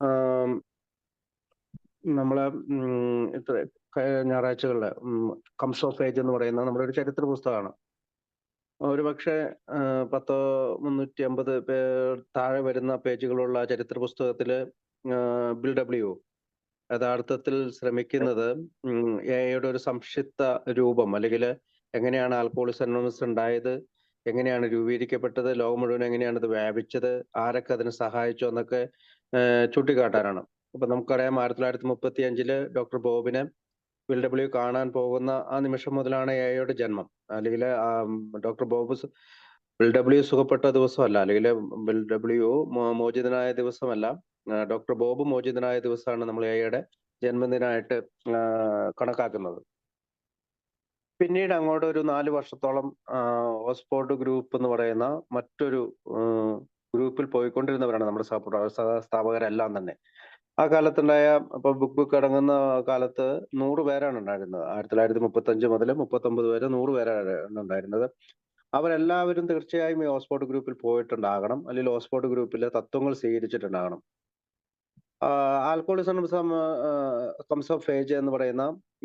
ആം, നമ്മളെ ഇത്ര ഞായറാഴ്ചകളിൽ കംസ് ഓഫ് ഏജ് എന്ന് പറയുന്ന നമ്മുടെ ഒരു ചരിത്ര പുസ്തകമാണ്. ഒരുപക്ഷെ 10 350 താഴെ വരുന്ന പേജുകളുള്ള ചരിത്ര പുസ്തകത്തില് ബിൽ ഡബ്ല്യു യഥാർത്ഥത്തിൽ ശ്രമിക്കുന്നത് എഐയുടെ ഒരു സംക്ഷിപ്ത രൂപം, അല്ലെങ്കിൽ എങ്ങനെയാണ് ആൽക്കഹോളിക്സ് അനോണിമസ് ഉണ്ടായത്, എങ്ങനെയാണ് രൂപീകരിക്കപ്പെട്ടത്, ലോകം മുഴുവൻ എങ്ങനെയാണ് ഇത് വ്യാപിച്ചത്, ആരൊക്കെ അതിന് സഹായിച്ചു എന്നൊക്കെ ചൂണ്ടിക്കാട്ടാനാണ്. അപ്പൊ നമുക്കറിയാം 1935 ഡോക്ടർ ബോബിനെ ബിൽ ഡബ്ല്യു കാണാൻ പോകുന്ന ആ നിമിഷം മുതലാണ് എഐയുടെ ജന്മം. അല്ലെങ്കിൽ ഡോക്ടർ ബോബ് ബിൽ ഡബ്ല്യു സുഖപ്പെട്ട ദിവസമല്ല, അല്ലെങ്കിൽ ബിൽ ഡബ്ല്യു മോചിതനായ ദിവസമല്ല, ഡോക്ടർ ബോബ് മോചിതനായ ദിവസമാണ് നമ്മൾ എഐയുടെ ജന്മദിനമായിട്ട് കണക്കാക്കുന്നത്. പിന്നീട് അങ്ങോട്ട് ഒരു 4 വർഷത്തോളം ഓക്സ്ഫോർഡ് ഗ്രൂപ്പ് എന്ന് പറയുന്ന മറ്റൊരു ഗ്രൂപ്പിൽ പോയിക്കൊണ്ടിരുന്നവരാണ് നമ്മുടെ സഹസ്ഥാപകരെല്ലാം തന്നെ. ആ കാലത്തുണ്ടായ ഇപ്പൊ ബുക്ക് അടങ്ങുന്ന കാലത്ത് 100 പേരാണ് ഉണ്ടായിരുന്നത്. 1935 മുതൽ 39 വരെ 100 പേരാണ് ഉണ്ടായിരുന്നത്. അവരെല്ലാവരും തീർച്ചയായും ഈ ഓക്സ്ഫോർഡ് ഗ്രൂപ്പിൽ പോയിട്ടുണ്ടാകണം, അല്ലെങ്കിൽ ഓക്സ്ഫോർഡ് ഗ്രൂപ്പിലെ തത്വങ്ങൾ സ്വീകരിച്ചിട്ടുണ്ടാകണം. ആൽക്കഹോളിസം കംസ് ഓഫ് ഏജ് എന്ന് പറയുന്ന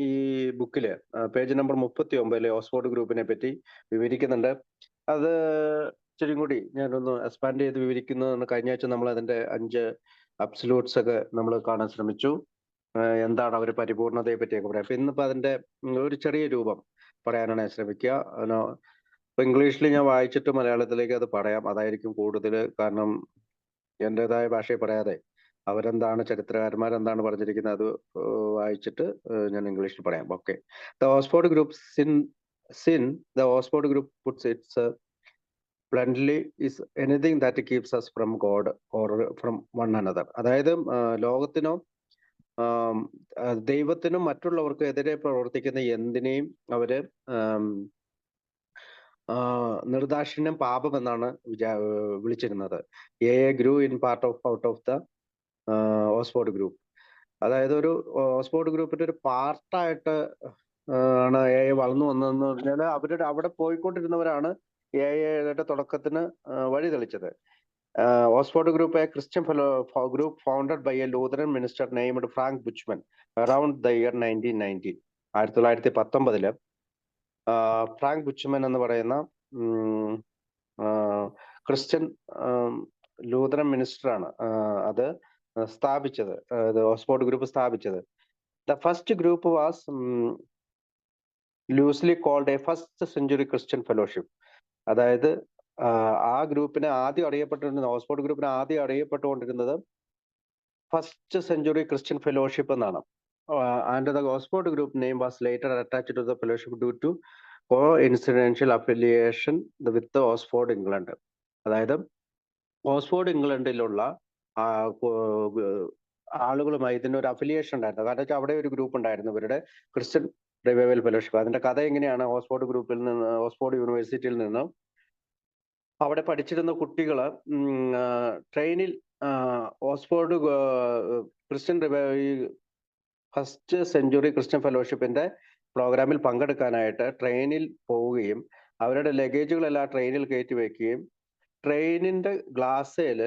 ഈ ബുക്കില് പേജ് നമ്പർ 39 ഓക്സ്ഫോർഡ് ഗ്രൂപ്പിനെ പറ്റി വിവരിക്കുന്നുണ്ട്. അത് ഇച്ചിരി കൂടി ഞാനൊന്ന് എക്സ്പാൻഡ് ചെയ്ത് വിവരിക്കുന്നതാണ്. കഴിഞ്ഞ ആഴ്ച നമ്മൾ അതിന്റെ 5 അബ്സല്യൂട്ട്സ് ഒക്കെ നമ്മൾ കാണാൻ ശ്രമിച്ചു. എന്താണ് അവർ പരിപൂർണതയെ പറ്റിയൊക്കെ പറയാം. അപ്പൊ ഇന്നിപ്പോ അതിന്റെ ഒരു ചെറിയ രൂപം പറയാനാണ് ഞാൻ ശ്രമിക്കുക. ഇപ്പൊ ഇംഗ്ലീഷിൽ ഞാൻ വായിച്ചിട്ട് മലയാളത്തിലേക്ക് അത് പറയാം, അതായിരിക്കും കൂടുതൽ. കാരണം എന്റേതായ ഭാഷയിൽ പറയാതെ അവരെന്താണ്, ചരിത്രകാരന്മാർ എന്താണ് പറഞ്ഞിരിക്കുന്നത്, അത് വായിച്ചിട്ട് ഞാൻ ഇംഗ്ലീഷിൽ പറയാം. Okay. The Oxford Group sin the Oxford Group puts its bluntly is anything that keeps us from God or from one another. അതായത് ലോകത്തിനോ ദൈവത്തിനും മറ്റുള്ളവർക്കും എതിരെ പ്രവർത്തിക്കുന്ന എന്തിനേയും അവര് നിർദാക്ഷിണ്യം പാപം എന്നാണ് വിളിച്ചിരുന്നത്. A Gru in part of out of the Oxford group. അതായത് ഒരു ഓക്സ്ഫോർഡ് ഗ്രൂപ്പിന്റെ ഒരു പാർട്ടായിട്ട് ആണ് എ വളർന്നു വന്നതെന്ന് പറഞ്ഞാൽ അവരുടെ അവിടെ പോയിക്കൊണ്ടിരുന്നവരാണ് എഐയുടെ തുടക്കത്തിന് വഴി തെളിച്ചത്. Oxford Group a Christian group founded by a Lutheran minister named Frank Buchman around the year 1919. 1919 Frank Buchman എന്ന് പറയുന്ന ക്രിസ്ത്യൻ ലൂതറൻ മിനിസ്റ്ററാണ് അത് സ്ഥാപിച്ചത്, ഓക്സ്ഫോർഡ് ഗ്രൂപ്പ് സ്ഥാപിച്ചത്. The first group was loosely called a First Century Christian Fellowship. അതായത് ആ ഗ്രൂപ്പിനെ ആദ്യം അറിയപ്പെട്ടിരുന്നത്, ഓക്സ്ഫോർഡ് ഗ്രൂപ്പിനെ ആദ്യം അറിയപ്പെട്ടുകൊണ്ടിരുന്നത് ഫസ്റ്റ് സെഞ്ചുറി ക്രിസ്ത്യൻ ഫെലോഷിപ്പ് എന്നാണ്. And the Oxford Group name was later attached to the fellowship due to coincidental affiliation with Oxford England. അതായത് ഓക്സ്ഫോർഡ് ഇംഗ്ലണ്ടിലുള്ള ആളുകളുമായി ഇതിന്റെ ഒരു അഫിലിയേഷൻ ഉണ്ടായിരുന്നു. കാരണം വെച്ചാൽ അവിടെ ഒരു ഗ്രൂപ്പ് ഉണ്ടായിരുന്നു, ഇവരുടെ ക്രിസ്ത്യൻ റിവൈവൽ ഫെലോഷിപ്പ്. അതിന്റെ കഥ എങ്ങനെയാണ്, ഓക്സ്ഫോർഡ് ഗ്രൂപ്പിൽ നിന്ന്, ഓക്സ്ഫോർഡ് യൂണിവേഴ്സിറ്റിയിൽ നിന്ന് അവിടെ പഠിച്ചിരുന്ന കുട്ടികള് ട്രെയിനിൽ ഓക്സ്ഫോർഡ് ക്രിസ്ത്യൻ ഈ ഫസ്റ്റ് സെഞ്ചുറി ക്രിസ്ത്യൻ ഫെലോഷിപ്പിന്റെ പ്രോഗ്രാമിൽ പങ്കെടുക്കാനായിട്ട് ട്രെയിനിൽ പോവുകയും അവരുടെ ലഗേജുകളെല്ലാം ട്രെയിനിൽ കയറ്റി വെക്കുകയും ട്രെയിനിന്റെ ഗ്ലാസ്സിൽ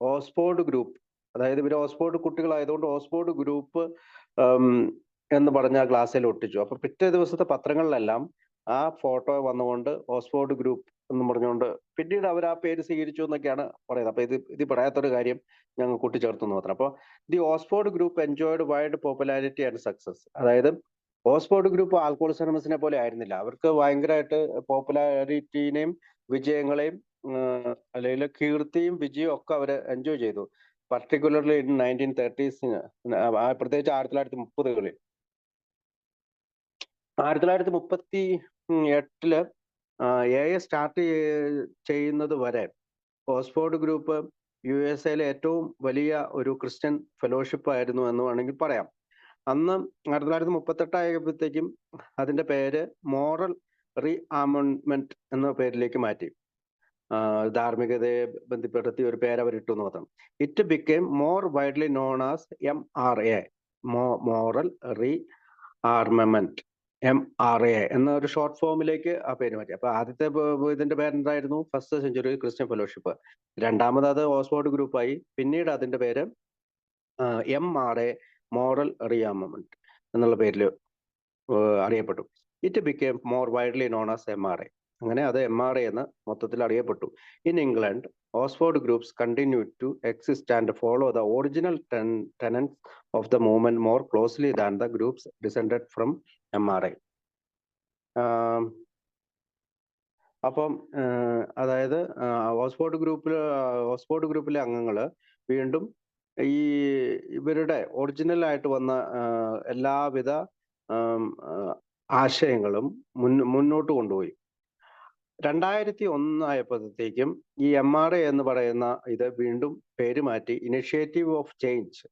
ഓക്സ്ഫോർഡ് ഗ്രൂപ്പ്, അതായത് ഇവർ ഓക്സ്ഫോർഡ് കുട്ടികളായതുകൊണ്ട് ഓക്സ്ഫോർഡ് ഗ്രൂപ്പ് എന്ന് പറഞ്ഞ ഗ്ലാസ്സിൽ ഒട്ടിച്ചു. അപ്പൊ പിറ്റേ ദിവസത്തെ പത്രങ്ങളിലെല്ലാം ആ ഫോട്ടോ വന്നുകൊണ്ട് ഓക്സ്ഫോർഡ് ഗ്രൂപ്പ് എന്ന് പറഞ്ഞുകൊണ്ട് പിന്നീട് അവർ ആ പേര് സ്വീകരിച്ചു എന്നൊക്കെയാണ് പറയുന്നത്. അപ്പൊ ഇത് പറയാത്തൊരു കാര്യം ഞങ്ങൾ കൂട്ടിച്ചേർത്തു മാത്രം. അപ്പോൾ the Oxford group enjoyed wide popularity and success. അതായത് ഓക്സ്ഫോർഡ് ഗ്രൂപ്പ് ആൽക്കഹോളിക്സ് അനോണിമസിനെ പോലെ ആയിരുന്നില്ല. അവർക്ക് ഭയങ്കരമായിട്ട് പോപ്പുലാരിറ്റിനെയും വിജയങ്ങളെയും അല്ലെങ്കിൽ കീർത്തിയും വിജയവും ഒക്കെ അവർ എൻജോയ് ചെയ്തു. പർട്ടിക്കുലർലി ഇൻ 1930s, പ്രത്യേകിച്ച് 1930കളിൽ. 1938 എ സ്റ്റാർട്ട് ചെയ്യുന്നത് വരെ ഓക്സ്ഫോർഡ് ഗ്രൂപ്പ് USA ഏറ്റവും വലിയ ഒരു ക്രിസ്ത്യൻ ഫെലോഷിപ്പ് ആയിരുന്നു എന്ന് വേണമെങ്കിൽ പറയാം. അന്ന് 1938 ആയപ്പോഴത്തേക്കും അതിന്റെ പേര് മോറൽ റീ ആമൻമെന്റ് എന്ന പേരിലേക്ക് മാറ്റി. ധാർമ്മികതയെ ബന്ധപ്പെടുത്തി ഒരു പേര് അവരിട്ടു എന്ന് മാത്രം. It became more widely known as MRA, moral re armament, MRA എന്ന ഒരു ഷോർട്ട് ഫോമിലേക്ക് ആ പേര് മാറ്റി. അപ്പൊ ആദ്യത്തെ ഇതിന്റെ പേരെന്തായിരുന്നു? First Century Christian fellowship. രണ്ടാമത് അത് ഓക്സ്ഫോർഡ് ഗ്രൂപ്പായി. പിന്നീട് അതിന്റെ പേര് MRA മോറൽ റിയാർമമെന്റ് എന്നുള്ള പേരിൽ അറിയപ്പെട്ടു. It became more widely known as MRA. അങ്ങനെ അത് MRA എന്ന് മൊത്തത്തിൽ അറിയപ്പെട്ടു. In England, Oxford groups continue to exist and follow the original tenets of the movement more closely than the groups descended from MRA. അപ്പം അതായത് Oxford ഗ്രൂപ്പിലെ അംഗങ്ങൾ വീണ്ടും ഈ ഇവരുടെ ഒറിജിനൽ ആയിട്ട് വന്ന എല്ലാവിധ ആശയങ്ങളും മുന്നോട്ട് കൊണ്ടുപോയി. 2001 ആയപ്പോഴത്തേക്കും ഈ MRA എന്ന് പറയുന്ന ഇത് വീണ്ടും പേര് മാറ്റി ഇനിഷ്യേറ്റീവ് ഓഫ് ചേഞ്ച്,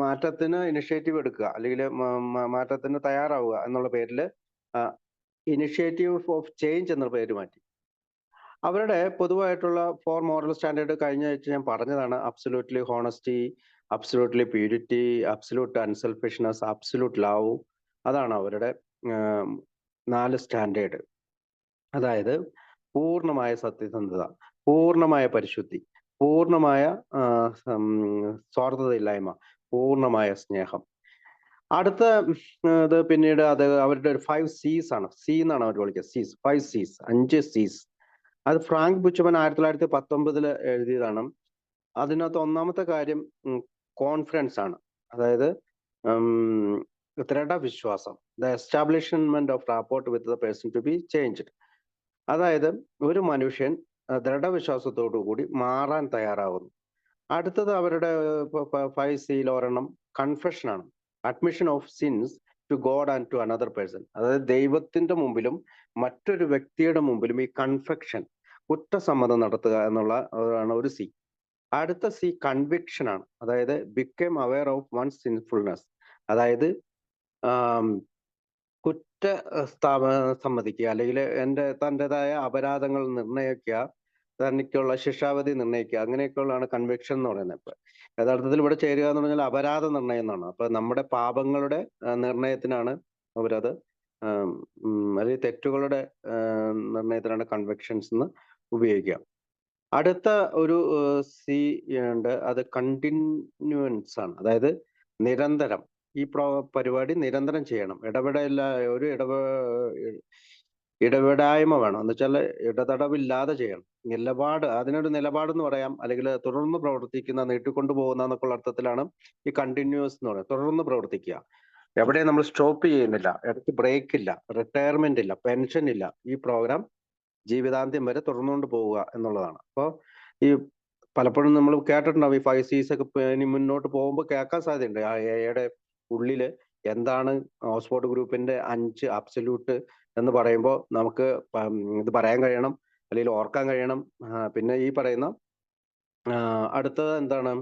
മാറ്റത്തിന് ഇനിഷ്യേറ്റീവ് എടുക്കുക അല്ലെങ്കിൽ മാറ്റത്തിന് തയ്യാറാവുക എന്നുള്ള പേരിൽ ഇനിഷ്യേറ്റീവ് ഓഫ് ചേഞ്ച് എന്ന പേര് മാറ്റി. അവരുടെ പൊതുവായിട്ടുള്ള 4 മോറൽ സ്റ്റാൻഡേർഡ് കഴിഞ്ഞ ആഴ്ച ഞാൻ പറഞ്ഞതാണ്. Absolutely honesty, absolutely purity, absolute unselfishness, absolute love. അതാണ് അവരുടെ 4 സ്റ്റാൻഡേർഡ്. അതായത് പൂർണ്ണമായ സത്യസന്ധത, പൂർണ്ണമായ പരിശുദ്ധി, പൂർണ്ണമായ സ്വാർത്ഥതയില്ലായ്മ, പൂർണ്ണമായ സ്നേഹം. അടുത്ത ഇത് പിന്നീട് അത് അവരുടെ ഒരു 5 C's ആണ്. C എന്നാണ് അവർ വിളിക്കുക. 5 C's, 5 C's. അത് ഫ്രാങ്ക് ബുച്ച്മൻ 1919 എഴുതിയതാണ്. അതിനകത്ത് ഒന്നാമത്തെ കാര്യം കോൺഫിഡൻസ് ആണ്. അതായത് ദൃഢവിശ്വാസം, the establishment of rapport with the person to be changed. അതായത് ഒരു മനുഷ്യൻ ദൃഢവിശ്വാസത്തോടു കൂടി മാറാൻ തയ്യാറാവുന്നു. അടുത്തത് അവരുടെ 5 C'യിൽ ഒരെണ്ണം കൺഫെഷൻ ആണ്. Admission of sins to God and to another person. അതായത് ദൈവത്തിന്റെ മുമ്പിലും മറ്റൊരു വ്യക്തിയുടെ മുമ്പിലും ഈ കൺഫെക്ഷൻ, കുറ്റസമ്മതം നടത്തുക എന്നുള്ള ഒരു C. അടുത്ത C കൺവിക്ഷൻ ആണ്. അതായത് become aware of one sinfulness. അതായത് സമ്മതിക്കുക അല്ലെങ്കിൽ തൻ്റെതായ അപരാധങ്ങൾ നിർണ്ണയിക്കുക, തനിക്കുള്ള ശിക്ഷാവധി നിർണ്ണയിക്കുക, അങ്ങനെയൊക്കെയുള്ളതാണ് കൺവിക്ഷൻ എന്ന് പറയുന്നത്. ഇപ്പൊ യഥാർത്ഥത്തിൽ ഇവിടെ ചേരുക എന്ന് പറഞ്ഞാൽ അപരാധ നിർണ്ണയം എന്നാണ്. അപ്പൊ നമ്മുടെ പാപങ്ങളുടെ നിർണ്ണയത്തിനാണ് അവരത്, അല്ലെങ്കിൽ തെറ്റുകളുടെ നിർണ്ണയത്തിനാണ് കൺവിക്ഷൻസ് എന്ന് ഉപയോഗിക്കുക. അടുത്ത ഒരു C ഉണ്ട്, അത് കണ്ടിന്യൂവൻസ് ആണ്. അതായത് നിരന്തരം ഈ പരിപാടി നിരന്തരം ചെയ്യണം. ഇടപെടായ്മ വേണം. എന്ന് വെച്ചാൽ ഇടതടവില്ലാതെ ചെയ്യണം. അതിനൊരു നിലപാടെന്ന് പറയാം, അല്ലെങ്കിൽ തുടർന്ന് പ്രവർത്തിക്കുന്ന, നീട്ടിക്കൊണ്ടു പോകുന്ന എന്നൊക്കെയുള്ള അർത്ഥത്തിലാണ് ഈ കണ്ടിന്യൂസ് എന്ന് പറയുന്നത്. തുടർന്ന് പ്രവർത്തിക്കുക, എവിടെയും നമ്മൾ സ്റ്റോപ്പ് ചെയ്യുന്നില്ല, ഇടയ്ക്ക് ബ്രേക്ക് ഇല്ല, റിട്ടയർമെന്റ് ഇല്ല, പെൻഷൻ ഇല്ല. ഈ പ്രോഗ്രാം ജീവിതാന്ത്യം വരെ തുടർന്നുകൊണ്ട് പോവുക എന്നുള്ളതാണ്. അപ്പോൾ ഈ പലപ്പോഴും നമ്മൾ കേട്ടിട്ടുണ്ടാവും ഈ 5 C's ഒക്കെ ഇനി മുന്നോട്ട് പോകുമ്പോൾ കേൾക്കാൻ സാധ്യതയുണ്ട്. ആ എയുടെ ഉള്ളില് എന്താണ് ഓക്സ്ഫോർഡ് ഗ്രൂപ്പിന്റെ 5 അബ്സല്യൂട്ട് എന്ന് പറയുമ്പോൾ നമുക്ക് ഇത് പറയാൻ കഴിയണം, അല്ലെങ്കിൽ ഓർക്കാൻ കഴിയണം. പിന്നെ ഈ പറയുന്ന അടുത്തത് എന്താണ്,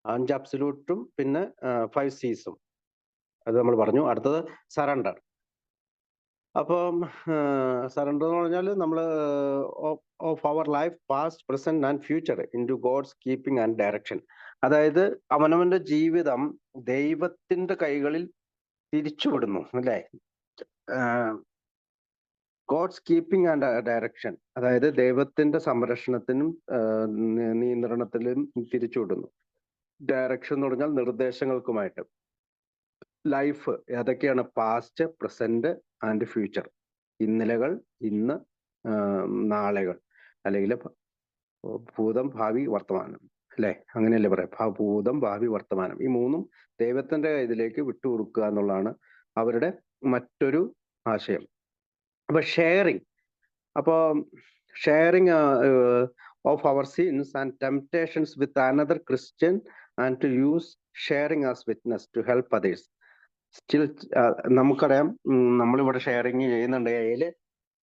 5 അബ്സല്യൂട്ടും പിന്നെ 5 C'സും അത് നമ്മൾ പറഞ്ഞു. അടുത്തത് സറണ്ടർ. അപ്പം സറണ്ടർ എന്ന് പറഞ്ഞാൽ നമ്മൾ of our life past, present and future into God's keeping and direction. അതായത് അവനവന്റെ ജീവിതം ദൈവത്തിന്റെ കൈകളിൽ തിരിച്ചുവിടുന്നു, അല്ലേ? ഗോഡ്സ് കീപ്പിംഗ് ആൻഡ് ഡയറക്ഷൻ, അതായത് ദൈവത്തിന്റെ സംരക്ഷണത്തിനും നിയന്ത്രണത്തിലും തിരിച്ചുവിടുന്നു. ഡയറക്ഷൻ എന്ന് പറഞ്ഞാൽ നിർദ്ദേശങ്ങൾക്കുമായിട്ട്. ലൈഫ് ഏതൊക്കെയാണ്? Past, present and future. ഇന്നലകൾ, ഇന്ന്, നാളെകൾ, അല്ലെങ്കിൽ ഭൂതം, ഭാവി, വർത്തമാനം, അല്ലെ? അങ്ങനെയല്ലേ പറയാം, ഭൂതം, ഭാവി, വർത്തമാനം. ഈ മൂന്നും ദൈവത്തിന്റെ ഇതിലേക്ക് വിട്ടുകൊടുക്കുക എന്നുള്ളതാണ് അവരുടെ മറ്റൊരു ആശയം. അപ്പൊ sharing, of our sins and temptations with another Christian and to use sharing as witness to help others. Still നമുക്കറിയാം, നമ്മളിവിടെ ഷെയറിങ് ചെയ്യുന്നുണ്ടെങ്കിൽ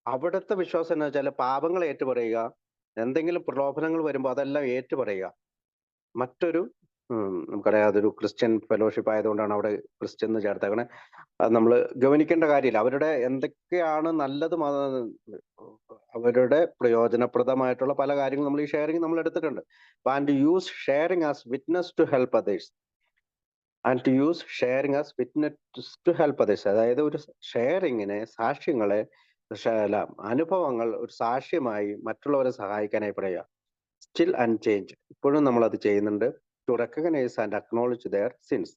അവിടുത്തെ വിശ്വാസം എന്ന് വെച്ചാൽ പാപങ്ങൾ ഏറ്റുപറയുക, എന്തെങ്കിലും പ്രലോഭനങ്ങൾ വരുമ്പോൾ അതെല്ലാം ഏറ്റുപറയുക. മറ്റൊരു നമുക്കറിയാം, അതൊരു ക്രിസ്ത്യൻ ഫെലോഷിപ്പ് ആയതുകൊണ്ടാണ് അവിടെ ക്രിസ്ത്യൻ എന്ന് ചേർത്തേക്കണേ. അത് നമ്മൾ ഗവനിക്കേണ്ട കാര്യമില്ല. അവരുടെ എന്തൊക്കെയാണ് നല്ലത്, അവരുടെ പ്രയോജനപ്രദമായിട്ടുള്ള പല കാര്യങ്ങളും നമ്മൾ ഈ ഷെയറിങ് നമ്മൾ എടുത്തിട്ടുണ്ട്. And use sharing as witness to help others. And to use sharing as witness to help others. അതായത് ഒരു ഷെയറിങ്ങിനെ, സാക്ഷ്യങ്ങളെ, അനുഭവങ്ങൾ ഒരു സാക്ഷ്യമായി മറ്റുള്ളവരെ സഹായിക്കാനായി പറയുക. Still unchanged. ഇപ്പോഴും നമ്മൾ അത് ചെയ്യുന്നുണ്ട്. To recognise and acknowledge their sins.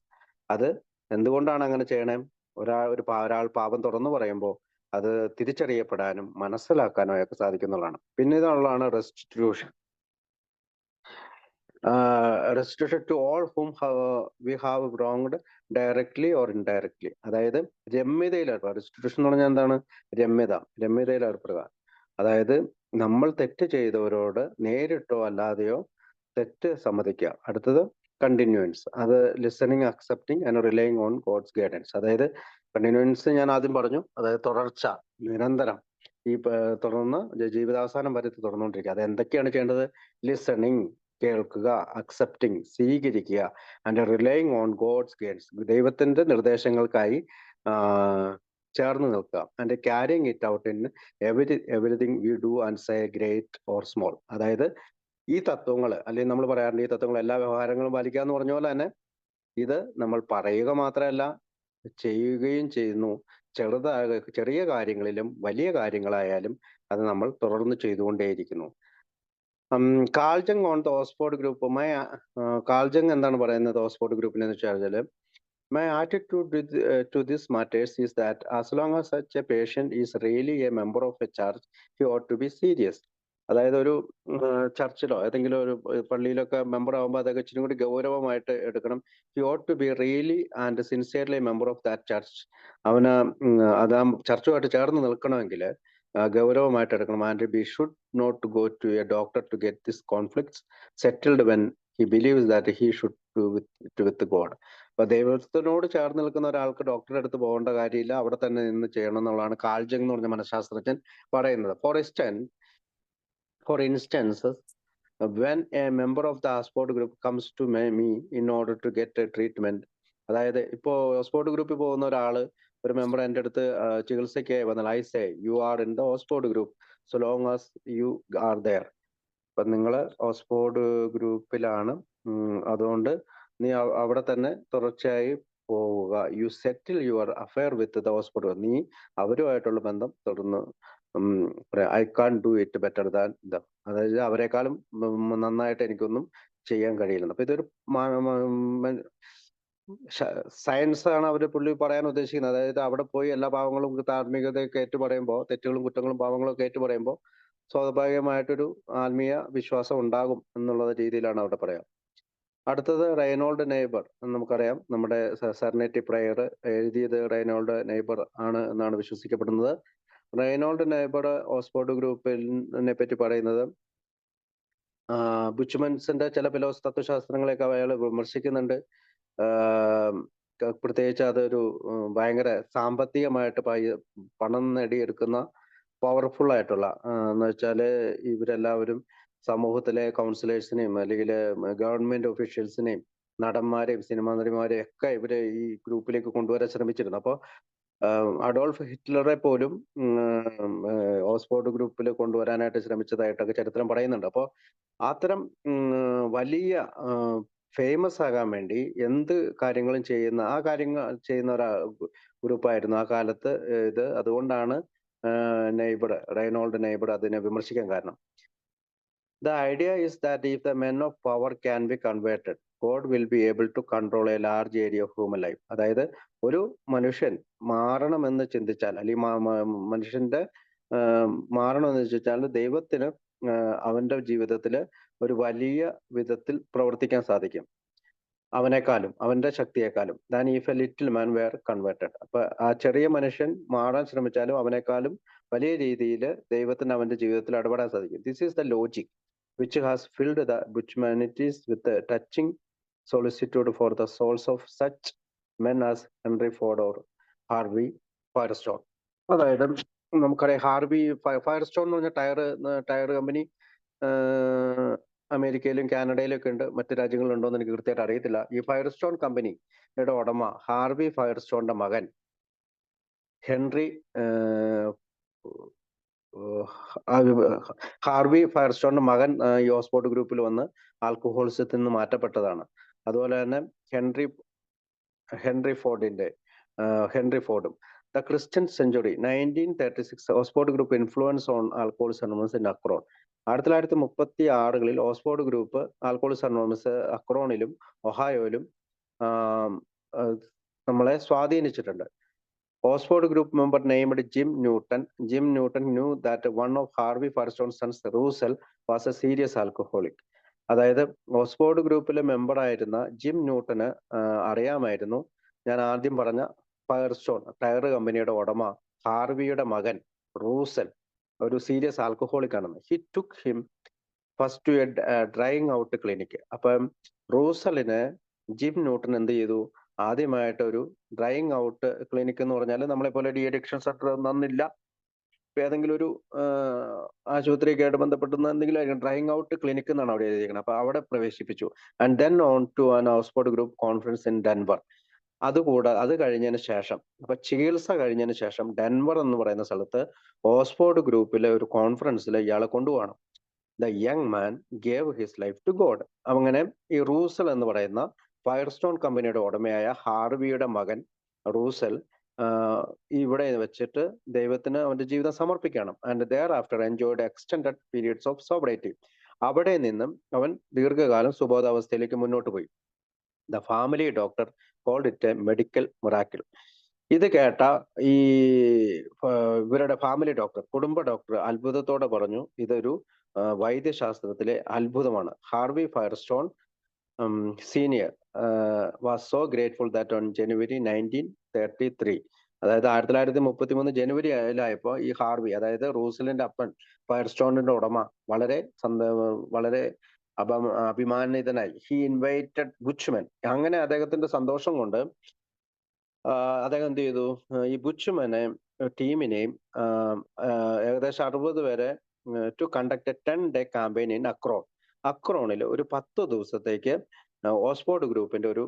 അത് എന്തുകൊണ്ടാണ് അങ്ങനെ ചെയ്യണേ? ഒരാൾ പാപം തുറന്നു പറയുമ്പോൾ അത് തിരിച്ചറിയപ്പെടാനും മനസ്സിലാക്കാനും അയാൾക്ക് സാധിക്കുന്നുള്ളതാണ്. പിന്നെ ഇതുള്ളതാണ് restitution. Restitution to all whom we have wronged directly or indirectly. അതായത് രമ്യതയിൽ ഏർപ്പെടുക. റെസ്റ്റിറ്റ്യൂഷൻ എന്ന് പറഞ്ഞാൽ എന്താണ്? രമ്യതയിൽ ഏർപ്പെടുക. അതായത് നമ്മൾ തെറ്റ് ചെയ്തവരോട് നേരിട്ടോ അല്ലാതെയോ തെറ്റ് സമ്മതിക്കുക. അടുത്തത് കണ്ടിന്യൂൻസ്. അത് listening, accepting and relying on God's guidance. അതായത് കണ്ടിന്യൂൻസ് ഞാൻ ആദ്യം പറഞ്ഞു. അതായത് തുടർച്ച, നിരന്തരം ഈ തുടർന്ന് ജീവിതാവസാനം വരെ തുടർന്നുകൊണ്ടിരിക്കുക. അത് എന്തൊക്കെയാണ് ചെയ്യേണ്ടത്? ലിസണിങ്, കേൾക്കുക, അക്സെപ്റ്റിംഗ്, സ്വീകരിക്കുക, and relying on God's guidance, ദൈവത്തിന്റെ നിർദ്ദേശങ്ങൾക്കായി ചേർന്ന് നിൽക്കുക, and carrying it out in everything we do and say, great or small. അതായത് ഈ തത്വങ്ങൾ, അല്ലെങ്കിൽ നമ്മൾ പറയാറുണ്ട് ഈ തത്വങ്ങൾ എല്ലാ വ്യവഹാരങ്ങളും പാലിക്കുക എന്ന് പറഞ്ഞ പോലെ തന്നെ ഇത് നമ്മൾ പറയുക മാത്രമല്ല ചെയ്യുകയും ചെയ്യുന്നു. ചെറിയ കാര്യങ്ങളിലും വലിയ കാര്യങ്ങളായാലും അത് നമ്മൾ തുടർന്ന് ചെയ്തുകൊണ്ടേയിരിക്കുന്നു. കാൾജങ് ഓൺ ദ ഓക്സ്ഫോർഡ് ഗ്രൂപ്പ്. കാൾജങ് എന്താണ് പറയുന്നത് ഓക്സ്ഫോർഡ് ഗ്രൂപ്പിനെ വെച്ചാൽ, my attitude to this matters is that as long as such a patient is really a member of a church, he ought to be serious. അതായത് ഒരു ചർച്ചിലോ ഏതെങ്കിലും ഒരു പള്ളിയിലൊക്കെ മെമ്പർ ആകുമ്പോൾ അതൊക്കെ ഇച്ചിരി കൂടി ഗൗരവമായിട്ട് എടുക്കണം. He ought to be really and sincerely a member of that church. അവന് അത് ആ ചർച്ചുമായിട്ട് ചേർന്ന് നിൽക്കണമെങ്കിൽ ഗൗരവമായിട്ട് എടുക്കണം. And be should not go to a doctor to get this conflicts settled when he believes that he should do with God. അപ്പൊ ദൈവത്തിനോട് ചേർന്ന് നിൽക്കുന്ന ഒരാൾക്ക് ഡോക്ടറെ അടുത്ത് പോകേണ്ട കാര്യമില്ല, അവിടെ തന്നെ നിന്ന് ചെയ്യണം എന്നുള്ളതാണ് കാൾജങ് എന്ന് പറഞ്ഞ മനഃശാസ്ത്രജ്ഞൻ പറയുന്നത്. For instance, when a member of the Oxford group comes to me in order to get a treatment, അതായത് ഇപ്പോ ഓക്സ്ഫോർഡ് ഗ്രൂപ്പിൽ പോകുന്ന ഒരു മെമ്പർ എൻ്റെ അടുത്ത് ചികിത്സയ്ക്ക് വന്നാൽ, I say you are in the Oxford group so long as you are there. അപ്പൊ നിങ്ങൾ ഓക്സ്ഫോർഡ് ഗ്രൂപ്പിലാണ്, അതുകൊണ്ട് നീ അവിടെ തന്നെ തുടർച്ചയായി പോവുക. You settle your affair with the Oxford. നീ അവരുമായിട്ടുള്ള ബന്ധം തുടർന്ന് I can do it better than them. അതായത് അവരെക്കാളും നന്നായിട്ട് എനിക്കൊന്നും ചെയ്യാൻ കഴിയില്ല. അപ്പൊ ഇതൊരു സയൻസ് ആണ് പുള്ളി പറയാൻ ഉദ്ദേശിക്കുന്നത്. അതായത് അവിടെ പോയി എല്ലാ പാവങ്ങളും ധാർമ്മികതയൊക്കെ ഏറ്റു പറയുമ്പോൾ, തെറ്റുകളും കുറ്റങ്ങളും പാവങ്ങളും ഒക്കെ ഏറ്റു പറയുമ്പോൾ സ്വാഭാവികമായിട്ടൊരു ആത്മീയ വിശ്വാസം ഉണ്ടാകും എന്നുള്ള രീതിയിലാണ് അവിടെ പറയാം. അടുത്തത് റെയ്നോൾഡ് നെയ്ബർ. നമുക്കറിയാം നമ്മുടെ സെറനറ്റി പ്രയർ എഴുതിയത് റെയ്നോൾഡ് നെയ്ബർ ആണ് എന്നാണ് വിശ്വസിക്കപ്പെടുന്നത്. റെയ്നോൾഡ് നെയ്ബർ ഓക്സ്ഫോർഡ് ഗ്രൂപ്പിനെ പറ്റി പറയുന്നത്, ബുച്ച്മൻസിന്റെ ചില തത്വശാസ്ത്രങ്ങളെയൊക്കെ അയാൾ വിമർശിക്കുന്നുണ്ട്. പ്രത്യേകിച്ച് അതൊരു ഭയങ്കര സാമ്പത്തികമായിട്ട് പണം നേടിയെടുക്കുന്ന പവർഫുൾ ആയിട്ടുള്ള എന്ന് വെച്ചാല് ഇവരെല്ലാവരും സമൂഹത്തിലെ കൗൺസിലേഴ്സിനെയും അല്ലെങ്കിൽ ഗവൺമെന്റ് ഒഫീഷ്യൽസിനെയും നടന്മാരെയും സിനിമാ നടിമാരെയും ഒക്കെ ഇവര് ഈ ഗ്രൂപ്പിലേക്ക് കൊണ്ടുവരാൻ ശ്രമിച്ചിരുന്നു. അപ്പോൾ അഡോൾഫ് ഹിറ്റ്ലറെ പോലും ഓക്സ്ഫോർഡ് ഗ്രൂപ്പിൽ കൊണ്ടുവരാനായിട്ട് ശ്രമിച്ചതായിട്ടൊക്കെ ചരിത്രം പറയുന്നുണ്ട്. അപ്പോൾ അത്തരം വലിയ ഫേമസ് ആകാൻ വേണ്ടി എന്ത് കാര്യങ്ങളും ആ കാര്യങ്ങൾ ചെയ്യുന്ന ഒരു ഗ്രൂപ്പായിരുന്നു ആ കാലത്ത് ഇത്. അതുകൊണ്ടാണ് റെയ്നോൾഡ് നെയ്ബർ അതിനെ വിമർശിക്കാൻ കാരണം. The idea is that if the men of power can be converted, God will be able to control a large area of human life. അതായത് ഒരു മനുഷ്യൻ മാറണമെന്ന് ചിന്തിച്ചാൽ, അല്ലെങ്കിൽ മനുഷ്യന്റെ മാറണമെന്ന് ചിന്തിച്ചാൽ ദൈവത്തിന് അവന്റെ ജീവിതത്തിൽ ഒരു വലിയ വിധത്തിൽ പ്രവർത്തിക്കാൻ സാധിക്കും, അവനേക്കാളും അവന്റെ ശക്തിയെക്കാളും. Than if a little man were converted. അപ്പൊ ആ ചെറിയ മനുഷ്യൻ മാറാൻ ശ്രമിച്ചാലും അവനേക്കാളും വലിയ രീതിയിൽ ദൈവത്തിന് അവന്റെ ജീവിതത്തിൽ ഇടപെടാൻ സാധിക്കും. This is the logic which has filled the Butchmanities with a touching solicitude for the souls of such men as Henry Ford or Harvey Firestone. അതായത് നമുക്കറിയാം ഹാർവി ഫയർസ്റ്റോൺ എന്ന് പറഞ്ഞ ടയർ കമ്പനി അമേരിക്കയിലും കാനഡയിലും ഒക്കെ ഉണ്ട്. മറ്റു രാജ്യങ്ങളിലുണ്ടോ എന്ന് എനിക്ക് കൃത്യമായിട്ട് അറിയത്തില്ല. ഈ ഫയർസ്റ്റോൺ കമ്പനിയുടെ ഉടമ ഹാർവി ഫയർസ്റ്റോണിന്റെ മകൻ ഹെൻറി ഹാർവി ഫയർസ്റ്റോണിന്റെ മകൻ ഈ ഓക്സ്ഫോർഡ് ഗ്രൂപ്പിൽ വന്ന് ആൽക്കഹോളിസത്തിൽ നിന്ന് മാറ്റപ്പെട്ടതാണ്. അതുപോലെ തന്നെ ഹെൻറി ഫോർഡും the Christian Century 1936 Oxford Group influence on alcoholism in Akron. 1936 Oxford Group Alcoholics Anonymous അക്രോണിലും ഒഹായോയിലും ആം, അഹ് നമ്മളെ സ്വാധീനിച്ചിട്ടുണ്ട്. Oxford Group member named Jim Newton. Jim Newton knew that one of Harvey Firestone sons Russell was a serious alcoholic. അതായത് Oxford ഗ്രൂപ്പിലെ മെമ്പറായിരുന്ന gym ന്യൂട്ടന് അറിയാമായിരുന്നു, ഞാൻ ആദ്യം പറഞ്ഞ ഫയർസ്റ്റോൺ ടയർ കമ്പനിയുടെ ഉടമ ഹാർവിയുടെ മകൻ റൂസൽ ഒരു സീരിയസ് ആൽക്കഹോളിക് ആണെന്ന്. He took him first to a drying out clinic. അപ്പം റൂസലിന് ജിം ന്യൂട്ടൺ എന്ത് ചെയ്തു, ആദ്യമായിട്ട് ഒരു ഡ്രൈയിങ് ഔട്ട് ക്ലിനിക്ക് എന്ന് പറഞ്ഞാൽ നമ്മളെ പോലെ ഡി അഡിക്ഷൻ സെന്റർ ഒന്നില്ല, ഇപ്പൊ ഏതെങ്കിലും ഒരു ആശുപത്രിയൊക്കെയായിട്ട് ബന്ധപ്പെടുന്ന എന്തെങ്കിലും ഡ്രൈയിങ് ഔട്ട് ക്ലിനിക്ക് എന്നാണ് അവിടെ എഴുതിയിരിക്കുന്നത്. അപ്പൊ അവിടെ പ്രവേശിപ്പിച്ചു. And then on to an Oxford group conference in Denver. അതുകൂടാതെ അത് കഴിഞ്ഞതിന് ശേഷം, അപ്പൊ ചികിത്സ കഴിഞ്ഞതിന് ശേഷം ഡെൻവർ എന്ന് പറയുന്ന സ്ഥലത്ത് ഓക്സ്ഫോർഡ് ഗ്രൂപ്പിലെ ഒരു കോൺഫറൻസിൽ ഇയാളെ കൊണ്ടുപോകണം. The young man gave his life to God. അങ്ങനെ ഈ റൂസൽ എന്ന് പറയുന്ന ഫയർസ്റ്റോൺ കമ്പനിയുടെ ഉടമയായ ഹാർവിയുടെ മകൻ റൂസൽ ഇവിടെ വെച്ചിട്ട് ദൈവത്തിന് അവന്റെ ജീവിതം സമർപ്പിക്കണം. And thereafter enjoyed extended periods of sobriety. അവിടെ നിന്നും അവൻ ദീർഘകാലം സുബോധാവസ്ഥയിലേക്ക് മുന്നോട്ട് പോയി. The family doctor called it a medical miracle. ഇത് കേട്ട ഈ ഇവരുടെ ഫാമിലി ഡോക്ടർ, കുടുംബ ഡോക്ടർ അത്ഭുതത്തോടെ പറഞ്ഞു, ഇതൊരു വൈദ്യശാസ്ത്രത്തിലെ അത്ഭുതമാണ്. Harvey Firestone senior was so grateful that on January 1933, അതായത് 1933 ജനുവരിയിലായപ്പോൾ ഈ ഹാർവി, അതായത് റൂസലിന്റെ അപ്പൻ ഫയർസ്റ്റോണിന്റെ ഉടമ, വളരെ അഭിമാനിതനായി. He invited ബുച്ച്മൻ. അങ്ങനെ അദ്ദേഹത്തിന്റെ സന്തോഷം കൊണ്ട് അദ്ദേഹം എന്ത് ചെയ്തു, ഈ ബുച്ച്മനെ ടീമിനെയും ഏകദേശം 60 പേരെ to conduct a 10-day campaign in Akron. അക്രോണിൽ ഒരു 10 ദിവസത്തേക്ക് ഓക്സ്ഫോർഡ് ഗ്രൂപ്പിന്റെ ഒരു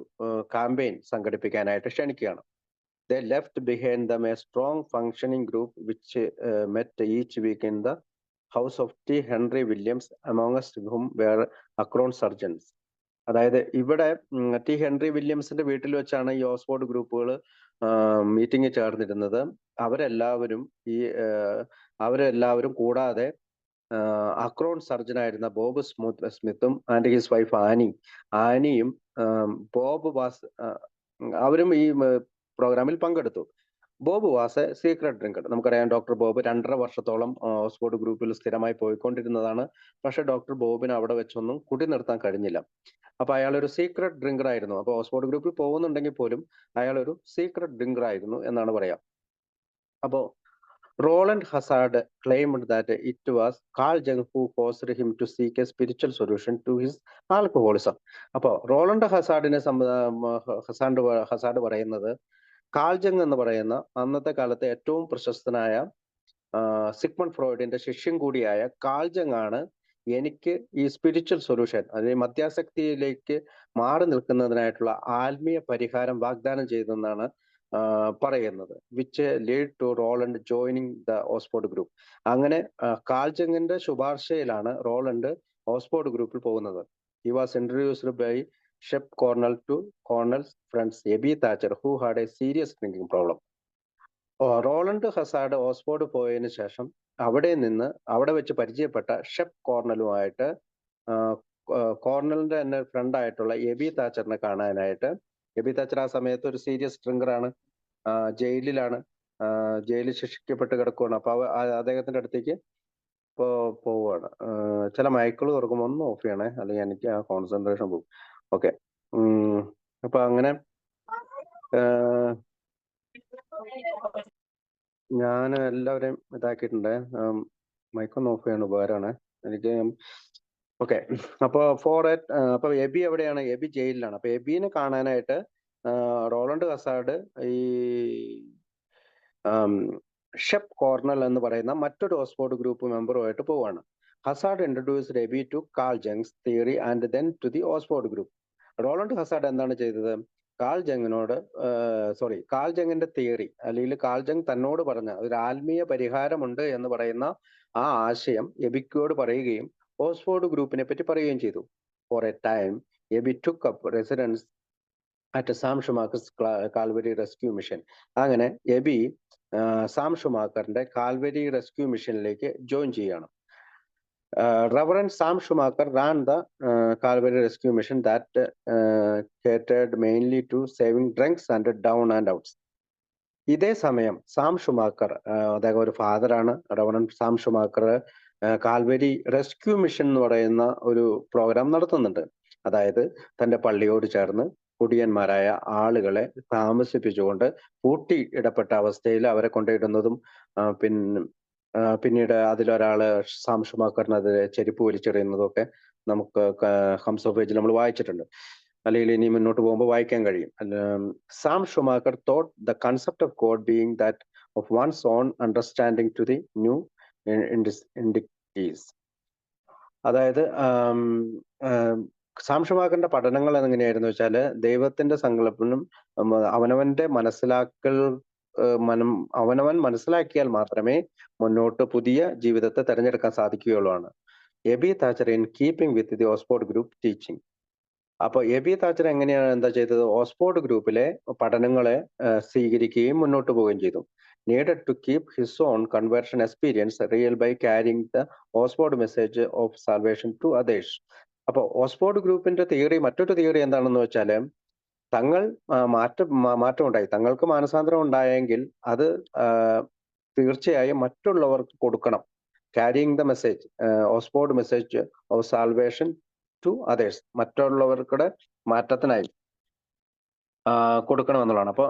കാമ്പയിൻ സംഘടിപ്പിക്കാനായിട്ട് ക്ഷണിക്കുകയാണ്. They left behind them a strong functioning group which met each week in the house of T Henry Williams, amongst whom were Akron surgeons. അതായത് ഇവിടെ T Henry വില്യംസിന്റെ വീട്ടിൽ വെച്ചാണ് ഈ ഓക്സ്ഫോർഡ് ഗ്രൂപ്പുകൾ മീറ്റിംഗ് ചേർന്നിരുന്നത്. അവരെല്ലാവരും കൂടാതെ അക്രോൺ സർജനായിരുന്ന ബോബ് സ്മിത്തും ആൻഡ് ഹിസ് വൈഫ് ആനിയും ബോബ് വാസ് അവരും ഈ പ്രോഗ്രാമിൽ പങ്കെടുത്തു. Bob was a secret drinker. നമുക്കറിയാം, ഡോക്ടർ ബോബ് 2.5 വർഷത്തോളം ഓക്സ്ഫോർഡ് ഗ്രൂപ്പിൽ സ്ഥിരമായി പോയിക്കൊണ്ടിരുന്നതാണ്. പക്ഷെ ഡോക്ടർ ബോബിന് അവിടെ വെച്ചൊന്നും കുടി നിർത്താൻ കഴിഞ്ഞില്ല. അപ്പൊ അയാൾ ഒരു സീക്രട്ട് ഡ്രിങ്കർ ആയിരുന്നു. അപ്പൊ ഓക്സ്ഫോർഡ് ഗ്രൂപ്പിൽ പോകുന്നുണ്ടെങ്കിൽ പോലും അയാൾ ഒരു സീക്രട്ട് ഡ്രിങ്കർ ആയിരുന്നു എന്നാണ് പറയാം. അപ്പോ Rowland Hazard claimed that it was Carl Jung who caused him to seek a spiritual solution to his alcoholism. അപ്പോ റോളണ്ട് ഹസാർഡ് പറയുന്നത്, കാൾ ജങ് എന്ന് പറയുന്ന അന്നത്തെ കാലത്തെ ഏറ്റവും പ്രശസ്തനായ സിഗ്മണ്ട് ഫ്രോയിഡിന്റെ ശിഷ്യൻ കൂടിയായ കാൾ ജങ് ആണ് എനിക്ക് ഈ സ്പിരിച്വൽ സൊല്യൂഷൻ, അതായത് മദ്യാസക്തിയിലേക്ക് മാറി നിൽക്കുന്നതിനായിട്ടുള്ള ആത്മീയ പരിഹാരം വാഗ്ദാനം ചെയ്തെന്നാണ് പറയുന്നത്. Which lead to Rowland joining the Oxford Group. അങ്ങനെ കാൾ ജങ്ങിന്റെ ശുപാർശയിലാണ് റോളണ്ട് ഓക്സ്ഫോർഡ് ഗ്രൂപ്പിൽ പോകുന്നത്. He was introduced by Shep Cornell to Cornell's friends Ebby Thacher who had a serious drinking problem. Rowland Hazard Oxford പോയതിനു ശേഷം അവിടെ വെച്ച് പരിചയപ്പെട്ട ഷെപ്പ് കോർണലുമായിട്ട് കോർണലിന്റെ തന്നെ ഫ്രണ്ട് ആയിട്ടുള്ള എബി താച്ചറിനെ കാണാനായിട്ട്, എബി താച്ചർ ആ സമയത്ത് ഒരു സീരിയസ് ഡ്രിങ്കറാണ്, ജയിലിലാണ്, ജയിലിൽ ശിക്ഷിക്കപ്പെട്ട് കിടക്കുകയാണ്. അപ്പൊ അദ്ദേഹത്തിന്റെ അടുത്തേക്ക് പോവുകയാണ്. ചില മൈക്കിൾ തുറക്കുമ്പോൾ ഒന്ന് ഓഫ് ചെയ്യണേ, അല്ലെങ്കിൽ എനിക്ക് ആ കോൺസെൻട്രേഷൻ പോകും. ഓക്കെ. അപ്പൊ അങ്ങനെ ഞാൻ എല്ലാവരെയും ഇതാക്കിയിട്ടുണ്ട്. മൈക്കൊന്ന് ഓഫ് ചെയ്യണം, ഉപകാരമാണ് എനിക്ക്. ഓക്കെ. അപ്പൊ എബി എവിടെയാണ്? എബി ജയിലിലാണ്. അപ്പൊ എബിനെ കാണാനായിട്ട് റോളണ്ട് ഹസാർഡ് ഈ ഷെപ്പ് കോർണൽ എന്ന് പറയുന്ന മറ്റൊരു ഓക്സ്ഫോർഡ് ഗ്രൂപ്പ് മെമ്പറുമായിട്ട് പോവാണ്. Hazard introduced Ebby to Carl Jung's theory and then to the Oxford group. Rowland Hazard എന്താണ് ചെയ്തത്? കാൾ ജങ്ങിന്റെ തിയറി, അല്ലെങ്കിൽ കാൾ ജങ് തന്നോട് പറഞ്ഞ ഒരു ആത്മീയ പരിഹാരമുണ്ട് എന്ന് പറയുന്ന ആ ആശയം എബിക്കോട് പറയുകയും ഓക്സ്ഫോർഡ് ഗ്രൂപ്പിനെ പറ്റി പറയുകയും ചെയ്തു. For a time Ebby took up residence at Sam Shoemaker's Calvary Rescue Mission. അങ്ങനെ എബി സാം ഷുമാക്കറിന്റെ കാൽവരി റെസ്ക്യൂ മിഷനിലേക്ക് ജോയിൻ ചെയ്യുകയാണ്. Reverend Sam Schumacher ran the Calvary Rescue Mission that catered mainly to saving drunks and down and outs. ഇതേ സമയം Sam Shoemaker, അദ്ദേഹം ഒരു ഫാദറാണ്, Reverend Sam Shoemaker Calvary Rescue Mission എന്ന് പറയുന്ന ഒരു പ്രോഗ്രാം നടത്തുന്നുണ്ട്. അതായത് തന്റെ പള്ളിയോട് ചേർന്ന് കുടിയന്മാരായ ആളുകളെ താമസിപ്പിച്ചുകൊണ്ട് പൂട്ടി ഇടപ്പെട്ട അവസ്ഥയിൽ അവരെ കൊണ്ടിടുന്നതും പിന്നീട് അതിലൊരാള് സാം ഷുമാക്കറിനെതിരെ ചെരുപ്പ് വലിച്ചെറിയുന്നതും ഒക്കെ നമുക്ക് ഹംസ് ഓഫ് ഏജിൽ നമ്മൾ വായിച്ചിട്ടുണ്ട്, അല്ലെങ്കിൽ ഇനി മുന്നോട്ട് പോകുമ്പോൾ വായിക്കാൻ കഴിയും. Sam Shoemaker thought the concept of God being that of one's own understanding to the new inductees. അതായത് സാം ഷുമാക്കറിന്റെ പഠനങ്ങൾ എങ്ങനെയായിരുന്നു വെച്ചാൽ, ദൈവത്തിന്റെ സങ്കല്പനും അവനവന്റെ അവനവൻ മനസ്സിലാക്കിയാൽ മാത്രമേ മുന്നോട്ട് പുതിയ ജീവിതത്തെ തെരഞ്ഞെടുക്കാൻ സാധിക്കുകയുള്ളൂ. Ebby Thacher in keeping with the Oxford group teaching. അപ്പൊ എബി താച്ചർ എങ്ങനെയാണ് എന്താ ചെയ്തത്, ഓക്സ്ഫോർഡ് ഗ്രൂപ്പിലെ പഠനങ്ങളെ സ്വീകരിക്കുകയും മുന്നോട്ട് പോവുകയും ചെയ്തു. Needed to keep his own conversion experience real by carrying the Oxford message of salvation to others. അപ്പൊ ഓക്സ്ഫോർഡ് ഗ്രൂപ്പിന്റെ മറ്റൊരു തിയറി എന്താണെന്ന് വെച്ചാല്, തങ്ങൾ മാറ്റമുണ്ടായി, തങ്ങൾക്ക് മാനസാന്തരം ഉണ്ടായെങ്കിൽ അത് തീർച്ചയായും മറ്റുള്ളവർക്ക് കൊടുക്കണം. Carrying the message, Oxford message of salvation to others, മറ്റുള്ളവർക്കുടെ മാറ്റത്തിനായി കൊടുക്കണമെന്നുള്ളതാണ്. അപ്പൊ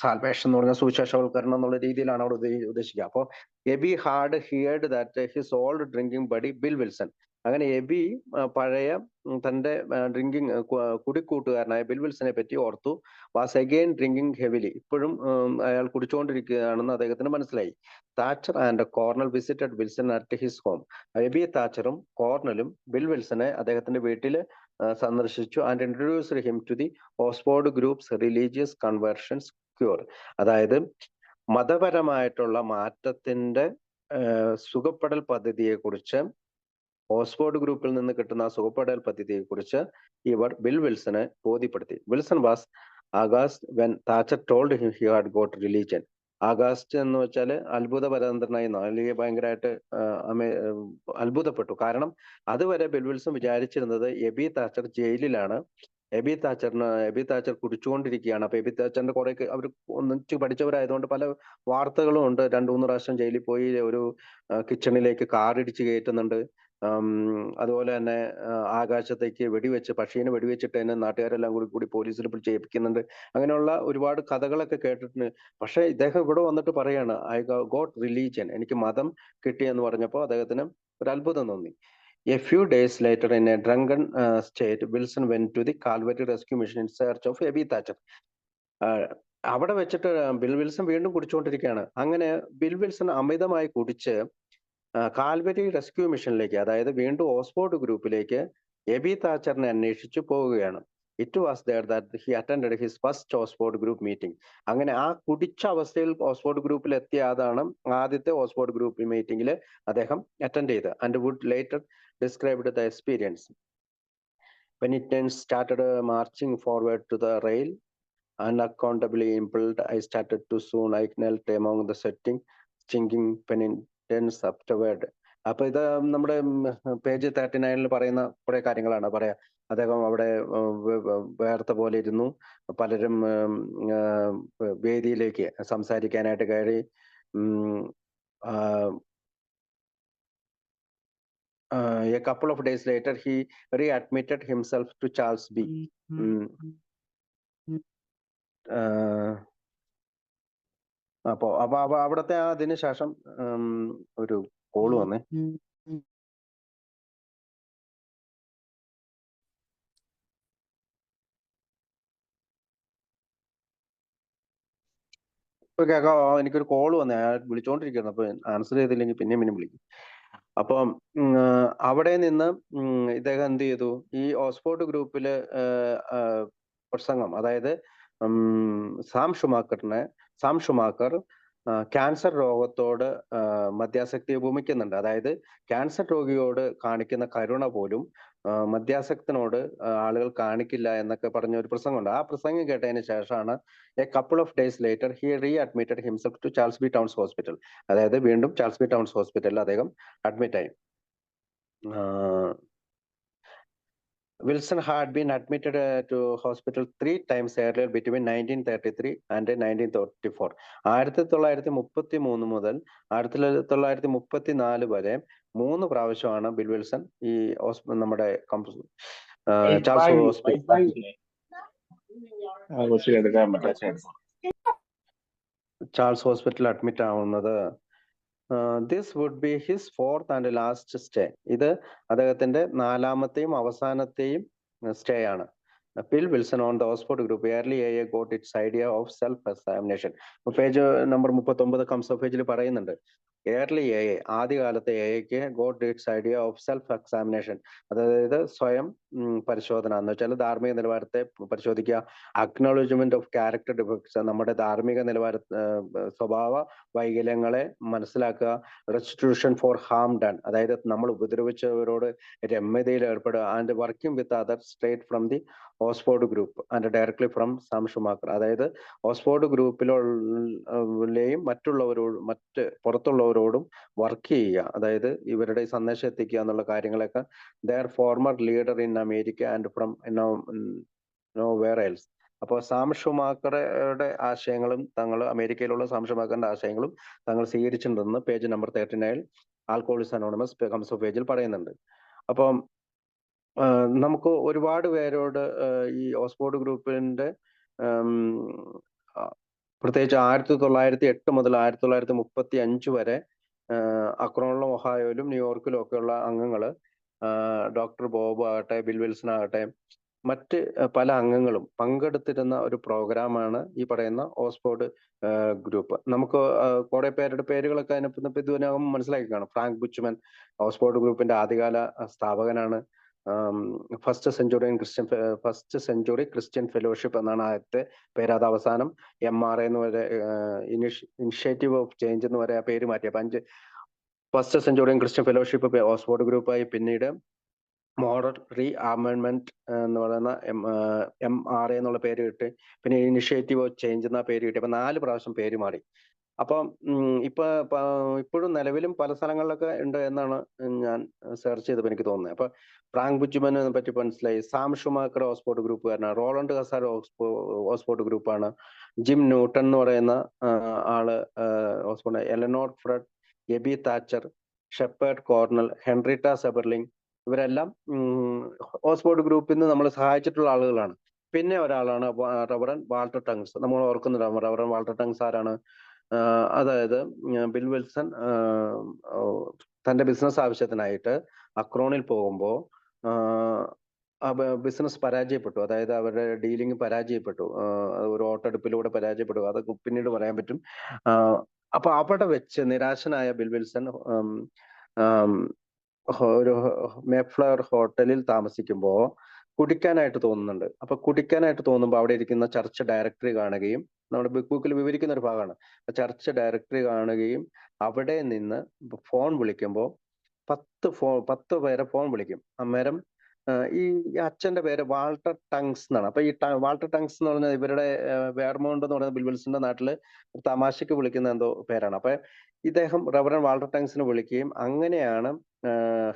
സാൽവേഷൻ എന്ന് പറഞ്ഞാൽ സുവിശേഷവൽക്കരണം എന്നുള്ള രീതിയിലാണ് അവിടെ ഉദ്ദേശിക്കുക. അപ്പോൾ Ebby had heard that his old drinking buddy Bill Wilson. അങ്ങനെ എബി പഴയ തന്റെ ഡ്രിങ്കിങ് കുടിക്കൂട്ടുകാരനായ ബിൽ വിൽസനെ പറ്റി ഓർത്തു. വാസ് അഗെയിൻ ഡ്രിങ്കിങ് ഹെവിലി, ഇപ്പോഴും അയാൾ കുടിച്ചുകൊണ്ടിരിക്കുകയാണെന്ന് അദ്ദേഹത്തിന് മനസ്സിലായി. Thacher and Cornell visited Wilson at his home. Ebby താച്ചറും കോർണലും ബിൽ വിൽസനെ അദ്ദേഹത്തിന്റെ വീട്ടിൽ സന്ദർശിച്ചു. And introduced him to the Oxford Group's religious conversions cure. അതായത് മതപരമായിട്ടുള്ള മാറ്റത്തിന്റെ സുഖപ്പെടൽ പദ്ധതിയെ കുറിച്ച്, ഓക്സ്ഫോർഡ് ഗ്രൂപ്പിൽ നിന്ന് കിട്ടുന്ന സുഖപ്പെടൽ പദ്ധതിയെ കുറിച്ച് ഇവർ ബിൽ വിൽസനെ ബോധ്യപ്പെടുത്തി. Wilson was aghast when Thacher told him he had got religion. Aghast എന്ന് വെച്ചാൽ അത്ഭുതപരതന്ത്രനായി, അല്ലെങ്കിൽ ഭയങ്കരമായിട്ട് അത്ഭുതപ്പെട്ടു. കാരണം അതുവരെ ബിൽ വിൽസൺ വിചാരിച്ചിരുന്നത് എബി താച്ചർ ജയിലിലാണ്, എബി താച്ചർ കുടിച്ചുകൊണ്ടിരിക്കുകയാണ്. അപ്പൊ എബി താച്ചറിന്റെ കുറെ അവർ ഒന്നിച്ച് പഠിച്ചവരായതുകൊണ്ട് പല വാർത്തകളും ഉണ്ട്. 2-3 പ്രാവശ്യം ജയിലിൽ പോയി, ഒരു കിച്ചണിലേക്ക് കാറിടിച്ച് കയറ്റുന്നുണ്ട്. അതുപോലെ തന്നെ ആകാശത്തേക്ക് വെടിവെച്ച്, പക്ഷീനെ വെടിവെച്ചിട്ട് തന്നെ നാട്ടുകാരെല്ലാം കൂടി പോലീസിൽ പിടിച്ച് ഏൽപ്പിക്കുന്നുണ്ട്. അങ്ങനെയുള്ള ഒരുപാട് കഥകളൊക്കെ കേട്ടിട്ടുണ്ട്. പക്ഷെ ഇദ്ദേഹം ഇവിടെ വന്നിട്ട് പറയാണ്, ഐ ഗോട്ട് റിലീജിയൻ, എനിക്ക് മതം കിട്ടിയെന്ന് പറഞ്ഞപ്പോൾ അദ്ദേഹത്തിന് ഒരു അത്ഭുതം തോന്നി. A few days later, in a drunken state, Wilson went to the Calvary Rescue Mission in search of Abby Thatcher. അവിടെ വെച്ചിട്ട് ബിൽ വിൽസൺ വീണ്ടും കുടിച്ചുകൊണ്ടിരിക്കുകയാണ്. അങ്ങനെ ബിൽ വിൽസൺ അമിതമായി കുടിച്ച് കാൽവരി റെസ്ക്യൂ മിഷനിലേക്ക്, അതായത് വീണ്ടും ഓക്സ്ഫോർഡ് ഗ്രൂപ്പിലേക്ക് എബി താച്ചറിനെ അന്വേഷിച്ചു പോവുകയാണ്. It was there that he attended his first Oxford group meeting. അങ്ങനെ ആ കുടിച്ച അവസ്ഥയിൽ ഓക്സ്ഫോർഡ് ഗ്രൂപ്പിൽ എത്തിയ ആദ്യത്തെ ഓക്സ്ഫോർഡ് ഗ്രൂപ്പ് മീറ്റിംഗിൽ അദ്ദേഹം അറ്റൻഡ് ചെയ്ത്. And would later described the experience. Penitents started marching forward to the rail. Unaccountably impelled, I started to soon. I knelt among the stinking penitents afterward. അപ്പൊ ഇത് നമ്മുടെ പേജ് 39 പറയുന്ന കുറെ കാര്യങ്ങളാണ് പറയാ. അദ്ദേഹം അവിടെ വേർത്ത പോലെ ഇരുന്നു. പലരും വേദിയിലേക്ക് സംസാരിക്കാനായിട്ട് കയറി. A couple of days later, he readmitted himself to Charles B. അപ്പൊ അവിടത്തെ അതിന് ശേഷം ഒരു കോള് വന്നേ. കേൾക്കാവോ? എനിക്കൊരു കോള് വന്നേ, വിളിച്ചോണ്ടിരിക്കുന്നു. അപ്പൊ ആൻസർ ചെയ്തില്ലെങ്കിൽ പിന്നെയും വിളിക്കും. അപ്പം അവിടെ നിന്ന് ഇദ്ദേഹം എന്ത് ചെയ്തു, ഈ ഓക്സ്ഫോർഡ് ഗ്രൂപ്പില് പ്രസംഗം, അതായത് സാം ഷുമാക്കർ ക്യാൻസർ രോഗത്തോട് മദ്യാസക്തി ഉപമിക്കുന്നുണ്ട്. അതായത് ക്യാൻസർ രോഗിയോട് കാണിക്കുന്ന കരുണ പോലും മദ്യാസക്തനോട് ആളുകൾ കാണിക്കില്ല എന്നൊക്കെ പറഞ്ഞ ഒരു പ്രസംഗമുണ്ട്. ആ പ്രസംഗം കേട്ടതിന് ശേഷമാണ് a couple of days later he readmitted himself to Charles B Towns Hospital. അതായത് വീണ്ടും ചാൾസ് ബി ടൗൺസ് ഹോസ്പിറ്റലിൽ അദ്ദേഹം അഡ്മിറ്റ് ആയി. Wilson had been admitted to hospital 3 times earlier between 1933 and 1934. 1933 മുതൽ 1934 വരെ 3 പ്രാവശ്യമാണ് ബിൽ വിൽസൺ ഈ നമ്മുടെ ചാൾസ് ഹോസ്പിറ്റലിൽ അഡ്മിറ്റ് ആവുന്നത്. This would be his 4th and last stay. ഇത് അദ്ദേഹത്തിന്റെ 4ാമത്തെയും അവസാനത്തെയും സ്റ്റേ ആണ്. Bill Wilson on the Oxford Group, early AA got its idea of self-examination. Page number 39 comes of പേജിൽ പറയുന്നുണ്ട്, ഏർലി എ എ, ആദ്യകാലത്തെ എ എക്ക് got it's idea of self examination, അതായത് സ്വയം പരിശോധന എന്ന് വെച്ചാൽ ധാർമ്മിക നിലവാരത്തെ പരിശോധിക്കുക. അക്നോളജ്മെന്റ് ഓഫ് ക്യാരക്ടർ ഡിഫക്ട്സ്, നമ്മുടെ ധാർമ്മിക നിലവാര സ്വഭാവ വൈകല്യങ്ങളെ മനസ്സിലാക്കുക. റെസ്റ്റിറ്റ്യൂഷൻ ഫോർ ഹാം ഡൺ, അതായത് നമ്മൾ ഉപദ്രവിച്ചവരോട് രമ്യതയിൽ ഏർപ്പെടുക. And working with other straight from the Oxford group and directly from Sam Shoemaker, അതായത് ഓക്സ്ഫോർഡ് ഗ്രൂപ്പിലെയും മറ്റ് പുറത്തുള്ളവരോടും വർക്ക് ചെയ്യുക, അതായത് ഇവരുടെ സന്ദേശം എത്തിക്കുക എന്നുള്ള കാര്യങ്ങളൊക്കെ their former leader in America and from nowhere else. അപ്പോൾ സാം ഷുമാക്കറുടെ ആശയങ്ങളും അമേരിക്കയിലുള്ള സാം ഷുമാക്കറിന്റെ ആശയങ്ങളും തങ്ങൾ സ്വീകരിച്ചിട്ടുണ്ടെന്ന് page number 39 Alcoholics Anonymous comes of പേജിൽ പറയുന്നുണ്ട്. അപ്പം നമുക്ക് ഒരുപാട് പേരോട് ഈ ഓക്സ്ഫോർഡ് ഗ്രൂപ്പിന്റെ പ്രത്യേകിച്ച് 1908 മുതൽ 1935 വരെ അക്രോണിലും ഒഹായോയിലും ന്യൂയോർക്കിലും ഒക്കെയുള്ള അംഗങ്ങള്, ഡോക്ടർ ബോബ് ആകട്ടെ, ബിൽ വിൽസൺ ആകട്ടെ, മറ്റ് പല അംഗങ്ങളും പങ്കെടുത്തിരുന്ന ഒരു പ്രോഗ്രാമാണ് ഈ പറയുന്ന ഓക്സ്ഫോർഡ് ഗ്രൂപ്പ്. നമുക്ക് കുറെ പേരുടെ പേരുകളൊക്കെ അതിനകത്ത് ഇതിനകം മനസ്സിലാക്കി കാണും. ഫ്രാങ്ക് ബുച്ച്മൻ ഓക്സ്ഫോർഡ് ഗ്രൂപ്പിന്റെ ആദ്യകാല സ്ഥാപകനാണ്. ഫസ്റ്റ് സെഞ്ചുറി ക്രിസ്ത്യൻ ഫെലോഷിപ്പ് എന്നാണ് ആദ്യത്തെ പേര്. അത് അവസാനം MRA എന്ന് വരെ, ഇനിഷ്യേറ്റീവ് ഓഫ് ചേഞ്ച് എന്ന് വരെ ആ പേര് മാറ്റിയ first Century Christian fellowship Oxford ഗ്രൂപ്പായി. പിന്നീട് മോഡൽ റീ ആർമമെന്റ് എന്ന് പറയുന്ന MRA എന്നുള്ള പേര് കിട്ടി. പിന്നെ ഇനിഷ്യേറ്റീവ് ഓഫ് ചേഞ്ച് എന്ന പേര് കിട്ടി. അപ്പൊ 4 പ്രാവശ്യം പേര് മാറി. അപ്പം ഇപ്പോഴും നിലവിലും പല സ്ഥലങ്ങളിലൊക്കെ ഉണ്ട് എന്നാണ് ഞാൻ സെർച്ച് ചെയ്തപ്പോൾ എനിക്ക് തോന്നുന്നത്. അപ്പൊ ഫ്രാങ്ക് ബുച്ച്മനെ പറ്റി മനസ്സിലായി. സാം ഷുമാക്കർ ഓക്സ്ഫോർഡ് ഗ്രൂപ്പുകാരനാണ്. റോളണ്ട് ഹസാർ ഓക്സ്ഫോർഡ് ഗ്രൂപ്പാണ്. ജിം ന്യൂട്ടൺ എന്ന് പറയുന്ന ആള് Oxford. Eleanor Fred, Ebby Thacher, Shepard Cornell, Henrietta Seiberling, ഇവരെല്ലാം ഓക്സ്ഫോർഡ് ഗ്രൂപ്പിൽ നിന്ന് നമ്മളെ സഹായിച്ചിട്ടുള്ള ആളുകളാണ്. പിന്നെ ഒരാളാണ് റവറൻ വാൾട്ടർ ടങ്സ്. നമ്മൾ ഓർക്കുന്നുണ്ടാവും റവറൻ വാൾട്ടർ ടങ്സ് ആരാണ്? അതായത് ബിൽ വിൽസൺ തന്റെ ബിസിനസ് ആവശ്യത്തിനായിട്ട് അക്രോണിൽ പോകുമ്പോൾ ബിസിനസ് പരാജയപ്പെട്ടു, അതായത് അവരുടെ ഡീലിംഗ് പരാജയപ്പെട്ടു, ഒരു വോട്ടെടുപ്പിലൂടെ പരാജയപ്പെട്ടു. അതൊക്കെ പിന്നീട് പറയാൻ പറ്റും. അപ്പൊ അവിടെ വെച്ച് നിരാശനായ ബിൽ വിൽസൺ ഒരു മേഫ്ലവർ ഹോട്ടലിൽ താമസിക്കുമ്പോൾ കുടിക്കാനായിട്ട് തോന്നുന്നുണ്ട്. അപ്പൊ കുടിക്കാനായിട്ട് തോന്നുമ്പോൾ അവിടെ ഇരിക്കുന്ന ചർച്ച് ഡയറക്ടറി കാണുകയും, നമ്മുടെ ബുക്കിൽ വിവരിക്കുന്ന ഒരു ഭാഗമാണ്, ചർച്ച് ഡയറക്ടറി കാണുകയും അവിടെ നിന്ന് ഫോൺ വിളിക്കുമ്പോൾ 10 പേരെ ഫോൺ വിളിക്കും. അന്നേരം ഈ അച്ഛന്റെ പേര് വാൾട്ടർ ടങ്സ് എന്നാണ്. അപ്പൊ ഈ വാൾട്ടർ ടങ്സ് എന്ന് പറഞ്ഞാൽ ഇവരുടെ വേർമൗണ്ട് എന്ന് പറയുന്ന ബിൽ വിൽസന്റെ നാട്ടില് തമാശക്ക് വിളിക്കുന്ന എന്തോ പേരാണ്. അപ്പൊ ഇദ്ദേഹം റവറൻ വാൾട്ടർ ടങ്സിന് വിളിക്കുകയും അങ്ങനെയാണ്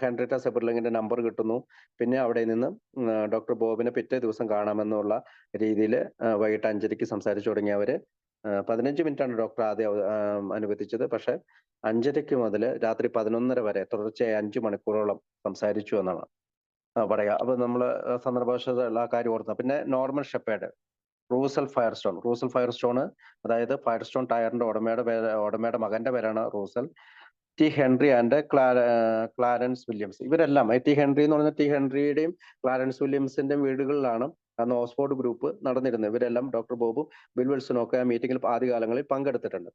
ഹെൻറിറ്റ സെബർലിങ്ങിന്റെ നമ്പർ കിട്ടുന്നു. പിന്നെ അവിടെ നിന്ന് ഡോക്ടർ ബോബിനെ പിറ്റേ ദിവസം കാണാമെന്നുള്ള രീതിയിൽ വൈകിട്ട് 5:30 സംസാരിച്ചു തുടങ്ങിയവര് 15 മിനിറ്റാണ് ഡോക്ടർ ആദ്യം അനുവദിച്ചത്. പക്ഷെ 5:30 മുതൽ രാത്രി 11:30 വരെ തുടർച്ചയായി 5 മണിക്കൂറോളം സംസാരിച്ചു എന്നാണ് പറയാ. അപ്പൊ നമ്മള് സന്ദർഭവശാൽ ആ കാര്യം ഓർത്ത. പിന്നെ നോർമൻ ഷെപ്പേർഡ്, റൂസൽ ഫയർസ്റ്റോൺ, അതായത് ഫയർസ്റ്റോൺ ടയറിന്റെ ഉടമയുടെ മകന്റെ പേരാണ് Russell. T Henry and Clarence Williams, ഇവരെല്ലാം ടി ഹെൻറി എന്ന് പറഞ്ഞ ടി ഹെൻറിയുടെയും ക്ലാരൻസ് വില്യംസിന്റെയും വീടുകളിലാണ് അന്ന് ഓക്സ്ഫോർഡ് ഗ്രൂപ്പ് നടന്നിരുന്നത്. ഇവരെല്ലാം ഡോക്ടർ ബോബും ബിൽ വിൽസണും ഒക്കെ ആ മീറ്റിംഗിൽ ആദ്യകാലങ്ങളിൽ പങ്കെടുത്തിട്ടുണ്ട്.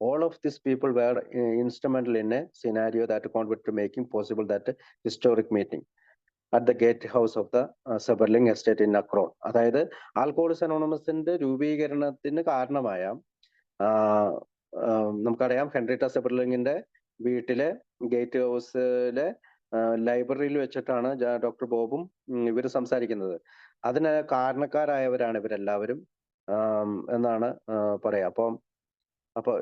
All of these people were instrumental in a scenario that contributed to making possible that historic meeting at the gatehouse of the Seberling estate in Akron. അതായത് alcoholics അനോണിമസിന്റെ രൂപീകരണത്തിന് കാരണമായ നമുക്കറിയാം ഹെൻറിറ്റ സെബർലിങ്ങിന്റെ വീട്ടിലെ ഗേറ്റ് ഹൗസിലെ ലൈബ്രറിയിൽ വെച്ചിട്ടാണ് ഡോക്ടർ ബോബും ഇവർ സംസാരിക്കുന്നത്. അതിന് കാരണക്കാരായവരാണ് ഇവരെല്ലാവരും എന്നാണ് പറയാ. അപ്പൊ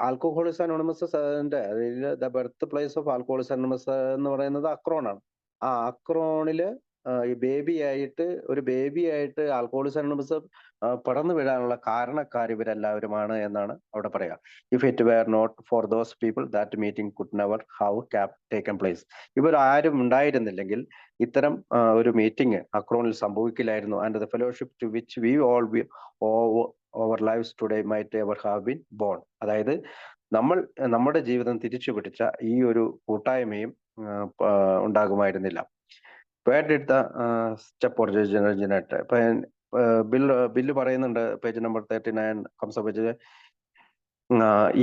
ആൽക്കഹോളിക്സ് അനോണിമസ് അതായത് the birth place of alcoholics anonymous എന്ന് പറയുന്നത് അക്രോണാണ്. ആ അക്രോണില് ഈ ഒരു ബേബി ആയിട്ട് ആൽക്കഹോളിക്സ് അനോണിമസ് പടർന്നു വീഴാനുള്ള കാരണക്കാർ ഇവരെല്ലാവരുമാണ് എന്നാണ് അവിടെ പറയാ. If it were not for those people that meeting could never have taken place. ഇവരാരും ഉണ്ടായിരുന്നില്ലെങ്കിൽ ഇത്തരം ഒരു മീറ്റിംഗ് അക്രോണിൽ സംഭവിക്കില്ലായിരുന്നു. And the fellowship to which we all our lives today might ever have been born. അതായത് നമ്മുടെ ജീവിതം തിരിച്ചു പിടിച്ച ഈ ഒരു കൂട്ടായ്മയും ഉണ്ടാകുമായിരുന്നില്ല. Where did the step originate? ഇപ്പൊ ബില്ല് പറയുന്നുണ്ട് പേജ് നമ്പർ 39 കംസ പേജ്,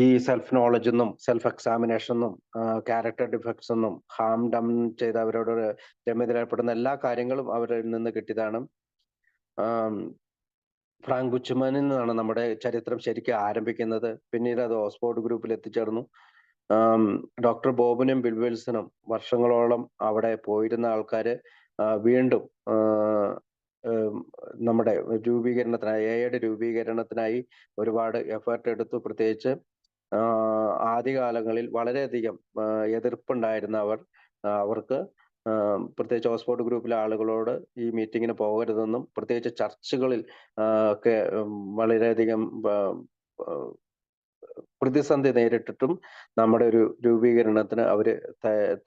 ഈ സെൽഫ് നോളജ് എന്നും സെൽഫ് എക്സാമിനേഷൻ എന്നും ക്യാരക്ടർ ഡിഫക്ട്സ് എന്നും ഹാം ഡം ചെയ്ത് അവരോട് രമ്യതയിൽപ്പെടുന്ന എല്ലാ കാര്യങ്ങളും അവരിൽ നിന്ന് കിട്ടിയതാണ്. ഫ്രാങ്ക് ബുച്ച്മാനിൽ നിന്നാണ് നമ്മുടെ ചരിത്രം ശരിക്കും ആരംഭിക്കുന്നത്. പിന്നീട് അത് ഓക്സ്ഫോർഡ് ഗ്രൂപ്പിൽ എത്തിച്ചേർന്നു. ഡോക്ടർ ബോബിനും ബിൽ വിൽസണും വർഷങ്ങളോളം അവിടെ പോയിരുന്ന ആൾക്കാര് വീണ്ടും നമ്മുടെ രൂപീകരണത്തിനായി എയുടെ രൂപീകരണത്തിനായി ഒരുപാട് എഫേർട്ട് എടുത്തു. പ്രത്യേകിച്ച് ആദ്യകാലങ്ങളിൽ വളരെയധികം എതിർപ്പുണ്ടായിരുന്ന അവർക്ക് പ്രത്യേകിച്ച് ഓക്സ്ഫോർഡ് ഗ്രൂപ്പിലെ ആളുകളോട് ഈ മീറ്റിങ്ങിന് പോകരുതെന്നും പ്രത്യേകിച്ച് ചർച്ചുകളിൽ ഒക്കെ വളരെയധികം പ്രതിസന്ധി നേരിട്ടിട്ടും നമ്മുടെ ഒരു രൂപീകരണത്തിന് അവര്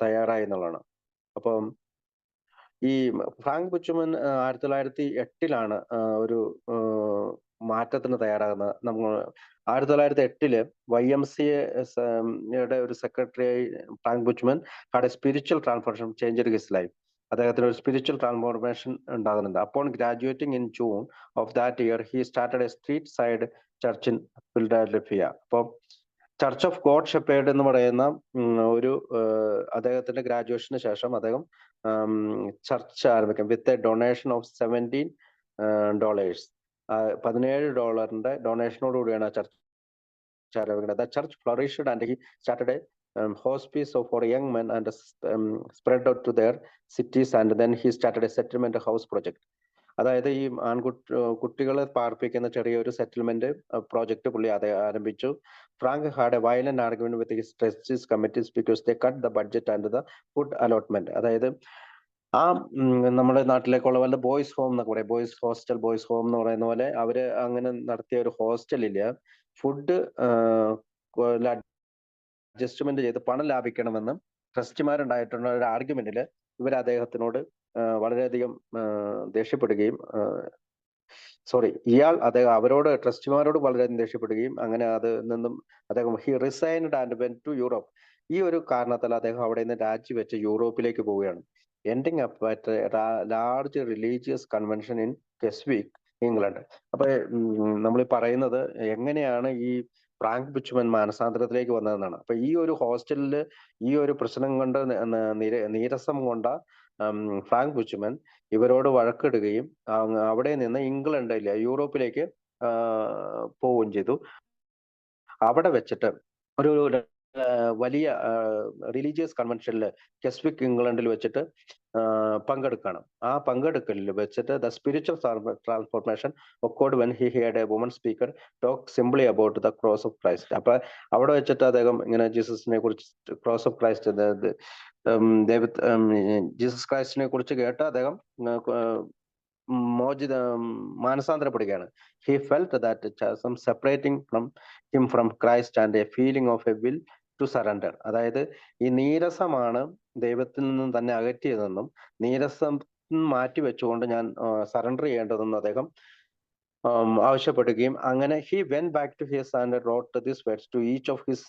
തയ്യാറായി എന്നുള്ളതാണ്. അപ്പം ഈ ഫ്രാങ്ക് ബുച്ച്മാൻ 1908 ഒരു മാറ്റത്തിന് തയ്യാറാകുന്നത്. നമ്മൾ 1908 YMCA ഒരു സെക്രട്ടറിയായി Frank Buchman had a spiritual transformation change his life. അദ്ദേഹത്തിന് ഒരു സ്പിരിച്വൽ ട്രാൻസ്ഫോർമേഷൻ ഉണ്ടാകുന്നുണ്ട്. Upon graduating in June of that year he started a street side church in Philadelphia. അപ്പം ചർച്ച് ഓഫ് ഗോഡ് ഷെപ്പേർഡ് എന്ന് പറയുന്ന ഒരു അദ്ദേഹത്തിന്റെ ഗ്രാജുവേഷന് ശേഷം അദ്ദേഹം ചർച്ച് ആരംഭിക്കും വിത്ത് എ ഡൊണേഷൻ ഓഫ് $17. $17 ഡൊണേഷനോട് കൂടിയാണ് ആ ചർച്ച് ആരംഭിക്കുന്നത്. The church flourished and he started a hospice for young men and spread out to their cities, and then he started a settlement house project. അതായത് ഈ കുട്ടികളെ പാർപ്പിക്കുന്ന ചെറിയൊരു settlement project പുള്ളി ആരംഭിച്ചു. Frank had A violent argument with his trustees committees because they cut the budget and the food allotment. അതായത് നമ്മുടെ നാട്ടിലേക്കുള്ള വല്ല boys home എന്നൊക്കെ പറയും, ബോയ്സ് ഹോസ്റ്റൽ, ബോയ്സ് ഹോം എന്ന് പറയുന്ന പോലെ അവര് അങ്ങനെ നടത്തിയ ഒരു ഹോസ്റ്റലില് ഫുഡ് അഡ്ജസ്റ്റ്മെന്റ് ചെയ്ത് പണം ലാഭിക്കണമെന്നും ട്രസ്റ്റിമാരുണ്ടായിട്ടുള്ള ഒരു ആർഗ്യുമെന്റിൽ ഇവർ അദ്ദേഹത്തിനോട് വളരെയധികം ദേഷ്യപ്പെടുകയും അവരോട് ട്രസ്റ്റിമാരോട് വളരെയധികം ദേഷ്യപ്പെടുകയും അങ്ങനെ നിന്നും അദ്ദേഹം he resigned and went to Europe. ഈ ഒരു കാരണത്താൽ അദ്ദേഹം അവിടെ നിന്ന് രാജിവെച്ച് യൂറോപ്പിലേക്ക് പോവുകയാണ്. എൻഡിങ് up at large religious convention in Keswick, England. അപ്പൊ നമ്മൾ പറയുന്നത് എങ്ങനെയാണ് ഈ ഫ്രാങ്ക് ബുച്ച്മാൻ മാനസാന്തരത്തിലേക്ക് വന്നതെന്നാണ്. അപ്പൊ ഈ ഒരു ഹോസ്റ്റലില് ഈ ഒരു പ്രശ്നം കൊണ്ട് നീരസം കൊണ്ട ഫ്രാങ്ക് ബുച്ച്മാൻ ഇവരോട് വഴക്കിടുകയും അവിടെ നിന്ന് ഇംഗ്ലണ്ടിലെ യൂറോപ്പിലേക്ക് പോവുകയും ചെയ്തു. അവിടെ വെച്ചിട്ട് ഒരു വലിയ റിലീജിയസ് കൺവെൻഷനിൽ കെസ്വിക് ഇംഗ്ലണ്ടിൽ വെച്ചിട്ട് പങ്കെടുക്കണം. ആ പങ്കെടുക്കലിൽ വെച്ചിട്ട് the spiritual transformation occurred when he had a woman speaker talk simply about the cross of Christ. അപ്പൊ അവിടെ വെച്ചിട്ട് അദ്ദേഹം ഇങ്ങനെ ജീസസിനെ കുറിച്ച്, ക്രോസ് ഓഫ് ക്രൈസ്റ്റ്, ജീസസ് ക്രൈസ്റ്റിനെ കുറിച്ച് കേട്ട് അദ്ദേഹം മാനസാന്തരപ്പെടുകയാണ്. He felt that some separating him from Christ and a feeling of a will to surrender. അതായത് ഈ നീരസമാണ് ദൈവത്തിൽ നിന്നും തന്നെ അകറ്റിയതെന്നും നീരസം മാറ്റി വെച്ചുകൊണ്ട് ഞാൻ സറണ്ടർ ചെയ്യേണ്ടതെന്നും അദ്ദേഹം ആവശ്യപ്പെടുകയും അങ്ങനെ he went back to his and wrote this words to each of his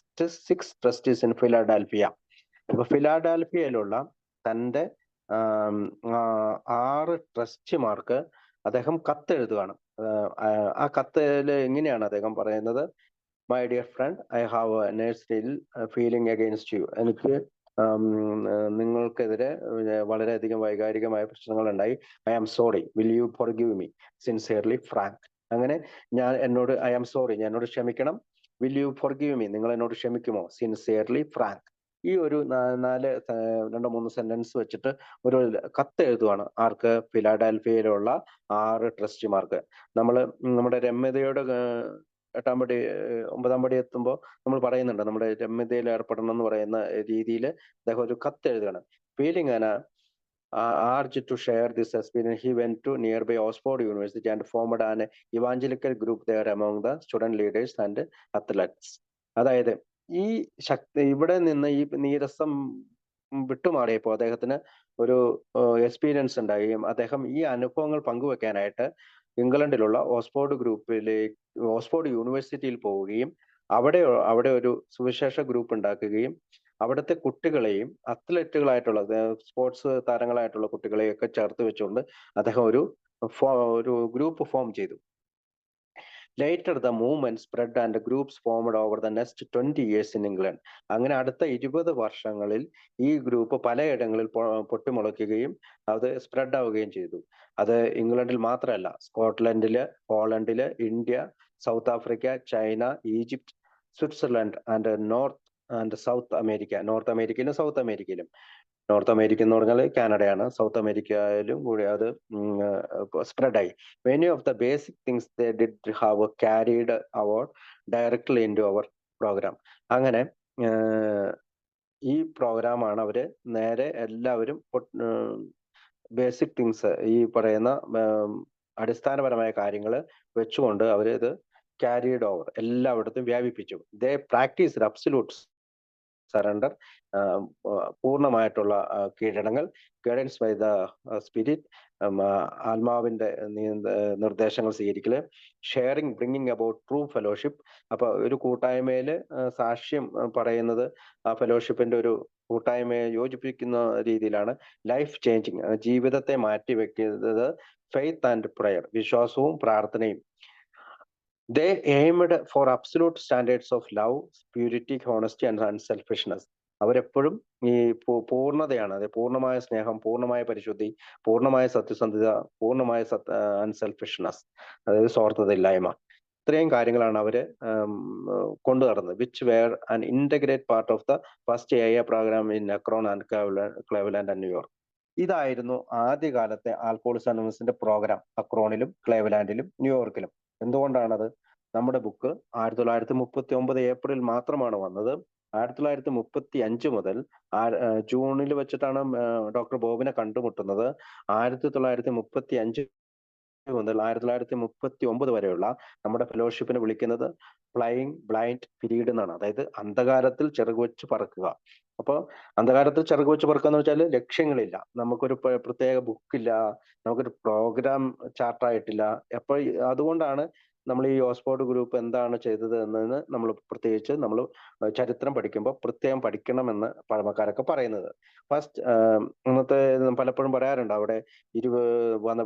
6 trustees in Philadelphia. അപ്പൊ ഫിലാഡൽഫിയയിലുള്ള തന്റെ 6 ട്രസ്റ്റിമാർക്ക് അദ്ദേഹം കത്തെഴുതുകയാണ്. ആ കത്തില് ഇങ്ങനെയാണ് അദ്ദേഹം പറയുന്നത്: my dear friend, I have a nursed ill feeling against you. എനിക്ക് നിങ്ങൾക്കെതിരെ വളരെയധികം വൈകാരികമായ പ്രശ്നങ്ങൾ ഉണ്ടായി. I am sorry, will you forgive me? Sincerely Frank. അങ്ങനെ ഐ ആം സോറി, എന്നോട് ക്ഷമിക്കണം, വിൽ യു ഫോർഗീവ് മീ, നിങ്ങൾ എന്നോട് ക്ഷമിക്കുമോ? Sincerely Frank. ഈ ഒരു നാല് രണ്ടോ മൂന്ന് സെന്റൻസ് വെച്ചിട്ട് ഒരു കത്ത് എഴുതുവാണ്. ആർക്ക്? ഫിലാഡൽഫിയയിലുള്ള 6 ട്രസ്റ്റിമാർക്ക്. നമ്മൾ നമ്മുടെ രമ്യതയുടെ 8-ാം പടി 9-ാം പടി എത്തുമ്പോൾ നമ്മൾ പറയുന്നുണ്ട്, നമ്മുടെ രമ്യതയിൽ ഏർപ്പെടണം എന്ന് പറയുന്ന രീതിയിൽ അദ്ദേഹം ഒരു കത്ത് എഴുതുകയാണ്. Feeling urged to share this experience, he went to nearby Oxford University and formed an evangelical group there among the student leaders and athletes. അതായത് ഈ ഇവിടെ നിന്ന് ഈ നീരസം വിട്ടുമാറിയപ്പോൾ അദ്ദേഹത്തിന് ഒരു എക്സ്പീരിയൻസ് ഉണ്ടാവുകയും അദ്ദേഹം ഈ അനുഭവങ്ങൾ പങ്കുവെക്കാനായിട്ട് ഇംഗ്ലണ്ടിലുള്ള ഓക്സ്ഫോർഡ് യൂണിവേഴ്സിറ്റിയിൽ പോവുകയും അവിടെ ഒരു സുവിശേഷ ഗ്രൂപ്പ് ഉണ്ടാക്കുകയും അവിടുത്തെ കുട്ടികളെയും അത്ലറ്റുകളായിട്ടുള്ള സ്പോർട്സ് താരങ്ങളായിട്ടുള്ള കുട്ടികളെയൊക്കെ ചേർത്ത് വെച്ചുകൊണ്ട് അദ്ദേഹം ഒരു ഗ്രൂപ്പ് ഫോം ചെയ്തു. Later the movement spread and groups formed over the next 20 years in England. അങ്ങനെ അടുത്ത 20 വർഷങ്ങളിൽ ഈ ഗ്രൂപ്പ് പലയിടങ്ങളിൽ പൊട്ടിമുളയ്ക്കുകയും അത് സ്പ്രെഡ് ആവുകയും ചെയ്തു. അത് ഇംഗ്ലണ്ടിൽ മാത്രമല്ല, സ്കോട്ട്ലൻഡില്, പോളണ്ടില്, India, South Africa, China, Egypt, Switzerland and South America. North അമേരിക്കയിലും സൗത്ത് അമേരിക്കയിലും. നോർത്ത് അമേരിക്ക എന്ന് പറഞ്ഞാൽ കാനഡയാണ്. സൗത്ത് അമേരിക്കയിലും കൂടി അത് സ്പ്രെഡായി. Many of the basic things they did have carried directly into our program. അങ്ങനെ ഈ പ്രോഗ്രാമാണ് അവര് നേരെ എല്ലാവരും ബേസിക് തിങ്സ്, ഈ പറയുന്ന അടിസ്ഥാനപരമായ കാര്യങ്ങൾ വെച്ചുകൊണ്ട് അവരിത് ക്യാരിഡ് ഓവർ എല്ലായിടത്തും വ്യാപിപ്പിച്ചു. ദേ പ്രാക്ടീസ് അബ്സല്യൂട്ട് സറണ്ടർ, പൂർണ്ണമായിട്ടുള്ള കീഴടങ്ങൽ, ഗൈഡൻസ് ബൈ ദ സ്പിരിറ്റ്, ആത്മാവിന്റെ നിർദ്ദേശങ്ങൾ സ്വീകരിക്കല്, sharing, bringing about true fellowship. അപ്പൊ ഒരു കൂട്ടായ്മയില് സാക്ഷ്യം പറയുന്നത് ആ ഫെലോഷിപ്പിന്റെ ഒരു കൂട്ടായ്മയെ യോജിപ്പിക്കുന്ന രീതിയിലാണ്. ലൈഫ് ചേഞ്ചിങ്, ജീവിതത്തെ മാറ്റി വെക്കുന്നത്. ഫെയ്ത്ത് ആൻഡ് പ്രയർ, വിശ്വാസവും പ്രാർത്ഥനയും. They aimed for absolute standards of love, purity, honesty and unselfishness. അവരെപ്പോഴും ഈ പൂർണ്ണതയാണ്, അത് പൂർണ്ണമായ സ്നേഹം, പൂർണ്ണമായ പരിശുദ്ധി, പൂർണ്ണമായ സത്യസന്ധത, പൂർണ്ണമായ അൺസെൽഫിഷ്നെസ്, അതായത് സ്വാർത്ഥതയില്ലായ്മ. ഇത്രയും കാര്യങ്ങളാണ് അവര് കൊണ്ടു നടന്നത്. Which were an integrate part of the first AI program in Akron and Cleveland and New York. ഇതായിരുന്നു ആദ്യകാലത്തെ ആൽക്കോളിക്സ് അനോണിമസിന്റെ പ്രോഗ്രാം അക്രോണിലും ക്ലേവ്ലാൻഡിലും ന്യൂയോർക്കിലും. എന്തുകൊണ്ടാണത്? നമ്മുടെ ബുക്ക് 1939 ഏപ്രിൽ മാത്രമാണ് വന്നത്. 1935 മുതൽ ജൂണിൽ വെച്ചിട്ടാണ് ഡോക്ടർ ബോബിനെ കണ്ടുമുട്ടുന്നത്. 1935 മുതൽ 1939 വരെയുള്ള നമ്മുടെ ഫെലോഷിപ്പിനെ വിളിക്കുന്നത് ഫ്ലൈയിങ് ബ്ലൈൻഡ് പീരീഡ് എന്നാണ്. അതായത് അന്ധകാരത്തിൽ ചിറകുവെച്ച് പറക്കുക. അപ്പൊ അന്ധകാരത്തിൽ ചിറകുവെച്ച് പറക്കുക എന്ന് വെച്ചാൽ ലക്ഷ്യങ്ങളില്ല, നമുക്കൊരു പ്രത്യേക ബുക്കില്ല, നമുക്കൊരു പ്രോഗ്രാം ചാർട്ടായിട്ടില്ല. അപ്പോൾ അതുകൊണ്ടാണ് നമ്മൾ ഈ ഓക്സ്ഫോർഡ് ഗ്രൂപ്പ് എന്താണ് ചെയ്തത് എന്നതിന് നമ്മൾ പ്രത്യേകിച്ച് നമ്മൾ ചരിത്രം പഠിക്കുമ്പോൾ പ്രത്യേകം പഠിക്കണമെന്ന് പഴമക്കാരൊക്കെ പറയുന്നത്. ഫസ്റ്റ് ഇന്നത്തെ പലപ്പോഴും പറയാറുണ്ട് അവിടെ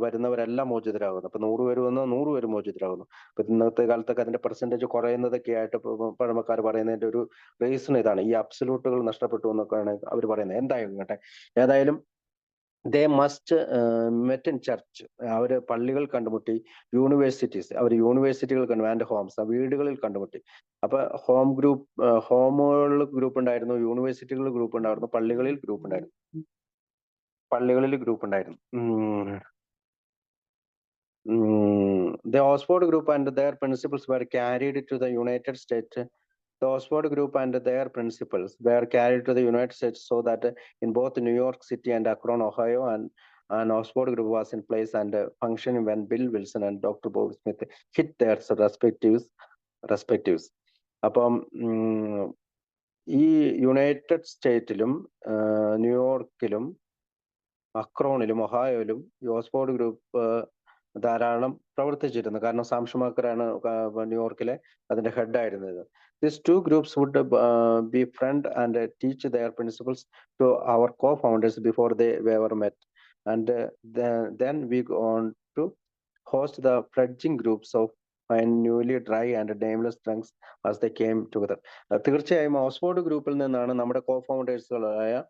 വരുന്നവരെല്ലാം മോചിതരാകുന്നു. അപ്പൊ 100 പേര് വന്നാൽ 100 പേര് മോചിതരാകുന്നു. അപ്പൊ ഇന്നത്തെ കാലത്തൊക്കെ അതിന്റെ പെർസെന്റേജ് കുറയുന്നതൊക്കെ ആയിട്ട് പഴമക്കാർ പറയുന്നതിന്റെ ഒരു റീസൺ ഇതാണ്. ഈ അബ്സല്യൂട്ടുകൾ നഷ്ടപ്പെട്ടു എന്നൊക്കെയാണ് അവർ പറയുന്നത്. എന്തായാലും കേട്ടെ, ഏതായാലും they must met in church. അവര് പള്ളികൾ കണ്ടുമുട്ടി, യൂണിവേഴ്സിറ്റീസ് അവർ യൂണിവേഴ്സിറ്റികൾ കണ്ടു, ആൻഡ് ഹോംസ് വീടുകളിൽ കണ്ടുമുട്ടി. അപ്പൊ ഹോമുകളിൽ ഗ്രൂപ്പ് ഉണ്ടായിരുന്നു, യൂണിവേഴ്സിറ്റികളിൽ ഗ്രൂപ്പ് ഉണ്ടായിരുന്നു, പള്ളികളിൽ ഗ്രൂപ്പ് ഉണ്ടായിരുന്നു. The Oxford group and their principles were carried to the United States. The Oxford group and their principles were carried to the United States, so that in both New York City and Akron, Ohio, an Oxford group was in place and functioning when Bill Wilson and Dr. Bob Smith hit their respectives. അപ്പം ഈ United സ്റ്റേറ്റിലും ന്യൂയോർക്കിലും അക്രോണിലും ഒഹായോയിലും ഈ Oxford group ധാരാളം പ്രവർത്തിച്ചിരുന്നു. കാരണം Sam ഷുമാക്കറാണ് ന്യൂയോർക്കിലെ അതിന്റെ head ആയിരുന്നത്. These two groups would befriend and teach their principles to our co-founders before they ever met, and then we go on to host the fledgling groups of newly dry and nameless trunks as they came together. തീർച്ചയായും Oxford ഗ്രൂപ്പിൽ നിന്നാണ് നമ്മുടെ co-foundersകളായ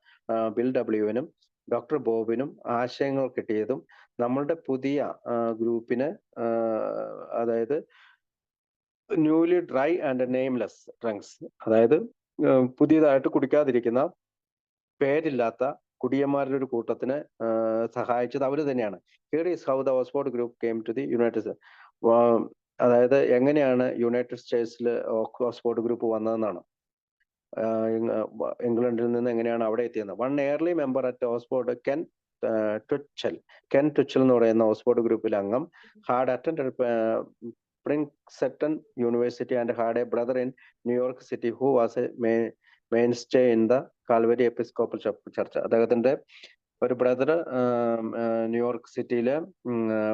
bill ഡബ്ല്യുവിനും doctor ബോബിനും ആശയങ്ങൾ കിട്ടിയതും നമ്മളുടെ പുതിയ ഗ്രൂപ്പിന്, അതായത് newly dry and nameless drunks, അതായത് പുതിയതായിട്ട് കുടിക്കാതിരിക്കുന്ന പേരില്ലാത്ത കുടിയന്മാരുടെ ഒരു കൂട്ടത്തിന് സഹായിച്ചത് അവർ തന്നെയാണ്. Here is how the Oxford Group came to the United, അതായത് എങ്ങനെയാണ് യുണൈറ്റഡ് സ്റ്റേറ്റ്സിൽ ഓക്സ്ഫോർഡ് ഗ്രൂപ്പ് വന്നതെന്നാണ്. ഇംഗ്ലണ്ടിൽ നിന്ന് എങ്ങനെയാണ് അവിടെ എത്തിയത്. One early member at Oxford, Ken Twitchell എന്ന് പറയുന്ന ഓക്സ്ഫോർഡ് ഗ്രൂപ്പിലെ അംഗം, had attend Princeton University and had a brother in New York City who was a mainstay in the Calvary Episcopal Church. അദ്ദേഹത്തിന്റെ ഒരു ബ്രദർ ന്യൂയോർക്ക് സിറ്റിയിൽ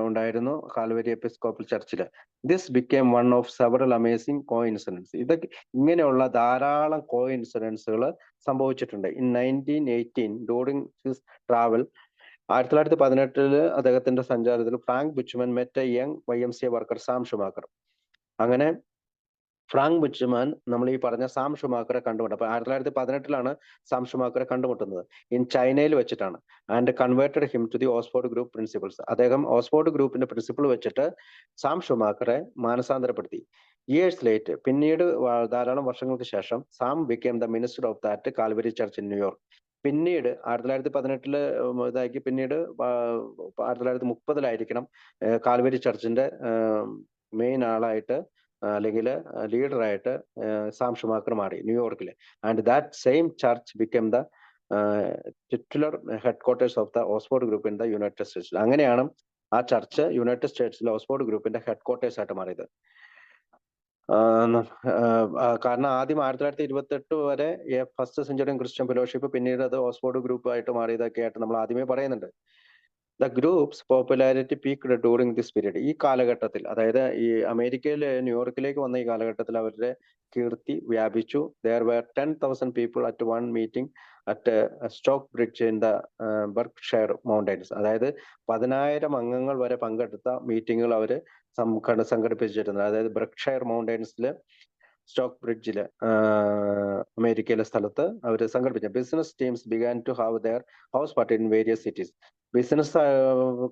ഉണ്ടായിരുന്നു, Calvary Episcopal ചർച്ചിൽ. This became one of several amazing coincidence. ഇതൊക്കെ ഇങ്ങനെയുള്ള ധാരാളം കോഇൻസിഡൻസുകൾ സംഭവിച്ചിട്ടുണ്ട്. In 1918 during his travel, 1918 അദ്ദേഹത്തിന്റെ സഞ്ചാരത്തിൽ Frank Buchman met a young YMCA worker Sam Shoemaker. അങ്ങനെ ഫ്രാങ്ക് ബുച്ച്മാൻ നമ്മൾ ഈ പറഞ്ഞ സാം ഷുമാക്കറെ കണ്ടുമുട്ടും. അപ്പൊ 1918 സാം ഷുമാക്കറെ കണ്ടുമുട്ടുന്നത് ഇൻ ചൈനയിൽ വെച്ചിട്ടാണ്. And converted him to the Oxford group principles. അദ്ദേഹം ഓക്സ്ഫോർഡ് ഗ്രൂപ്പിന്റെ പ്രിൻസിപ്പിൾ വെച്ചിട്ട് സാം ഷുമാക്കറെ മാനസാന്തരപ്പെടുത്തി. ഇയേഴ്സ് ലേറ്റ്, പിന്നീട് ധാരാളം വർഷങ്ങൾക്ക് ശേഷം, Sam became the minister of that Calvary Church in New York. പിന്നീട് 1918 ഇതാക്കി, പിന്നീട് 1930 കാൽവരി ചർച്ചിന്റെ മെയിൻ ആളായിട്ട് അല്ലെങ്കിൽ ലീഡറായിട്ട് സാം ഷുമാക്കർ മാറി ന്യൂയോർക്കിൽ. And that same church become the titular headquarters of the Oxford group in the United States. അങ്ങനെയാണ് ആ church United സ്റ്റേറ്റ്സിലെ ഓക്സ്ഫോർഡ് ഗ്രൂപ്പിന്റെ ഹെഡ് ക്വാർട്ടേഴ്സ് ആയിട്ട് മാറിയത്. കാരണം ആദ്യം 1928 വരെ ഫസ്റ്റ് സെഞ്ചുറി ക്രിസ്ത്യൻ ഫെലോഷിപ്പ്, പിന്നീട് അത് ഓക്സ്ഫോർഡ് ഗ്രൂപ്പ് ആയിട്ട് മാറിയതൊക്കെ ആയിട്ട് നമ്മൾ ആദ്യമേ പറയുന്നുണ്ട്. The group's popularity peaked during this period. ഈ കാലഘട്ടത്തിൽ, അതായത് ഈ അമേരിക്കയിലെ ന്യൂയോർക്കിലേക്ക് വന്ന ഈ കാലഘട്ടത്തിൽ അവരുടെ കീർത്തി വ്യാപിച്ചു. there were 10,000 people at one meeting at stock bridge in the Berkshire mountains. അതായത് 10,000 അംഗങ്ങൾ വരെ പങ്കെടുത്ത മീറ്റിങ്ങുകൾ അവർ സംഘടിപ്പിച്ചിരുന്നത്. അതായത് ബർക്ക്ഷയർ മൗണ്ടൻസിൽ സ്റ്റോക്ക് ബ്രിഡ്ജില് അമേരിക്കയിലെ സ്ഥലത്ത് അവർ സംഘടിപ്പിച്ച business teams began to have their house party in various cities. Business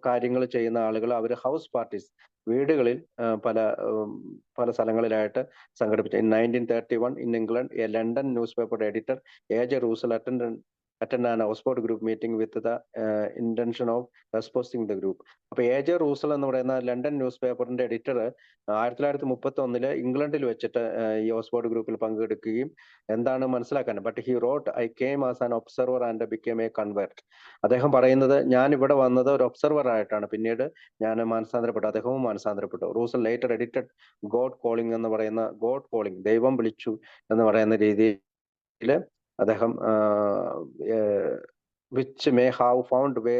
കാര്യങ്ങൾ ചെയ്യുന്ന ആളുകൾ അവർ ഹൗസ് പാർട്ടീസ് വീടുകളിൽ പല സ്ഥലങ്ങളിലായിട്ട് സംഘടിപ്പിച്ചു. In 1931 in England, A London news paper editor A.J. റൂസൽ attend an Oxford group meeting with the intention of exposing the group. അപ്പൊ A.J. റൂസൽ എന്ന് പറയുന്ന London news പേപ്പറിന്റെ എഡിറ്റർ 1931 ഇംഗ്ലണ്ടിൽ വെച്ചിട്ട് ഈ ഓക്സ്ഫോർഡ് ഗ്രൂപ്പിൽ പങ്കെടുക്കുകയും എന്താണ് മനസ്സിലാക്കാൻ, but he wrote I came as an observer and became A convert. അദ്ദേഹം പറയുന്നത്, ഞാൻ ഇവിടെ വന്നത് ഒരു ഒബ്സർവർ ആയിട്ടാണ്, പിന്നീട് ഞാൻ മാനസാന്തരപ്പെട്ടു. അദ്ദേഹവും മാനസാന്തരപ്പെട്ടു. റൂസൽ ലേറ്റർ എഡിറ്റഡ് ഗോഡ് കോളിംഗ് എന്ന് പറയുന്ന, ഗോഡ് കോളിംഗ് ദൈവം വിളിച്ചു എന്ന് പറയുന്ന രീതിയിൽ അദ്ദേഹം which may have found way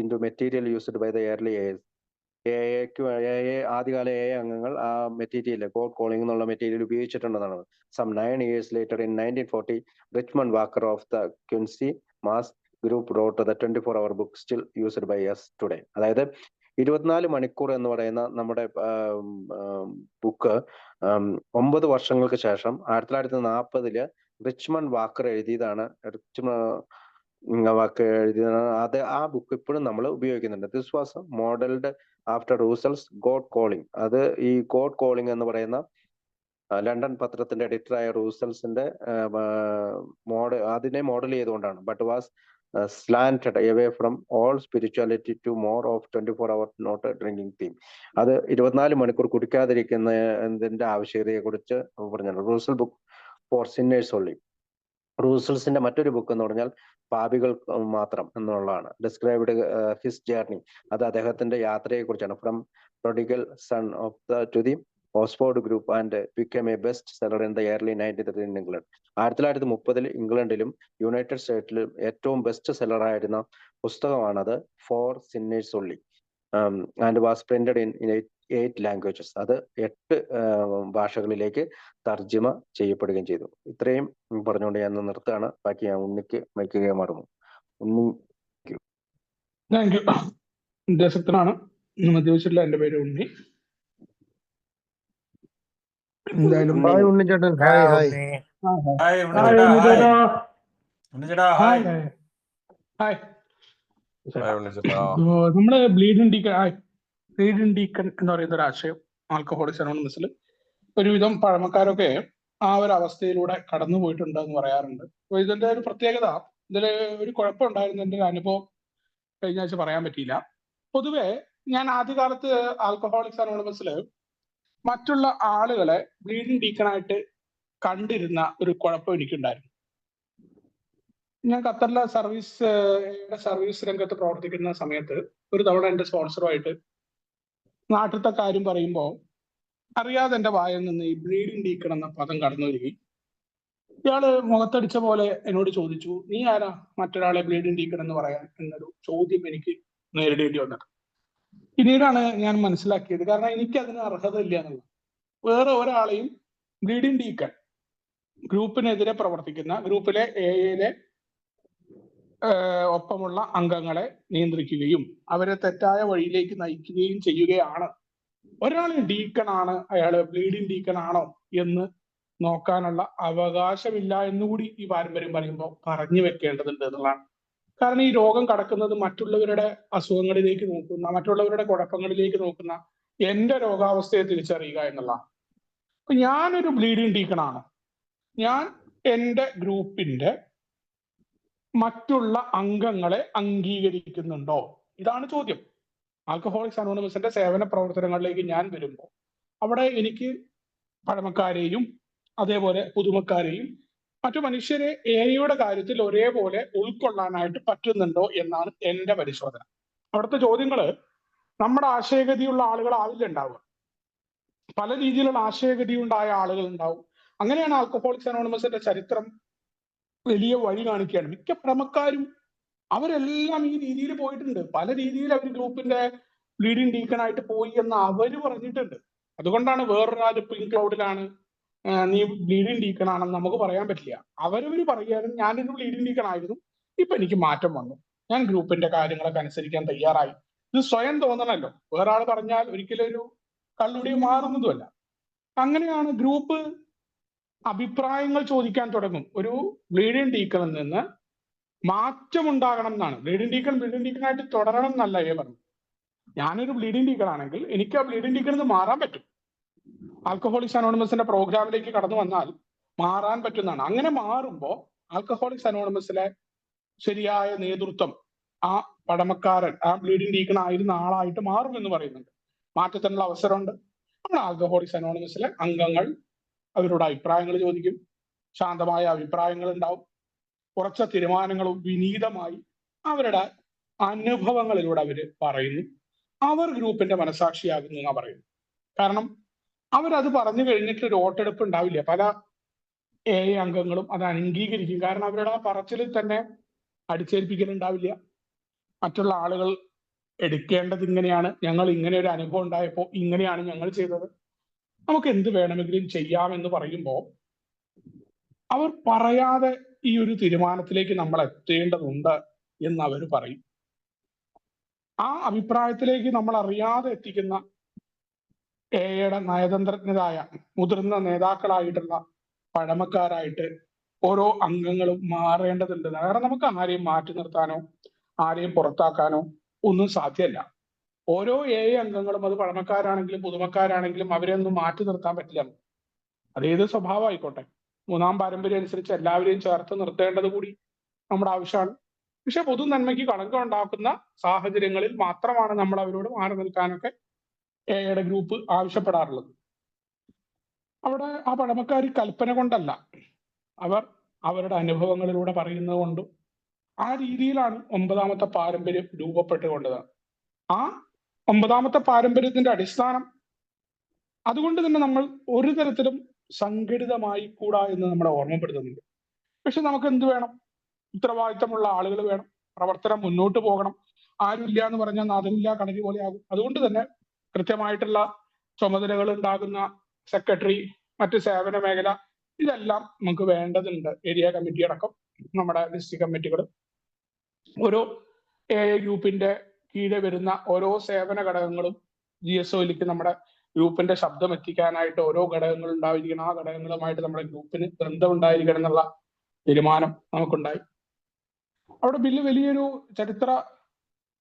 in to material used by the early age. ആദ്യകാല അംഗങ്ങൾ ആ മെറ്റീരിയൽ, ഗോഡ് കോളിംഗ് എന്നുള്ള മെറ്റീരിയൽ ഉപയോഗിച്ചിട്ടുണ്ടെന്നാണ്. Some 9 years later in 1940 Richmond Walker of the Quincy Mass group wrote the 24-hour book still used by us today. അതായത് 24 മണിക്കൂർ എന്ന് പറയുന്ന നമ്മുടെ ബുക്ക് 9 വർഷങ്ങൾക്ക് ശേഷം 1940 റിച്ച്മണ്ട് വാക്കർ എഴുതിയതാണ്. അത് ആ ബുക്ക് ഇപ്പോഴും നമ്മൾ ഉപയോഗിക്കുന്നുണ്ട്. This was modelled after Russell's God calling. അത് ഈ ഗോഡ് കോളിംഗ് എന്ന് പറയുന്ന ലണ്ടൻ പത്രത്തിന്റെ എഡിറ്ററായ റൂസൽസിന്റെ അതിനെ മോഡൽ ചെയ്തുകൊണ്ടാണ്. But was slanted away from all spirituality to more of 24-hour not drinking theme. അത് 24 മണിക്കൂർ കുടിക്കാതിരിക്കുന്നതിന്റെ ആവശ്യകതയെ കുറിച്ച് പറഞ്ഞിട്ടുണ്ട്. Russell book for sinners only. റൂസൽസിന്റെ മറ്റൊരു ബുക്ക് എന്ന് പറഞ്ഞാൽ പാപികൾ മാത്രം എന്നുള്ളതാണ്. Described his journey. അത് അദ്ദേഹത്തിന്റെ യാത്രയെ കുറിച്ചാണ്. From prodigal son of the to the Oxford group and become a best seller in the early 1930 in England. 1930 ഇംഗ്ലണ്ടിലും യുണൈറ്റഡ് സ്റ്റേറ്റ്സിലും ഏറ്റവും ബെസ്റ്റ് സെല്ലർ ആയിരുന്ന പുസ്തകമാണത്, for sinners only. And was printed in 8 languages. അത് 8 ഭാഷകളിലേക്ക് തർജ്ജിമ ചെയ്യപ്പെടുകയും ചെയ്തു. ഇത്രയും പറഞ്ഞുകൊണ്ട് ഞാൻ നിർത്തുകയാണ്. ബാക്കി ഞാൻ ഉണ്ണിക്ക് മൈക്ക് മാറുന്നു. ഉണ്ണി. Thank you. ദേശത്തിനാണ് മദ്യപിച്ചിട്ടില്ല. എന്റെ പേര് ഉണ്ണി. എന്തായാലും ഉണ്ണിച്ചേട്ടൻ ഹായ് ഹായ് ഹായ്. നമ്മള് ബ്ലീഡിംഗ് ഡീക്കൺ എന്ന് പറയുന്ന ഒരു ആശയം ആൽക്കഹോളിക്സ് അനോണിമസിൽ ഒരുവിധം പഴമക്കാരൊക്കെ ആ ഒരു അവസ്ഥയിലൂടെ കടന്നു പോയിട്ടുണ്ട് എന്ന് പറയാറുണ്ട്. അപ്പൊ ഇതിന്റെ ഒരു പ്രത്യേകത, ഇതില് ഒരു കുഴപ്പമുണ്ടായിരുന്നു. എൻ്റെ ഒരു അനുഭവം കഴിഞ്ഞ ആഴ്ച പറയാൻ പറ്റിയില്ല. പൊതുവെ ഞാൻ ആദ്യകാലത്ത് ആൽക്കഹോളിക്സ് അനോണിമസില് മറ്റുള്ള ആളുകളെ ബ്ലീഡിംഗ് ഡീക്കണായിട്ട് കണ്ടിരുന്ന ഒരു കുഴപ്പം എനിക്കുണ്ടായിരുന്നു. ഞാൻ ഖത്തറിലെ സർവീസ് രംഗത്ത് പ്രവർത്തിക്കുന്ന സമയത്ത് ഒരു തവണ എൻ്റെ സ്പോൺസറുമായിട്ട് നാട്ടിലത്തെ കാര്യം പറയുമ്പോൾ അറിയാതെ എൻ്റെ വായിൽ നിന്ന് ഈ ബ്ലീഡിംഗ് ഡീക്കൺ എന്ന പദം കടന്നു വരികയും ഇയാള് മുഖത്തടിച്ച പോലെ എന്നോട് ചോദിച്ചു, നീ ആരാ മറ്റൊരാളെ ബ്ലീഡിംഗ് ഡീക്കൺ എന്ന് പറയാൻ എന്നൊരു ചോദ്യം എനിക്ക് നേരിടേണ്ടി വന്നത്. പിന്നീടാണ് ഞാൻ മനസ്സിലാക്കിയത്, കാരണം എനിക്ക് അതിന് അർഹത ഇല്ല എന്നുള്ളത്. വേറെ ഒരാളെയും ബ്ലീഡിംഗ് ഡീക്കൺ ഗ്രൂപ്പിനെതിരെ പ്രവർത്തിക്കുന്ന ഗ്രൂപ്പിലെ എയിലെ ഒപ്പമുള്ള അംഗങ്ങളെ നിയന്ത്രിക്കുകയും അവരെ തെറ്റായ വഴിയിലേക്ക് നയിക്കുകയും ചെയ്യുകയാണ്. ഒരാൾ ഡീക്കണാണ്, അയാൾ ബ്ലീഡിംഗ് ഡീക്കൺ ആണോ എന്ന് നോക്കാനുള്ള അവകാശമില്ല എന്നുകൂടി ഈ പാരമ്പര്യം പറയുമ്പോൾ പറഞ്ഞു വെക്കേണ്ടതുണ്ട് എന്നുള്ളതാണ്. കാരണം ഈ രോഗം കടക്കുന്നത് മറ്റുള്ളവരുടെ അസുഖങ്ങളിലേക്ക് നോക്കുന്ന, മറ്റുള്ളവരുടെ കുഴപ്പങ്ങളിലേക്ക് നോക്കുന്ന എന്റെ രോഗാവസ്ഥയെ തിരിച്ചറിയുക എന്നുള്ളതാണ്. അപ്പൊ ഞാനൊരു ബ്ലീഡിംഗ് ഡീക്കണാണ്, ഞാൻ എൻ്റെ ഗ്രൂപ്പിന്റെ മറ്റുള്ള അംഗങ്ങളെ അംഗീകരിക്കുന്നുണ്ടോ? ഇതാണ് ചോദ്യം. ആൽക്കഹോളിക്സ് അനോണിമസിന്റെ സേവന പ്രവർത്തനങ്ങളിലേക്ക് ഞാൻ വരുമ്പോൾ അവിടെ എനിക്ക് പഴമക്കാരെയും അതേപോലെ പുതുമക്കാരെയും മറ്റു മനുഷ്യരെ എയുടെ കാര്യത്തിൽ ഒരേപോലെ ഉൾക്കൊള്ളാനായിട്ട് പറ്റുന്നുണ്ടോ എന്നാണ് എൻ്റെ പരിശോധന. അവിടുത്തെ ചോദ്യങ്ങള് നമ്മുടെ ആശയഗതിയുള്ള ആളുകളാവില്ല ഉണ്ടാവുക, പല രീതിയിലുള്ള ആശയഗതി ഉണ്ടായ ആളുകൾ ഉണ്ടാവും. അങ്ങനെയാണ് ആൽക്കഹോളിക്സ് അനോണിമസിന്റെ ചരിത്രം വലിയ വഴി കാണിക്കുകയാണ്. മിക്ക പ്രമുഖരും അവരെല്ലാം ഈ രീതിയിൽ പോയിട്ടുണ്ട്. പല രീതിയിൽ അവർ ഗ്രൂപ്പിന്റെ ബ്ലീഡിംഗ് ഡീക്കണായിട്ട് പോയി എന്ന് അവര് പറഞ്ഞിട്ടുണ്ട്. അതുകൊണ്ടാണ് വേറൊരാൾ പിങ്ക് ക്ലൗഡിലാണ്, നീ ബ്ലീഡിംഗ് ഡീക്കണാണെന്ന് നമുക്ക് പറയാൻ പറ്റില്ല. അവരവര് പറയുകയാണ്, ഞാനൊരു ബ്ലീഡിംഗ് ഡീക്കണായിരുന്നു, ഇപ്പൊ എനിക്ക് മാറ്റം വന്നു, ഞാൻ ഗ്രൂപ്പിന്റെ കാര്യങ്ങളൊക്കെ അനുസരിക്കാൻ തയ്യാറായി. ഇത് സ്വയം തോന്നണല്ലോ, വേറെ ആൾ പറഞ്ഞാൽ ഒരിക്കലും ഒരു കള്ളുടി മാറുന്നതുമല്ല. അങ്ങനെയാണ് ഗ്രൂപ്പ് അഭിപ്രായങ്ങൾ ചോദിക്കാൻ തുടങ്ങും. ഒരു ബ്ലീഡിംഗ് ഡീക്കണിൽ നിന്ന് മാറ്റം ഉണ്ടാകണം എന്നാണ്. ബ്ലീഡിംഗ് ഡീക്കണായിട്ട് തുടരണം എന്നല്ല പറഞ്ഞു. ഞാനൊരു ബ്ലീഡിംഗ് ഡീക്കൺ ആണെങ്കിൽ എനിക്ക് ആ ബ്ലീഡിംഗ് ഡീക്കണിൽ നിന്ന് മാറാൻ പറ്റും. ആൽക്കഹോളിക്സ് അനോണിമസിന്റെ പ്രോഗ്രാമിലേക്ക് കടന്നു വന്നാൽ മാറാൻ പറ്റുന്നതാണ്. അങ്ങനെ മാറുമ്പോൾ ആൽക്കഹോളിക്സ് അനോണിമസിലെ ശരിയായ നേതൃത്വം ആ പഴമക്കാരൻ, ആ ബ്ലീഡിംഗ് ഡീക്കൺ ആയിരുന്ന ആളായിട്ട് മാറും എന്ന് പറയുന്നുണ്ട്. മാറ്റത്തിനുള്ള അവസരമുണ്ട്. നമ്മൾ ആൽക്കഹോളിക്സ് അനോണിമസിലെ അംഗങ്ങൾ അവരുടെ അഭിപ്രായങ്ങൾ ചോദിക്കും, ശാന്തമായ അഭിപ്രായങ്ങൾ ഉണ്ടാവും, ഉറച്ച തീരുമാനങ്ങളും വിനീതമായി അവരുടെ അനുഭവങ്ങളിലൂടെ അവര് പറയുന്നു. അവർ ഗ്രൂപ്പിന്റെ മനസാക്ഷിയാകുന്നു എന്നാ പറയുന്നു. കാരണം അവരത് പറഞ്ഞു കഴിഞ്ഞിട്ട് ഒരു വോട്ടെടുപ്പ് ഉണ്ടാവില്ല. പല അംഗങ്ങളും അത് അംഗീകരിക്കും. കാരണം അവരുടെ ആ പറച്ചിലിൽ തന്നെ അടിച്ചേൽപ്പിക്കലുണ്ടാവില്ല. മറ്റുള്ള ആളുകൾ എടുക്കേണ്ടത് ഇങ്ങനെയാണ്, ഞങ്ങൾ ഇങ്ങനെ ഒരു അനുഭവം ഉണ്ടായപ്പോൾ ഇങ്ങനെയാണ് ഞങ്ങൾ ചെയ്തത്, നമുക്ക് എന്ത് വേണമെങ്കിലും ചെയ്യാമെന്ന് പറയുമ്പോൾ അവർ പറയാതെ ഈ ഒരു തീരുമാനത്തിലേക്ക് നമ്മൾ എത്തേണ്ടതുണ്ട് എന്ന് അവർ പറയും. ആ അഭിപ്രായത്തിലേക്ക് നമ്മൾ അറിയാതെ എത്തിക്കുന്ന എയുടെ നയതന്ത്രജ്ഞരായ മുതിർന്ന നേതാക്കളായിട്ടുള്ള പഴമക്കാരായിട്ട് ഓരോ അംഗങ്ങളും മാറേണ്ടതുണ്ട്. കാരണം നമുക്ക് ആരെയും മാറ്റി നിർത്താനോ ആരെയും പുറത്താക്കാനോ ഒന്നും സാധ്യമല്ല. ഓരോ അംഗങ്ങളും, അത് പഴമക്കാരാണെങ്കിലും പുതുമക്കാരാണെങ്കിലും, അവരെ ഒന്നും മാറ്റി നിർത്താൻ പറ്റില്ല. അതേത് സ്വഭാവം ആയിക്കോട്ടെ, മൂന്നാം പാരമ്പര്യം അനുസരിച്ച് എല്ലാവരെയും ചേർത്ത് നിർത്തേണ്ടത് കൂടി നമ്മുടെ ആവശ്യമാണ്. പക്ഷെ പൊതു നന്മയ്ക്ക് കളങ്കം ഉണ്ടാക്കുന്ന സാഹചര്യങ്ങളിൽ മാത്രമാണ് നമ്മൾ അവരോട് മാറി നിൽക്കാനൊക്കെ എയുടെ ഗ്രൂപ്പ് ആവശ്യപ്പെടാറുള്ളത്. അവിടെ ആ പഴമക്കാർ കൽപ്പന കൊണ്ടല്ല, അവർ അവരുടെ അനുഭവങ്ങളിലൂടെ പറയുന്നത് കൊണ്ടും ആ രീതിയിലാണ് 9ാമത്തെ പാരമ്പര്യം രൂപപ്പെട്ടുകൊണ്ടത്. ആ 9ാമത്തെ പാരമ്പര്യത്തിന്റെ അടിസ്ഥാനം അതുകൊണ്ട് തന്നെ നമ്മൾ ഒരു തരത്തിലും സംഘടിതമായി കൂടാ എന്ന് നമ്മളെ ഓർമ്മപ്പെടുത്തുന്നുണ്ട്. പക്ഷെ നമുക്ക് എന്ത് വേണം? ഉത്തരവാദിത്തമുള്ള ആളുകൾ വേണം, പ്രവർത്തനം മുന്നോട്ട് പോകണം. ആരുമില്ല എന്ന് പറഞ്ഞാൽ നാഥമില്ല കണരി പോലെ ആകും. അതുകൊണ്ട് തന്നെ കൃത്യമായിട്ടുള്ള ചുമതലകൾ ഉണ്ടാകുന്ന സെക്രട്ടറി, മറ്റ് സേവന മേഖല, ഇതെല്ലാം നമുക്ക് വേണ്ടതുണ്ട്. ഏരിയ കമ്മിറ്റി അടക്കം നമ്മുടെ ഡിസ്ട്രിക്ട് കമ്മിറ്റികൾ, ഓരോ ഗ്രൂപ്പിന്റെ കീഴെ വരുന്ന ഓരോ സേവന ഘടകങ്ങളും GSOയിലേക്ക് നമ്മുടെ ഗ്രൂപ്പിന്റെ ശബ്ദം എത്തിക്കാനായിട്ട് ഓരോ ഘടകങ്ങൾ ഉണ്ടായിരിക്കണം. ആ ഘടകങ്ങളുമായിട്ട് നമ്മുടെ ഗ്രൂപ്പിന് ബന്ധം ഉണ്ടായിരിക്കണം എന്നുള്ള തീരുമാനം നമുക്കുണ്ടായി. അവിടെ ബില്ല് വലിയൊരു ചരിത്ര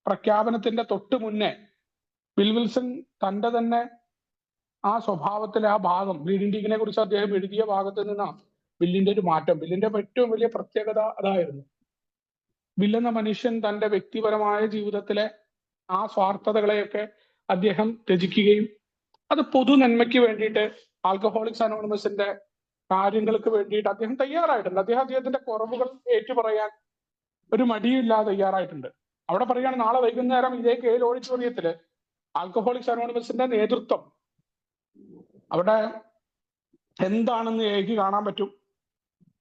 പ്രഖ്യാപനത്തിന്റെ തൊട്ട് മുന്നേ ബിൽ വിൽസൺ തന്റെ തന്നെ ആ സ്വഭാവത്തിലെ ആ ഭാഗം, ബ്ലീഡിംഗ് ഡീക്കിനെ കുറിച്ച് അദ്ദേഹം എഴുതിയ ഭാഗത്ത് നിന്നാണ് ബില്ലിന്റെ ഒരു മാറ്റം. ബില്ലിന്റെ ഏറ്റവും വലിയ പ്രത്യേകത അതായിരുന്നു. ബിൽ എന്ന മനുഷ്യൻ തന്റെ വ്യക്തിപരമായ ജീവിതത്തിലെ ആ സ്വാർത്ഥതകളെയൊക്കെ അദ്ദേഹം ത്യജിക്കുകയും അത് പൊതു നന്മയ്ക്ക് വേണ്ടിയിട്ട്, ആൽക്കഹോളിക്സ് അനോണിമസിന്റെ കാര്യങ്ങൾക്ക് വേണ്ടിയിട്ട് അദ്ദേഹം തയ്യാറായിട്ടുണ്ട്. അദ്ദേഹത്തിന്റെ കുറവുകൾ ഏറ്റുപറയാൻ ഒരു മടിയില്ലാതെ തയ്യാറായിട്ടുണ്ട്. അവിടെ പറയുകയാണ്, നാളെ വൈകുന്നേരം ഇതേ കെയിൽ ഓഡിറ്റോറിയത്തില് ആൽക്കഹോളിക്സ് അനോണിമസിന്റെ നേതൃത്വം അവിടെ എന്താണെന്ന് എനിക്ക് കാണാൻ പറ്റും.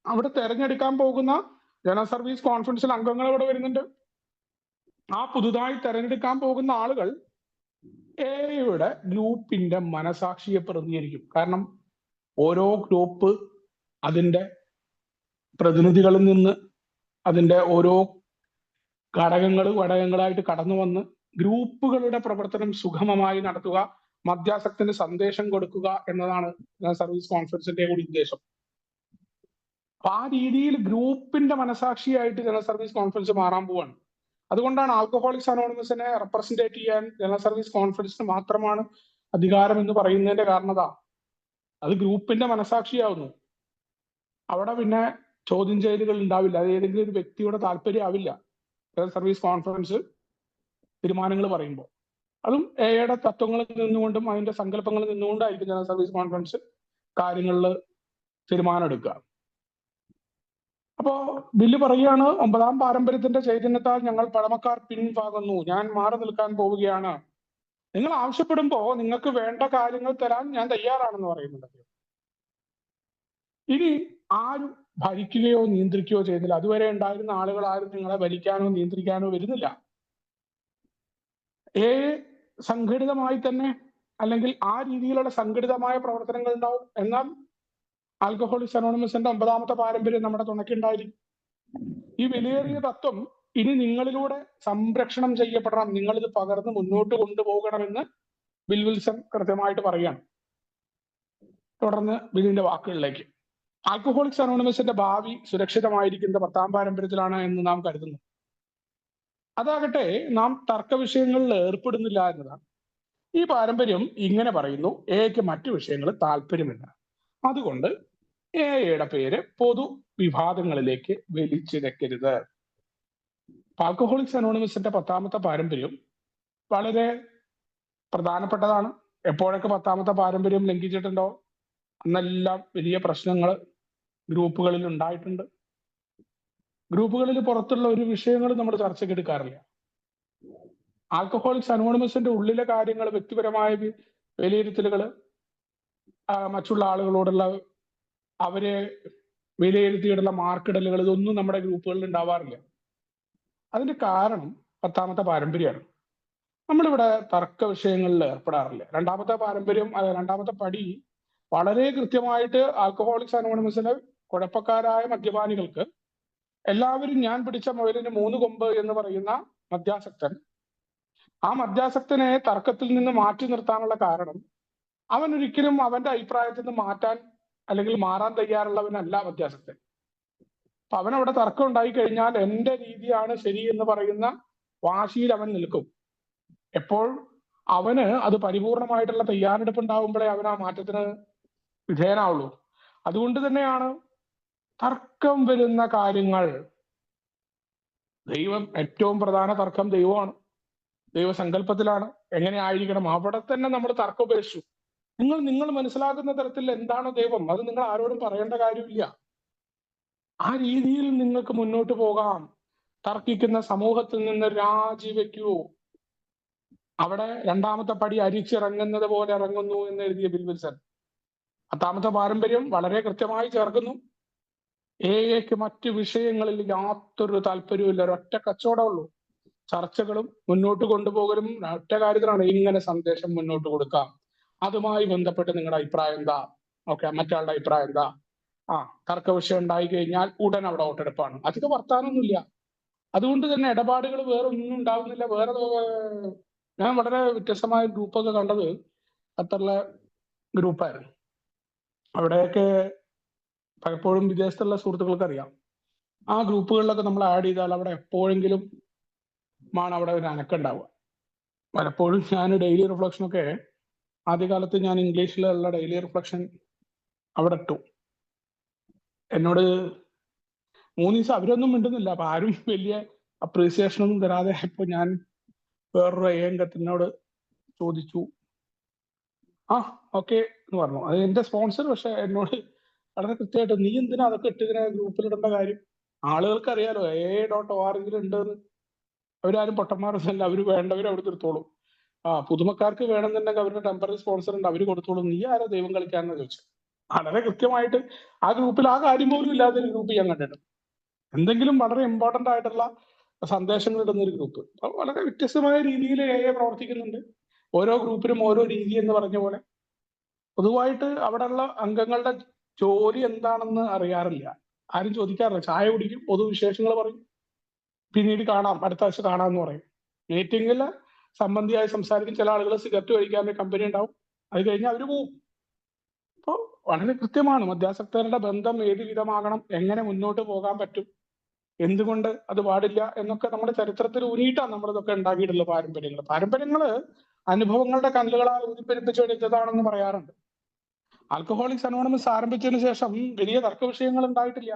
അവിടെ തെരഞ്ഞെടുക്കാൻ പോകുന്ന ജനറൽ സർവീസ് കോൺഫറൻസിൽ അംഗങ്ങൾ ഇവിടെ വരുന്നുണ്ട്. ആ പുതുതായി തെരഞ്ഞെടുക്കാൻ പോകുന്ന ആളുകൾ എയുടെ ഗ്രൂപ്പിന്റെ മനസാക്ഷിയെ പ്രതിനിധീകരിക്കും. കാരണം ഓരോ ഗ്രൂപ്പ് അതിന്റെ പ്രതിനിധികളിൽ നിന്ന് അതിന്റെ ഓരോ ഘടകങ്ങളായിട്ട് കടന്നു വന്ന് ഗ്രൂപ്പുകളുടെ പ്രവർത്തനം സുഗമമായി നടത്തുക, മദ്യാസക്തിന് സന്ദേശം കൊടുക്കുക എന്നതാണ് സർവീസ് കോൺഫറൻസിന്റെ കൂടി ഉദ്ദേശം. അപ്പൊ ആ രീതിയിൽ ഗ്രൂപ്പിന്റെ മനസാക്ഷിയായിട്ട് ജനറൽ സർവീസ് കോൺഫറൻസ് മാറാൻ പോവാണ്. അതുകൊണ്ടാണ് ആൽക്കഹോളിക്സ് അനോണിമസിനെ റെപ്രസെന്റേറ്റ് ചെയ്യാൻ ജനറൽ സർവീസ് കോൺഫറൻസിന് മാത്രമാണ് അധികാരം എന്ന് പറയുന്നതിന്റെ കാരണത അത് ഗ്രൂപ്പിന്റെ മനസാക്ഷിയാവുന്നു. അവിടെ പിന്നെ ചോദ്യം ചെയ്യലുകൾ ഉണ്ടാവില്ല. അത് ഏതെങ്കിലും ഒരു വ്യക്തിയുടെ താല്പര്യം ആവില്ല ജനറൽ സർവീസ് കോൺഫറൻസ് തീരുമാനങ്ങൾ പറയുമ്പോൾ. അതും എയുടെ തത്വങ്ങളിൽ നിന്നുകൊണ്ടും അതിന്റെ സങ്കല്പങ്ങളിൽ നിന്നുകൊണ്ടായിരിക്കും ജനറൽ സർവീസ് കോൺഫറൻസ് കാര്യങ്ങളിൽ തീരുമാനം എടുക്കുക. അപ്പോ ബില്ല് പറയുകയാണ്, 9ാം പാരമ്പര്യത്തിന്റെ ചൈതന്യത്താൽ ഞങ്ങൾ പഴമക്കാർ പിൻവാങ്ങുന്നു, ഞാൻ മാറി നിൽക്കാൻ പോവുകയാണ്. നിങ്ങൾ ആവശ്യപ്പെടുമ്പോ നിങ്ങൾക്ക് വേണ്ട കാര്യങ്ങൾ തരാൻ ഞാൻ തയ്യാറാണെന്ന് പറയുന്നുണ്ട്. ഇനി ആരും ഭരിക്കുകയോ നിയന്ത്രിക്കുകയോ ചെയ്യുന്നില്ല. അതുവരെ ഉണ്ടായിരുന്ന ആളുകൾ ആരും നിങ്ങളെ ഭരിക്കാനോ നിയന്ത്രിക്കാനോ വരുന്നില്ല. സംഘടിതമായി തന്നെ, അല്ലെങ്കിൽ ആ രീതിയിലുള്ള സംഘടിതമായ പ്രവർത്തനങ്ങൾ ഉണ്ടാവും. എന്നാൽ ആൽക്കഹോളിക്സ് അനോണിമസിന്റെ 9ാമത്തെ പാരമ്പര്യം നമ്മുടെ തുണയ്ക്കുണ്ടായിരിക്കും. ഈ വിലയേറിയ തത്വം ഇനി നിങ്ങളിലൂടെ സംരക്ഷണം ചെയ്യപ്പെടണം, നിങ്ങളിത് പകർന്ന് മുന്നോട്ട് കൊണ്ടുപോകണമെന്ന് ബിൽ വിൽസൺ കൃത്യമായിട്ട് പറയുകയാണ്. തുടർന്ന് ബില്ലിന്റെ വാക്കുകളിലേക്ക്, ആൽക്കഹോളിക്സ് അനോണിമസിന്റെ ഭാവി സുരക്ഷിതമായിരിക്കുന്നത് 10ാം പാരമ്പര്യത്തിലാണ് എന്ന് നാം കരുതുന്നു. അതാകട്ടെ നാം തർക്ക വിഷയങ്ങളിൽ ഏർപ്പെടുന്നില്ല എന്നതാണ്. ഈ പാരമ്പര്യം ഇങ്ങനെ പറയുന്നു, എക്ക് മറ്റു വിഷയങ്ങളിൽ താല്പര്യമില്ല, അതുകൊണ്ട് എയുടെ പേര് പൊതു വിവാദങ്ങളിലേക്ക് വലിച്ചിഴക്കരുത്. ആൽക്കഹോളിക്സ് അനോണിമസിന്റെ 10ാമത്തെ പാരമ്പര്യം വളരെ പ്രധാനപ്പെട്ടതാണ്. എപ്പോഴൊക്കെ 10ാമത്തെ പാരമ്പര്യം ലംഘിച്ചിട്ടുണ്ടോ അന്നെല്ലാം വലിയ പ്രശ്നങ്ങൾ ഗ്രൂപ്പുകളിൽ ഉണ്ടായിട്ടുണ്ട്. ഗ്രൂപ്പുകളിൽ പുറത്തുള്ള ഒരു വിഷയങ്ങളും നമ്മൾ ചർച്ചയ്ക്ക് എടുക്കാറില്ല. ആൽക്കഹോളിക്സ് അനോണിമസിന്റെ ഉള്ളിലെ കാര്യങ്ങൾ, വ്യക്തിപരമായ വിലയിരുത്തലുകൾ, മറ്റുള്ള ആളുകളോടുള്ള അവരെ വിലയിരുത്തിയിട്ടുള്ള മാർക്കിടലുകൾ, ഇതൊന്നും നമ്മുടെ ഗ്രൂപ്പുകളിൽ ഉണ്ടാവാറില്ല. അതിന്റെ കാരണം 10ാമത്തെ പാരമ്പര്യമാണ്. നമ്മളിവിടെ തർക്ക വിഷയങ്ങളിൽ ഏർപ്പെടാറില്ല. 2ാമത്തെ പാരമ്പര്യം, 2ാമത്തെ പടി വളരെ കൃത്യമായിട്ട് ആൽക്കഹോളിക്സ് അനോണിമസിലെ കുഴപ്പക്കാരായ മദ്യപാനികൾക്ക് എല്ലാവരും ഞാൻ പിടിച്ച മുയലിന് 3 കൊമ്പ് എന്ന് പറയുന്ന മദ്യാസക്തൻ, ആ മദ്യാസക്തനെ തർക്കത്തിൽ നിന്ന് മാറ്റി നിർത്താനുള്ള കാരണം അവൻ ഒരിക്കലും അവന്റെ അഭിപ്രായത്തിൽ നിന്ന് മാറ്റാൻ അല്ലെങ്കിൽ മാറാൻ തയ്യാറുള്ളവനല്ല മദ്യാസക്തൻ. അപ്പൊ അവനവിടെ തർക്കം ഉണ്ടായി കഴിഞ്ഞാൽ എന്റെ രീതിയാണ് ശരി എന്ന് പറയുന്ന വാശിയിൽ അവൻ നിൽക്കും. എപ്പോൾ അവന് അത് പരിപൂർണമായിട്ടുള്ള തയ്യാറെടുപ്പ് ഉണ്ടാവുമ്പോഴേ അവൻ ആ മാറ്റത്തിന് വിധേയനാവുള്ളൂ. അതുകൊണ്ട് തന്നെയാണ് തർക്കം വരുന്ന കാര്യങ്ങൾ, ദൈവം ഏറ്റവും പ്രധാന തർക്കം ദൈവമാണ്, ദൈവസങ്കല്പത്തിലാണ്, എങ്ങനെ ആയിരിക്കണം, അവിടെ തന്നെ നമ്മൾ തർക്കം ഉപേക്ഷിച്ചു. നിങ്ങൾ മനസ്സിലാക്കുന്ന തരത്തിൽ എന്താണോ ദൈവം, അത് നിങ്ങൾ ആരോടും പറയേണ്ട കാര്യമില്ല. ആ രീതിയിൽ നിങ്ങൾക്ക് മുന്നോട്ട് പോകാം. തർക്കിക്കുന്ന സമൂഹത്തിൽ നിന്ന് രാജിവെക്കൂ. അവിടെ 2ാമത്തെ പടി അരിച്ചിറങ്ങുന്നത് പോലെ ഇറങ്ങുന്നു എന്ന് എഴുതിയ ബിൽ വിൽസൺ 10ാമത്തെ പാരമ്പര്യം വളരെ കൃത്യമായി ചേർക്കുന്നു. എക്ക് മറ്റു വിഷയങ്ങളിൽ യാതൊരു താല്പര്യവുമില്ല, ഒരൊറ്റ കച്ചവടമുള്ളൂ. ചർച്ചകളും മുന്നോട്ട് കൊണ്ടുപോകലും ഒറ്റ കാര്യത്തിലാണ്, ഇങ്ങനെ സന്ദേശം മുന്നോട്ട് കൊടുക്കാം, അതുമായി ബന്ധപ്പെട്ട് നിങ്ങളുടെ അഭിപ്രായം എന്താ, ഓക്കെ, മറ്റാളുടെ അഭിപ്രായം എന്താ, തർക്ക വിഷയം ഉണ്ടായി കഴിഞ്ഞാൽ ഉടൻ അവിടെ വോട്ടെടുപ്പാണ്. അധികം വർത്താനൊന്നുമില്ല. അതുകൊണ്ട് തന്നെ ഇടപാടുകൾ വേറെ ഒന്നും ഉണ്ടാവുന്നില്ല. ഞാൻ വളരെ വ്യത്യസ്തമായ ഗ്രൂപ്പൊക്കെ കണ്ടത് ഖത്തറിലെ ഗ്രൂപ്പായിരുന്നു. അവിടെയൊക്കെ പലപ്പോഴും വിദേശത്തുള്ള സുഹൃത്തുക്കൾക്ക് അറിയാം, ആ ഗ്രൂപ്പുകളിലൊക്കെ നമ്മൾ ആഡ് ചെയ്താൽ അവിടെ എപ്പോഴെങ്കിലും അവിടെ ഒരു അനക്കം ഉണ്ടാവുക. പലപ്പോഴും ഞാൻ ഡെയിലി റിഫ്ലക്ഷനൊക്കെ ആദ്യകാലത്ത് ഞാൻ ഇംഗ്ലീഷിലുള്ള ഡെയിലി റിഫ്ലക്ഷൻ അവിടെ ഇട്ടു. എന്നോട് 3 ദിവസം അവരൊന്നും മിണ്ടുന്നില്ല. അപ്പൊ ആരും വലിയ അപ്രീസിയേഷൻ ഒന്നും തരാതെ ഇപ്പൊ ഞാൻ വേറൊരു അംഗത്തിനോട് ചോദിച്ചു. ഓക്കെ എന്ന് പറഞ്ഞു. അത് എന്റെ സ്പോൺസർ. പക്ഷെ എന്നോട് വളരെ കൃത്യമായിട്ട്, നീ എന്തിനാ അതൊക്കെ ഇട്ടിങ്ങനെ ഗ്രൂപ്പിലിടേണ്ട കാര്യം? ആളുകൾക്ക് അറിയാലോ AA.org ഉണ്ടെന്ന്. അവരാരും പൊട്ടന്മാരൊന്നുമല്ല. അവര് വേണ്ടവര് അവിടെ നിർത്തോളും. പുതുമക്കാർക്ക് വേണമെന്നുണ്ടെങ്കിൽ അവരുടെ ടെമ്പററി സ്പോൺസർ ഉണ്ട്, അവര് കൊടുത്തോളും. നീ ആരോ ദൈവം കളിക്കാന്ന് ചോദിച്ചു. വളരെ കൃത്യമായിട്ട് ആ ഗ്രൂപ്പിൽ ആ കാര്യം പോലും ഇല്ലാത്തൊരു ഗ്രൂപ്പ് ഞാൻ കണ്ടിട്ടുണ്ട്. എന്തെങ്കിലും വളരെ ഇമ്പോർട്ടന്റ് ആയിട്ടുള്ള സന്ദേശങ്ങൾ ഇടുന്ന ഒരു ഗ്രൂപ്പ്. അപ്പൊ വളരെ വ്യത്യസ്തമായ രീതിയിൽ AA പ്രവർത്തിക്കുന്നുണ്ട്. ഓരോ ഗ്രൂപ്പിനും ഓരോ രീതി എന്ന് പറഞ്ഞ പോലെ. പൊതുവായിട്ട് അവിടെയുള്ള അംഗങ്ങളുടെ ജോലി എന്താണെന്ന് അറിയാറില്ല. ആരും ചോദിക്കാറില്ല. ചായ കുടിക്കും, പൊതുവിശേഷങ്ങൾ പറയും, പിന്നീട് കാണാം, അടുത്ത ആഴ്ച കാണാമെന്ന് പറയും. മീറ്റിംഗിൽ സംബന്ധിയായി സംസാരിക്കും. ചില ആളുകൾ സിഗരറ്റ് കഴിക്കാൻ കമ്പനി ഉണ്ടാവും. അത് കഴിഞ്ഞ് അവര് പോവും. അപ്പോ വളരെ കൃത്യമാണ് മദ്യാസക്തരുടെ ബന്ധം ഏത് വിധമാകണം, എങ്ങനെ മുന്നോട്ട് പോകാൻ പറ്റും, എന്തുകൊണ്ട് അത് പാടില്ല എന്നൊക്കെ നമ്മുടെ ചരിത്രത്തിൽ ഊന്നിയിട്ടാണ് നമ്മളിതൊക്കെ ഉണ്ടാക്കിയിട്ടുള്ള പാരമ്പര്യങ്ങള് അനുഭവങ്ങളുടെ കല്ലുകളാൽ ഊതിപ്പെരുപ്പിച്ചെടുത്തതാണെന്ന് പറയാറുണ്ട്. ആൽക്കഹോളിക്സ് അനോണിമസ് ആരംഭിച്ചതിന് ശേഷം വലിയ തർക്ക വിഷയങ്ങൾ ഉണ്ടായിട്ടില്ല.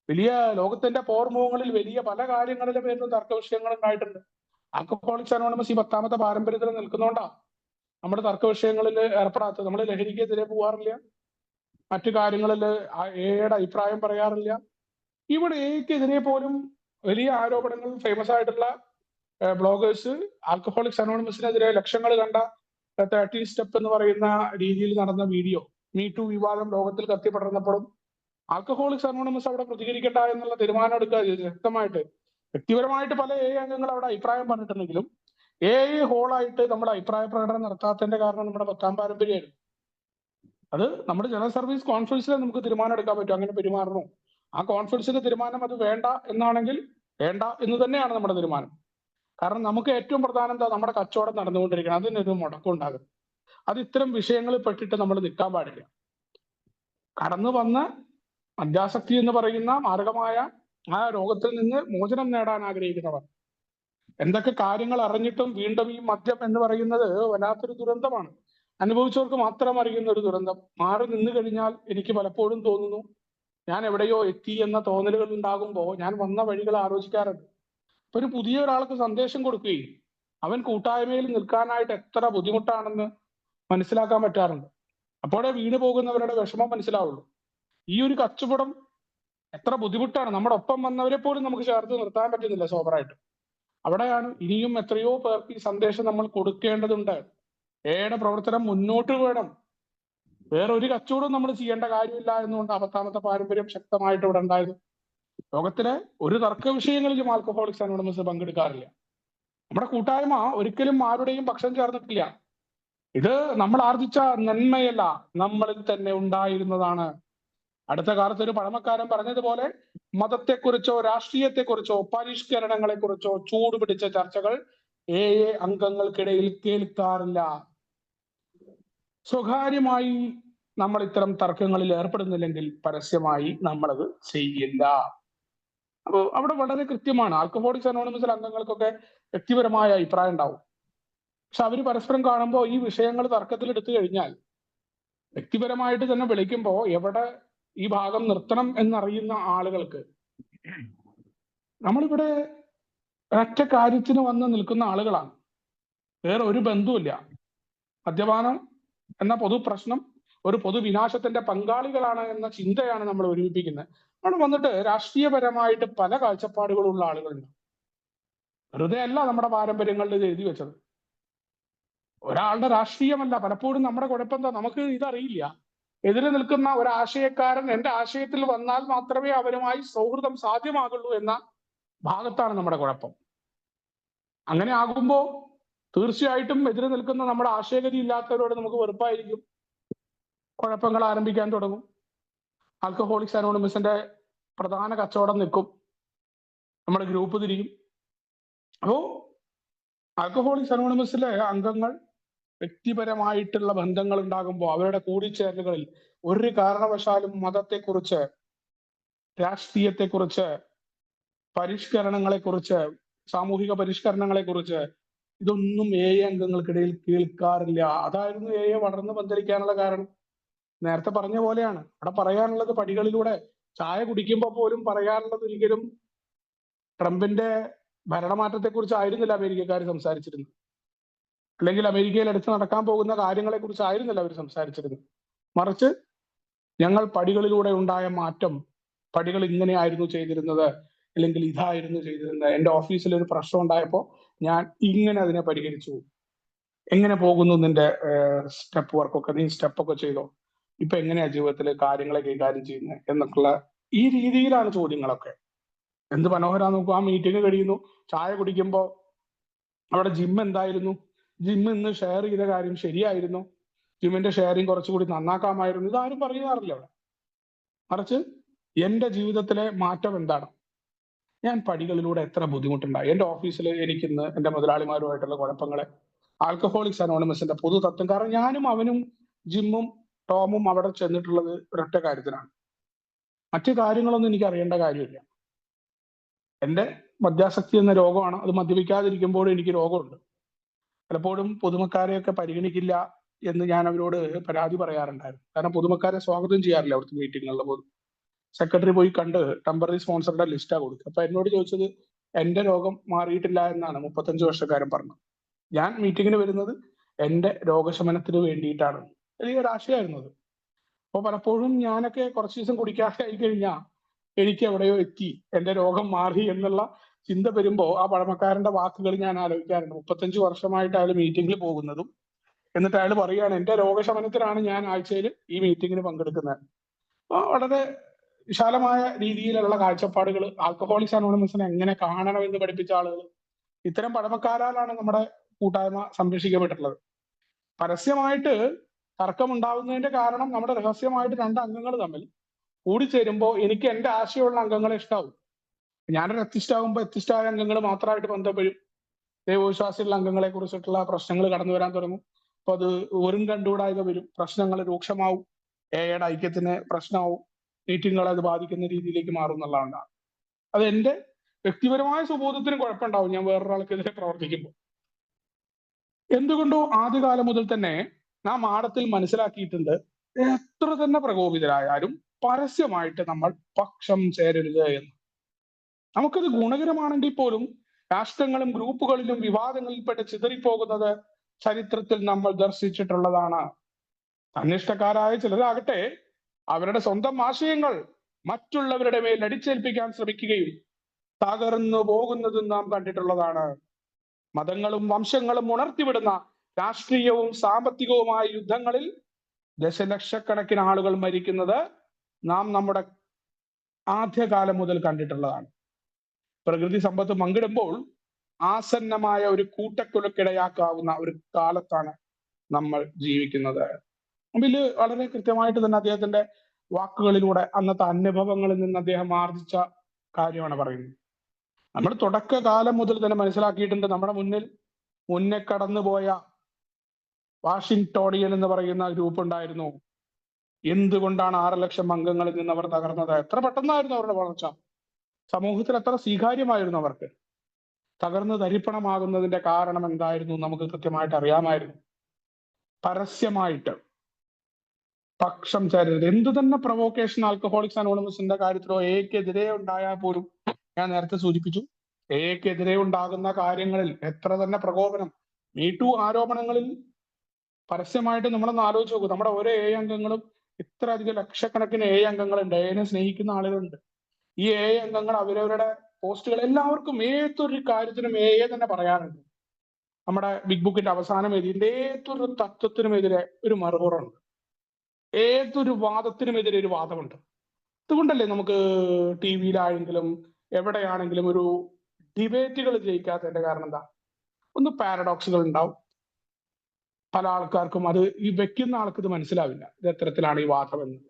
വലിയ ലോകത്തിന്റെ പോർമുഖങ്ങളിൽ വലിയ പല കാര്യങ്ങളുടെ പേരിലും തർക്ക വിഷയങ്ങൾ ഉണ്ടായിട്ടുണ്ട്. ആൽക്കഹോളിക്സ് അനോണിമസ് ഈ 10ാമത്തെ പാരമ്പര്യത്തിൽ നിൽക്കുന്നോണ്ടാ നമ്മുടെ തർക്ക വിഷയങ്ങളിൽ ഏർപ്പെടാത്തത്. നമ്മൾ ലഹരിക്കെതിരെ പോകാറില്ല, മറ്റു കാര്യങ്ങളിൽ എയുടെ അഭിപ്രായം പറയാറില്ല. ഇവിടെ എക്കെതിരെ പോലും വലിയ ആരോപണങ്ങൾ ഫേമസ് ആയിട്ടുള്ള ബ്ലോഗേഴ്സ് ആൽക്കഹോളിക്സ് അനോണിമസിനെതിരെ ലക്ഷങ്ങൾ കണ്ട 13 സ്റ്റെപ്പ് എന്ന് പറയുന്ന രീതിയിൽ നടന്ന വീഡിയോ മീ ടു വിവാദം ലോകത്തിൽ കത്തിപ്പടർന്നപ്പോഴും ആൽക്കഹോളിക്സ് അനോണിമസ് അവിടെ പ്രതികരിക്കണ്ട എന്നുള്ള തീരുമാനം എടുക്കുക വ്യക്തമായിട്ട്. വ്യക്തിപരമായിട്ട് പല അംഗങ്ങൾ അവിടെ അഭിപ്രായം പറഞ്ഞിട്ടുണ്ടെങ്കിലും ഹോളായിട്ട് നമ്മുടെ അഭിപ്രായ പ്രകടനം നടത്താത്തതിന്റെ കാരണം നമ്മുടെ 10ാം പാരമ്പര്യമായിരുന്നു. അത് നമ്മുടെ ജനറൽ സർവീസ് കോൺഫറൻസിൽ നമുക്ക് തീരുമാനം എടുക്കാൻ പറ്റും അങ്ങനെ പെരുമാറണോ. ആ കോൺഫറൻസിന്റെ തീരുമാനം അത് വേണ്ട എന്നാണെങ്കിൽ വേണ്ട എന്ന് തന്നെയാണ് നമ്മുടെ തീരുമാനം. കാരണം നമുക്ക് ഏറ്റവും പ്രധാനം എന്താ, നമ്മുടെ കച്ചവടം നടന്നുകൊണ്ടിരിക്കണം, അതിനൊരു മുടക്കം ഉണ്ടാകും. അത് ഇത്തരം വിഷയങ്ങളിൽ പെട്ടിട്ട് നമ്മൾ നിൽക്കാൻ പാടില്ല. കടന്നു വന്ന് മദ്യാസക്തി എന്ന് പറയുന്ന മാരകമായ ആ രോഗത്തിൽ നിന്ന് മോചനം നേടാൻ ആഗ്രഹിക്കുന്നവർ എന്തൊക്കെ കാര്യങ്ങൾ അറിഞ്ഞിട്ടും വീണ്ടും ഈ മദ്യം എന്ന് പറയുന്നത് വല്ലാത്തൊരു ദുരന്തമാണ്. അനുഭവിച്ചവർക്ക് മാത്രം അറിയുന്ന ഒരു ദുരന്തം. മാറി നിന്ന് കഴിഞ്ഞാൽ എനിക്ക് പലപ്പോഴും തോന്നുന്നു ഞാൻ എവിടെയോ എത്തി എന്ന തോന്നലുകൾ ഉണ്ടാകുമ്പോൾ ഞാൻ വന്ന വഴികൾ ആലോചിക്കാറുണ്ട്. ഇപ്പൊ ഒരു പുതിയ ഒരാൾക്ക് സന്ദേശം കൊടുക്കുകയും അവൻ കൂട്ടായ്മയിൽ നിൽക്കാനായിട്ട് എത്ര ബുദ്ധിമുട്ടാണെന്ന് മനസ്സിലാക്കാൻ പറ്റാറുണ്ട്. അപ്പോഴേ വീണു പോകുന്നവരുടെ വിഷമം മനസ്സിലാവുള്ളൂ. ഈ ഒരു കച്ചവടം എത്ര ബുദ്ധിമുട്ടാണ്. നമ്മുടെ ഒപ്പം വന്നവരെ പോലും നമുക്ക് ചേർത്ത് നിർത്താൻ പറ്റുന്നില്ല സോബറായിട്ട്. അവിടെയാണ് ഇനിയും എത്രയോ പേർക്ക് ഈ സന്ദേശം നമ്മൾ കൊടുക്കേണ്ടതുണ്ട്. എയുടെ പ്രവർത്തനം മുന്നോട്ട് വേണം. വേറെ ഒരു കച്ചവടവും നമ്മൾ ചെയ്യേണ്ട കാര്യമില്ല എന്നുകൊണ്ട് 10ാമത്തെ പാരമ്പര്യം ശക്തമായിട്ട് ഇവിടെ ഉണ്ടായിരുന്നു. ലോകത്തിലെ ഒരു തർക്ക വിഷയങ്ങളിലും ആൽക്കഹോളിക്സ് അനോണിമസ് പങ്കെടുക്കാറില്ല. നമ്മുടെ കൂട്ടായ്മ ഒരിക്കലും ആരുടെയും പക്ഷം ചേർന്നിട്ടില്ല. ഇത് നമ്മൾ ആർജിച്ച നന്മയല്ല, നമ്മളിൽ തന്നെ ഉണ്ടായിരുന്നതാണ്. അടുത്ത കാലത്ത് ഒരു പഴമക്കാരൻ പറഞ്ഞതുപോലെ മതത്തെക്കുറിച്ചോ രാഷ്ട്രീയത്തെക്കുറിച്ചോ പരിഷ്കരണങ്ങളെക്കുറിച്ചോ ചൂടുപിടിച്ച ചർച്ചകൾ അംഗങ്ങൾക്കിടയിൽ കേൾക്കാറില്ല. സ്വകാര്യമായി നമ്മൾ ഇത്തരം തർക്കങ്ങളിൽ ഏർപ്പെടുന്നില്ലെങ്കിൽ പരസ്യമായി നമ്മളത് ചെയ്യില്ല. അപ്പോൾ അവിടെ വളരെ കൃത്യമാണ്. ആൽക്കഹോളിക്സ് അനോണിമസിൽ അംഗങ്ങൾക്കൊക്കെ വ്യക്തിപരമായ അഭിപ്രായം ഉണ്ടാവും. പക്ഷെ അവര് പരസ്പരം കാണുമ്പോൾ ഈ വിഷയങ്ങൾ തർക്കത്തിൽ എടുത്തു കഴിഞ്ഞാൽ വ്യക്തിപരമായിട്ട് തന്നെ വിളിക്കുമ്പോൾ എവിടെ ഈ ഭാഗം നിർത്തണം എന്നറിയുന്ന ആളുകൾക്ക്, നമ്മളിവിടെ ഒറ്റ കാര്യത്തിന് വന്ന് നിൽക്കുന്ന ആളുകളാണ്, വേറെ ഒരു ബന്ധവുമില്ല. മദ്യപാനം എന്ന പൊതു പ്രശ്നം ഒരു പൊതുവിനാശത്തിന്റെ പങ്കാളികളാണ് എന്ന ചിന്തയാണ് നമ്മൾ ഒരുമിപ്പിക്കുന്നത്. അവിടെ വന്നിട്ട് രാഷ്ട്രീയപരമായിട്ട് പല കാഴ്ചപ്പാടുകളുള്ള ആളുകളുണ്ട്. വെറുതെ അല്ല നമ്മുടെ പാരമ്പര്യങ്ങളിൽ എഴുതി വെച്ചത്. ഒരാളുടെ രാഷ്ട്രീയമല്ല. പലപ്പോഴും നമ്മുടെ കുഴപ്പം എന്താ, നമുക്ക് ഇതറിയില്ല. എതിരെ നിൽക്കുന്ന ഒരാശയക്കാരൻ എന്റെ ആശയത്തിൽ വന്നാൽ മാത്രമേ അവരുമായി സൗഹൃദം സാധ്യമാകുള്ളൂ എന്ന ഭാഗത്താണ് നമ്മുടെ കുഴപ്പം. അങ്ങനെ ആകുമ്പോ തീർച്ചയായിട്ടും എതിരെ നിൽക്കുന്ന നമ്മുടെ ആശയഗതി ഇല്ലാത്തവരോട് നമുക്ക് വെറുപ്പായിരിക്കും, കുഴപ്പങ്ങൾ ആരംഭിക്കാൻ തുടങ്ങും. ആൽക്കഹോളിക്സ് അനോണിമസിന്റെ പ്രധാന കച്ചവടം നിൽക്കും, നമ്മുടെ ഗ്രൂപ്പ് തിരിയും. അപ്പോ ആൽക്കഹോളിക്സ് അനോണിമസിലെ അംഗങ്ങൾ വ്യക്തിപരമായിട്ടുള്ള ബന്ധങ്ങൾ ഉണ്ടാകുമ്പോൾ അവരുടെ കൂടിച്ചേരലുകളിൽ ഒരു കാരണവശാലും മതത്തെക്കുറിച്ച്, രാഷ്ട്രീയത്തെക്കുറിച്ച്, പരിഷ്കരണങ്ങളെക്കുറിച്ച്, സാമൂഹിക പരിഷ്കരണങ്ങളെക്കുറിച്ച് ഇതൊന്നും AA അംഗങ്ങൾക്കിടയിൽ കേൾക്കാറില്ല. അതായിരുന്നു AA വളർന്ന് പന്തലിക്കാനുള്ള കാരണം. നേരത്തെ പറഞ്ഞ പോലെയാണ് അവിടെ പറയാനുള്ളത്. പടികളിലൂടെ ചായ കുടിക്കുമ്പോൾ പോലും പറയാനുള്ളത് ഒരിക്കലും ട്രംപിന്റെ ഭരണമാറ്റത്തെക്കുറിച്ച് ആയിരുന്നില്ല അമേരിക്കക്കാർ സംസാരിച്ചിരുന്നത്, അല്ലെങ്കിൽ അമേരിക്കയിൽ അടുത്ത് നടക്കാൻ പോകുന്ന കാര്യങ്ങളെ കുറിച്ച് ആയിരുന്നില്ല അവർ സംസാരിച്ചിരുന്നത്. മറിച്ച് ഞങ്ങൾ പടികളിലൂടെ ഉണ്ടായ മാറ്റം, പടികൾ ഇങ്ങനെയായിരുന്നു ചെയ്തിരുന്നത്, അല്ലെങ്കിൽ ഇതായിരുന്നു ചെയ്തിരുന്നത്, എന്റെ ഓഫീസിൽ ഒരു പ്രശ്നം ഉണ്ടായപ്പോൾ ഞാൻ ഇങ്ങനെ അതിനെ പരിഹരിച്ചു, എങ്ങനെ പോകുന്നു നിന്റെ സ്റ്റെപ്പ് വർക്കൊക്കെ, നീ സ്റ്റെപ്പൊക്കെ ചെയ്തോ, ഇപ്പൊ എങ്ങനെയാ ജീവിതത്തിൽ കാര്യങ്ങളെ കൈകാര്യം ചെയ്യുന്നത് എന്നൊക്കെയുള്ള ഈ രീതിയിലാണ് ചോദ്യങ്ങളൊക്കെ. എന്ത് മനോഹരാ നോക്കൂ. ആ മീറ്റിംഗ് കഴിയുന്നു, ചായ കുടിക്കുമ്പോൾ അവിടെ ജിം എന്തായിരുന്നു, ജിം ഇന്ന് ഷെയർ ചെയ്ത കാര്യം ശരിയായിരുന്നു, ജിമ്മിന്റെ ഷെയറിങ് കുറച്ചുകൂടി നന്നാക്കാമായിരുന്നു, ഇതാരും പറയാറില്ല അവിടെ. മറിച്ച് എന്റെ ജീവിതത്തിലെ മാറ്റം എന്താണ്, ഞാൻ പടികളിലൂടെ എത്ര ബുദ്ധിമുട്ടുണ്ടായി, എന്റെ ഓഫീസിൽ എനിക്കിന്ന് എന്റെ മുതലാളിമാരുമായിട്ടുള്ള കുഴപ്പങ്ങളെ, ആൽക്കഹോളിക്സ് അനോണിമസിന്റെ പൊതു തത്വം. കാരണം ഞാനും അവനും ജിമ്മും ടോമും അവിടെ ചെന്നിട്ടുള്ളത് ഒരൊറ്റ കാര്യത്തിനാണ്. മറ്റു കാര്യങ്ങളൊന്നും എനിക്ക് അറിയേണ്ട കാര്യമില്ല. എന്റെ മദ്യാസക്തി എന്ന രോഗമാണ്. അത് മദ്യപിക്കാതിരിക്കുമ്പോഴും എനിക്ക് രോഗമുണ്ട്. പലപ്പോഴും പൊതുമക്കാരെയൊക്കെ പരിഗണിക്കില്ല എന്ന് ഞാൻ അവരോട് പരാതി പറയാറുണ്ടായിരുന്നു. കാരണം പൊതുമക്കാരെ സ്വാഗതം ചെയ്യാറില്ല അവിടുത്തെ മീറ്റിങ്ങുകളിൽ പോലും. സെക്രട്ടറി പോയി കണ്ട് ടെമ്പററി സ്പോൺസറുടെ ലിസ്റ്റാ കൊടുക്കുക. അപ്പൊ എന്നോട് ചോദിച്ചത് എന്റെ രോഗം മാറിയിട്ടില്ല എന്നാണ് 35 വർഷക്കാരൻ പറഞ്ഞത്. ഞാൻ മീറ്റിങ്ങിന് വരുന്നത് എന്റെ രോഗശമനത്തിന് വേണ്ടിയിട്ടാണ്. വലിയൊരു ആശയമായിരുന്നു അത്. അപ്പൊ പലപ്പോഴും ഞാനൊക്കെ കുറച്ച് ദിവസം കുടിക്കാതെ ആയി കഴിഞ്ഞാൽ എനിക്ക് എവിടെയോ എത്തി, എന്റെ രോഗം മാറി എന്നുള്ള ചിന്ത വരുമ്പോ ആ പഴമക്കാരന്റെ വാക്കുകൾ ഞാൻ ആലോചിക്കാറുണ്ട്. 35 വർഷമായിട്ട് അയാൾ മീറ്റിംഗിൽ പോകുന്നതും എന്നിട്ട് അയാൾ പറയുകയാണ് എന്റെ രോഗശമനത്തിനാണ് ഞാൻ ആഴ്ചയിൽ ഈ മീറ്റിങ്ങിന് പങ്കെടുക്കുന്നത്. അപ്പൊ വളരെ വിശാലമായ രീതിയിലുള്ള കാഴ്ചപ്പാടുകൾ. ആൽക്കഹോളിക്സ് അനോണിമസിനെ എങ്ങനെ കാണണമെന്ന് പഠിപ്പിച്ച ആളുകൾ. ഇത്തരം പഴമക്കാരാലാണ് നമ്മുടെ കൂട്ടായ്മ സംരക്ഷിക്കപ്പെട്ടിട്ടുള്ളത്. പരസ്യമായിട്ട് തർക്കമുണ്ടാവുന്നതിന്റെ കാരണം നമ്മുടെ രഹസ്യമായിട്ട് 2 അംഗങ്ങൾ തമ്മിൽ കൂടിച്ചേരുമ്പോൾ എനിക്ക് എന്റെ ആശയമുള്ള അംഗങ്ങളെ ഇഷ്ടാവും. ഞാനൊരു എത്തിസ്റ്റാകുമ്പോൾ എത്തിസ്റ്റായ അംഗങ്ങൾ മാത്രമായിട്ട് ബന്ധപ്പെടും. ദൈവവിശ്വാസികളുടെ അംഗങ്ങളെ കുറിച്ചിട്ടുള്ള പ്രശ്നങ്ങൾ കടന്നു വരാൻ തുടങ്ങും. അപ്പൊ അത് വെറും കണ്ടുകൂടായ്മ വരും, പ്രശ്നങ്ങൾ രൂക്ഷമാവും, എയുടെ ഐക്യത്തിന് പ്രശ്നമാവും, മീറ്റിങ്ങുകളെ അത് ബാധിക്കുന്ന രീതിയിലേക്ക് മാറും എന്നുള്ളതാണ്. അത് എന്റെ വ്യക്തിപരമായ സുബോധത്തിന് കുഴപ്പമുണ്ടാവും ഞാൻ വേറൊരാൾക്കെതിരെ പ്രവർത്തിക്കുമ്പോൾ. എന്തുകൊണ്ടോ ആദ്യകാലം മുതൽ തന്നെ നാം ആഴത്തിൽ മനസ്സിലാക്കിയിട്ടുണ്ട്, എത്ര തന്നെ പ്രകോപിതരായാലും പരസ്യമായിട്ട് നമ്മൾ പക്ഷം ചേരരുത് എന്ന്. നമുക്കത് ഗുണകരമാണെങ്കിൽ പോലും രാഷ്ട്രങ്ങളും ഗ്രൂപ്പുകളിലും വിവാദങ്ങളിൽപ്പെട്ട് ചിതറിപ്പോകുന്നത് ചരിത്രത്തിൽ നമ്മൾ ദർശിച്ചിട്ടുള്ളതാണ്. അനിഷ്ടക്കാരായ ചിലരാകട്ടെ അവരുടെ സ്വന്തം ആശയങ്ങൾ മറ്റുള്ളവരുടെ മേൽ അടിച്ചേൽപ്പിക്കാൻ ശ്രമിക്കുകയും തകർന്നു പോകുന്നതും നാം കണ്ടിട്ടുള്ളതാണ്. മതങ്ങളും വംശങ്ങളും ഉണർത്തിവിടുന്ന രാഷ്ട്രീയവും സാമ്പത്തികവുമായ യുദ്ധങ്ങളിൽ ദശലക്ഷക്കണക്കിന് ആളുകൾ മരിക്കുന്നത് നാം നമ്മുടെ ആദ്യകാലം മുതൽ കണ്ടിട്ടുള്ളതാണ്. പ്രകൃതി സമ്പത്ത് പങ്കിടുമ്പോൾ ആസന്നമായ ഒരു കൂട്ടക്കൊലക്കിടയാക്കാവുന്ന ഒരു കാലത്താണ് നമ്മൾ ജീവിക്കുന്നത്. അതില് വളരെ കൃത്യമായിട്ട് തന്നെ അദ്ദേഹത്തിന്റെ വാക്കുകളിലൂടെ അന്നത്തെ അനുഭവങ്ങളിൽ നിന്ന് അദ്ദേഹം ആർജിച്ച കാര്യമാണ് പറയുന്നത്. നമ്മൾ തുടക്കകാലം മുതൽ തന്നെ മനസ്സിലാക്കിയിട്ടുണ്ട്, നമ്മുടെ മുന്നേ കടന്നുപോയ വാഷിംഗ്ടോണിയൻ എന്ന് പറയുന്ന ഗ്രൂപ്പ് ഉണ്ടായിരുന്നു. എന്തുകൊണ്ടാണ് 6 ലക്ഷം അംഗങ്ങളിൽ നിന്ന് അവർ തകർന്നത്? എത്ര പെട്ടെന്നായിരുന്നു അവരുടെ വളർച്ച, സമൂഹത്തിൽ എത്ര സ്വീകാര്യമായിരുന്നു അവർക്ക്. തകർന്ന് തരിപ്പണമാകുന്നതിന്റെ കാരണം എന്തായിരുന്നു നമുക്ക് കൃത്യമായിട്ട് അറിയാമായിരുന്നു. പരസ്യമായിട്ട് പക്ഷം ചേരരുത്. എന്തു തന്നെ പ്രൊവോക്കേഷൻ ആൽക്കഹോളിക്സ് അനോണിമസിന്റെ കാര്യത്തിലോ എക്കെതിരെ ഉണ്ടായാൽ പോലും, ഞാൻ നേരത്തെ സൂചിപ്പിച്ചു, എക്കെതിരെ ഉണ്ടാകുന്ന കാര്യങ്ങളിൽ എത്ര തന്നെ പ്രകോപനം, മീടു ആരോപണങ്ങളിൽ പരസ്യമായിട്ട് നമ്മളൊന്ന് ആലോചിച്ച് നോക്കൂ. നമ്മുടെ ഓരോ അംഗങ്ങളും ഇത്ര അധികം ലക്ഷക്കണക്കിന് അംഗങ്ങളുണ്ട്, എനെ സ്നേഹിക്കുന്ന ആളുകളുണ്ട്. ഈ അംഗങ്ങൾ അവരവരുടെ പോസ്റ്റുകൾ എല്ലാവർക്കും ഏതൊരു കാര്യത്തിനും തന്നെ പറയാറുണ്ട്. നമ്മുടെ ബിഗ് ബുക്കിന്റെ അവസാനം എഴുതിയിട്ട് ഏതൊരു തത്വത്തിനുമെതിരെ ഒരു മറുപുറമുണ്ട്, ഏതൊരു വാദത്തിനുമെതിരെ ഒരു വാദമുണ്ട്. അതുകൊണ്ടല്ലേ നമുക്ക് ടി വിയിലാണെങ്കിലും എവിടെയാണെങ്കിലും ഒരു ഡിബേറ്റുകൾ ജയിക്കാത്തതിന്റെ കാരണം എന്താ? ഒന്ന് പാരഡോക്സുകൾ ഉണ്ടാവും. പല ആൾക്കാർക്കും അത് ഈ വെക്കുന്ന ആൾക്ക് ഇത് മനസ്സിലാവില്ല, ഇത് എത്തരത്തിലാണ് ഈ വാദം എന്നത്.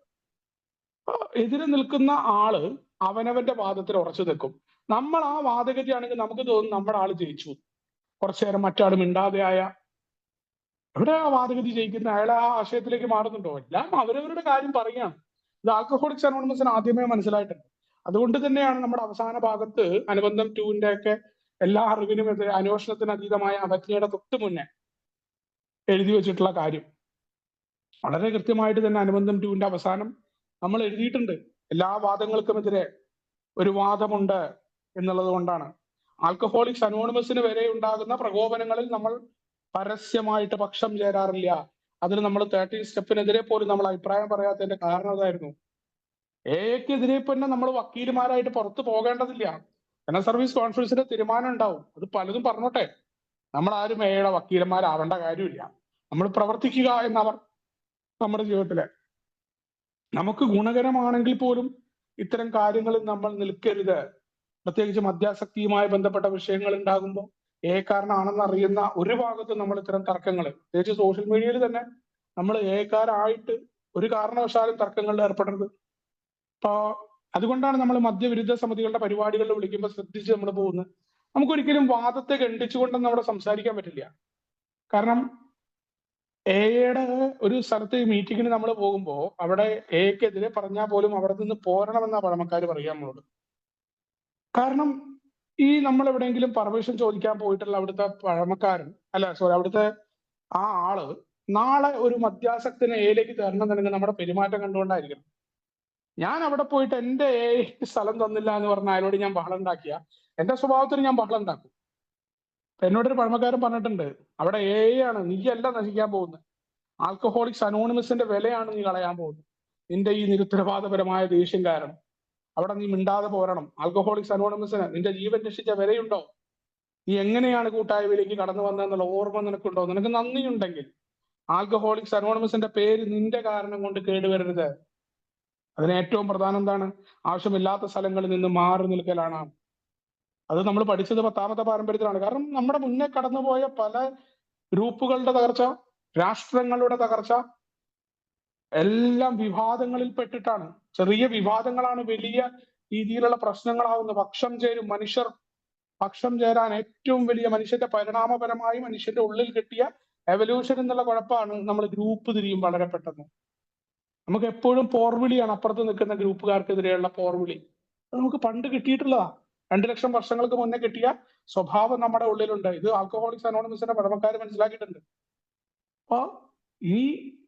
എതിരെ നിൽക്കുന്ന ആള് അവനവന്റെ വാദത്തിൽ ഉറച്ചു നിൽക്കും. നമ്മൾ ആ വാദഗതിയാണെങ്കിൽ നമുക്ക് തോന്നും നമ്മുടെ ആള് ജയിച്ചു. കുറച്ചു നേരം മറ്റാൾ മിണ്ടാതെയായ എവിടെ ആ വാദഗതി ജയിക്കുന്ന, അയാൾ ആ ആശയത്തിലേക്ക് മാറുന്നുണ്ടോ? എല്ലാം അവരവരുടെ കാര്യം പറയുകയാണ്. ഇത് ആൽക്കഹോളിക്സ് അനോണിമസിന് ആദ്യമേ മനസ്സിലായിട്ടുണ്ട്. അതുകൊണ്ട് തന്നെയാണ് നമ്മുടെ അവസാന ഭാഗത്ത് അനുബന്ധം 2 ഒക്കെ എല്ലാ അറിവിനുമെതിരെ അന്വേഷണത്തിന് അതീതമായ അവജ്ഞയുടെ തൊട്ട് മുന്നേ എഴുതി വെച്ചിട്ടുള്ള കാര്യം വളരെ കൃത്യമായിട്ട് തന്നെ അനുബന്ധം 2 അവസാനം നമ്മൾ എഴുതിയിട്ടുണ്ട്. എല്ലാ വാദങ്ങൾക്കുമെതിരെ ഒരു വാദമുണ്ട് എന്നുള്ളത് കൊണ്ടാണ്. ആൽക്കഹോളിക്സ് അനോണിമസിന് വരെ ഉണ്ടാകുന്ന പ്രകോപനങ്ങളിൽ നമ്മൾ പരസ്യമായിട്ട് പക്ഷം ചേരാറില്ല. അതിൽ നമ്മൾ 13 സ്റ്റെപ്പിനെതിരെ പോലും നമ്മൾ അഭിപ്രായം പറയാത്തതിന്റെ കാരണം അതായിരുന്നു. എക്കെതിരെ തന്നെ നമ്മൾ വക്കീലുമാരായിട്ട് പുറത്തു പോകേണ്ടതില്ല. ജനറൽ സർവീസ് കോൺഫറൻസിന്റെ തീരുമാനം ഉണ്ടാവും. അത് പലതും പറഞ്ഞോട്ടെ, നമ്മൾ ആരും എയുടെ വക്കീലന്മാരാവേണ്ട കാര്യമില്ല. നമ്മൾ പ്രവർത്തിക്കുക എന്നവർ നമ്മുടെ ജീവിതത്തില് നമുക്ക് ഗുണകരമാണെങ്കിൽ പോലും ഇത്തരം കാര്യങ്ങളിൽ നമ്മൾ നിൽക്കരുത്. പ്രത്യേകിച്ച് മദ്യാസക്തിയുമായി ബന്ധപ്പെട്ട വിഷയങ്ങൾ ഉണ്ടാകുമ്പോൾ ഏക്കാരനാണെന്ന് അറിയുന്ന ഒരു ഭാഗത്ത് നമ്മൾ ഇത്തരം തർക്കങ്ങൾ, പ്രത്യേകിച്ച് സോഷ്യൽ മീഡിയയിൽ തന്നെ നമ്മൾ ഏക്കാരായിട്ട് ഒരു കാരണവശാലും തർക്കങ്ങളിൽ ഏർപ്പെടരുത്. അപ്പൊ അതുകൊണ്ടാണ് നമ്മൾ മദ്യവിരുദ്ധ സമിതികളുടെ പരിപാടികളിൽ വിളിക്കുമ്പോൾ ശ്രദ്ധിച്ച് നമ്മൾ പോകുന്നത്. നമുക്കൊരിക്കലും വാദത്തെ ഖണ്ഡിച്ചുകൊണ്ടൊന്നും അവിടെ സംസാരിക്കാൻ പറ്റില്ല. കാരണം എയുടെ ഒരു സ്ഥലത്ത് മീറ്റിങ്ങിന് നമ്മൾ പോകുമ്പോൾ അവിടെ എക്കെതിരെ പറഞ്ഞാൽ പോലും അവിടെ നിന്ന് പോരണമെന്നാ പഴമക്കാർ പറയാൻ നമ്മളോട്. കാരണം ഈ നമ്മൾ എവിടെയെങ്കിലും പെർമിഷൻ ചോദിക്കാൻ പോയിട്ടുള്ള അവിടുത്തെ പഴമക്കാരൻ അവിടുത്തെ ആ ആള് നാളെ ഒരു മദ്യാസക്തിനെ എയിലേക്ക് തരണമെന്നുണ്ടെങ്കിൽ നമ്മുടെ പെരുമാറ്റം കണ്ടുകൊണ്ടായിരിക്കണം. ഞാൻ അവിടെ പോയിട്ട് എന്റെ സ്ഥലം തന്നില്ല എന്ന് പറഞ്ഞ അയാളോട് ഞാൻ ബഹളം ഉണ്ടാക്കിയ എന്റെ സ്വഭാവത്തിന് ഞാൻ ബഹളം ഉണ്ടാക്കും. എന്നോടൊരു പഴമക്കാരൻ പറഞ്ഞിട്ടുണ്ട്, അവിടെ ആണ്, നീയല്ല നശിക്കാൻ പോകുന്നത്, ആൽക്കഹോളിക്സ് അനോണിമസിന്റെ വിലയാണ് നീ കളയാൻ പോകുന്നത്. നിന്റെ ഈ നിരുത്തരവാദപരമായ ദേഷ്യം കാരണം അവിടെ നീ മിണ്ടാതെ പോരണം. ആൽക്കഹോളിക്സ് അനോണിമസിന് നിന്റെ ജീവൻ രക്ഷിച്ച വിലയുണ്ടോ? നീ എങ്ങനെയാണ് കൂട്ടായ്മയിലേക്ക് കടന്നു വന്നതെന്നുള്ള ഓർമ്മ നിനക്കുണ്ടോ? നിനക്ക് നന്ദിയുണ്ടെങ്കിൽ ആൽക്കഹോളിക്സ് അനോണിമസിന്റെ പേര് നിന്റെ കാരണം കൊണ്ട് കേടുവരരുത്. അതിന് ഏറ്റവും പ്രധാനം എന്താണ്? ആവശ്യമില്ലാത്ത സ്ഥലങ്ങളിൽ നിന്ന് മാറി നിൽക്കലാണ്. അത് നമ്മൾ പഠിച്ചത് 10ാമത്തെ പാരമ്പര്യത്തിലാണ്. കാരണം നമ്മുടെ മുന്നേ കടന്നുപോയ പല ഗ്രൂപ്പുകളുടെ തകർച്ച, രാഷ്ട്രങ്ങളുടെ തകർച്ച എല്ലാം വിവാദങ്ങളിൽ പെട്ടിട്ടാണ്. ചെറിയ വിവാദങ്ങളാണ് വലിയ രീതിയിലുള്ള പ്രശ്നങ്ങളാവുന്നത്. മനുഷ്യർ പക്ഷം ചേരാൻ ഏറ്റവും വലിയ മനുഷ്യന്റെ പരിണാമപരമായി മനുഷ്യന്റെ ഉള്ളിൽ കിട്ടിയ എവല്യൂഷൻ എന്നുള്ള കുഴപ്പമാണ് നമ്മൾ ഗ്രൂപ്പ് തിരിയും വളരെ പെട്ടെന്ന്. നമുക്ക് എപ്പോഴും പോർവിളിയാണ് അപ്പുറത്ത് നിൽക്കുന്ന ഗ്രൂപ്പുകാർക്കെതിരെയുള്ള പോർവിളി. അത് നമുക്ക് പണ്ട് കിട്ടിയിട്ടുള്ളതാ. 2 ലക്ഷം വർഷങ്ങൾക്ക് മുന്നേ കിട്ടിയ സ്വഭാവം നമ്മുടെ ഉള്ളിലുണ്ട്. ഇത് ആൽക്കഹോളിക്സ് അനോണിമസിന്റെ പഴമക്കാർ മനസ്സിലാക്കിയിട്ടുണ്ട്. അപ്പൊ ഈ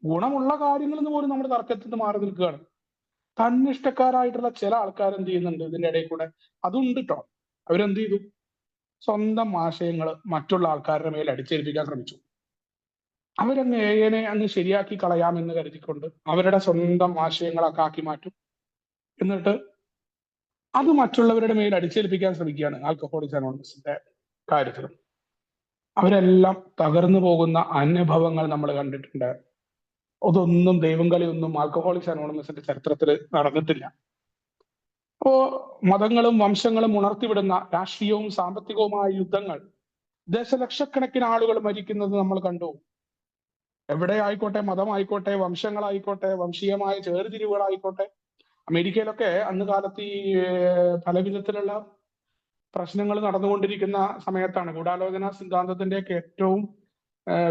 ഗുണമുള്ള കാര്യങ്ങളിൽ നിന്ന് പോലും നമ്മുടെ തർക്കത്തിൽ നിന്ന് മാറി നിൽക്കുകയാണ്. തന്നിഷ്ടക്കാരായിട്ടുള്ള ചില ആൾക്കാർ എന്ത് ചെയ്യുന്നുണ്ട് ഇതിന്റെ ഇടയിൽ കൂടെ? അതുണ്ട് കേട്ടോ. അവരെന്ത് ചെയ്തു? സ്വന്തം ആശയങ്ങൾ മറ്റുള്ള ആൾക്കാരുടെ മേൽ അടിച്ചേൽപ്പിക്കാൻ ശ്രമിച്ചു. അവരങ്ങ് ഏനെ അങ്ങ് ശരിയാക്കി കളയാമെന്ന് കരുതിക്കൊണ്ട് അവരുടെ സ്വന്തം ആശയങ്ങളൊക്കെ ആക്കി മാറ്റും. എന്നിട്ട് അത് മറ്റുള്ളവരുടെ മേൽ അടിച്ചേൽപ്പിക്കാൻ ശ്രമിക്കുകയാണ് ആൽക്കഹോളിക്സ് അനോണിമസിന്റെ കാര്യത്തിൽ. അവരെല്ലാം തകർന്നു പോകുന്ന അനുഭവങ്ങൾ നമ്മൾ കണ്ടിട്ടുണ്ട്. അതൊന്നും ദൈവം കളിയൊന്നും ആൽക്കഹോളിക്സ് അനോണിമസിന്റെ ചരിത്രത്തിൽ നടന്നിട്ടില്ല. അപ്പോ മതങ്ങളും വംശങ്ങളും ഉണർത്തിവിടുന്ന രാഷ്ട്രീയവും സാമ്പത്തികവുമായ യുദ്ധങ്ങൾ, ദശലക്ഷക്കണക്കിന് ആളുകൾ മരിക്കുന്നത് നമ്മൾ കണ്ടു. എവിടെ ആയിക്കോട്ടെ, മതമായിക്കോട്ടെ, വംശങ്ങളായിക്കോട്ടെ, വംശീയമായ ചേർതിരിവുകളായിക്കോട്ടെ. അമേരിക്കയിലൊക്കെ അന്ന് കാലത്ത് ഈ പല വിധത്തിലുള്ള പ്രശ്നങ്ങൾ നടന്നുകൊണ്ടിരിക്കുന്ന സമയത്താണ് ഗൂഢാലോചന സിദ്ധാന്തത്തിന്റെ ഒക്കെ ഏറ്റവും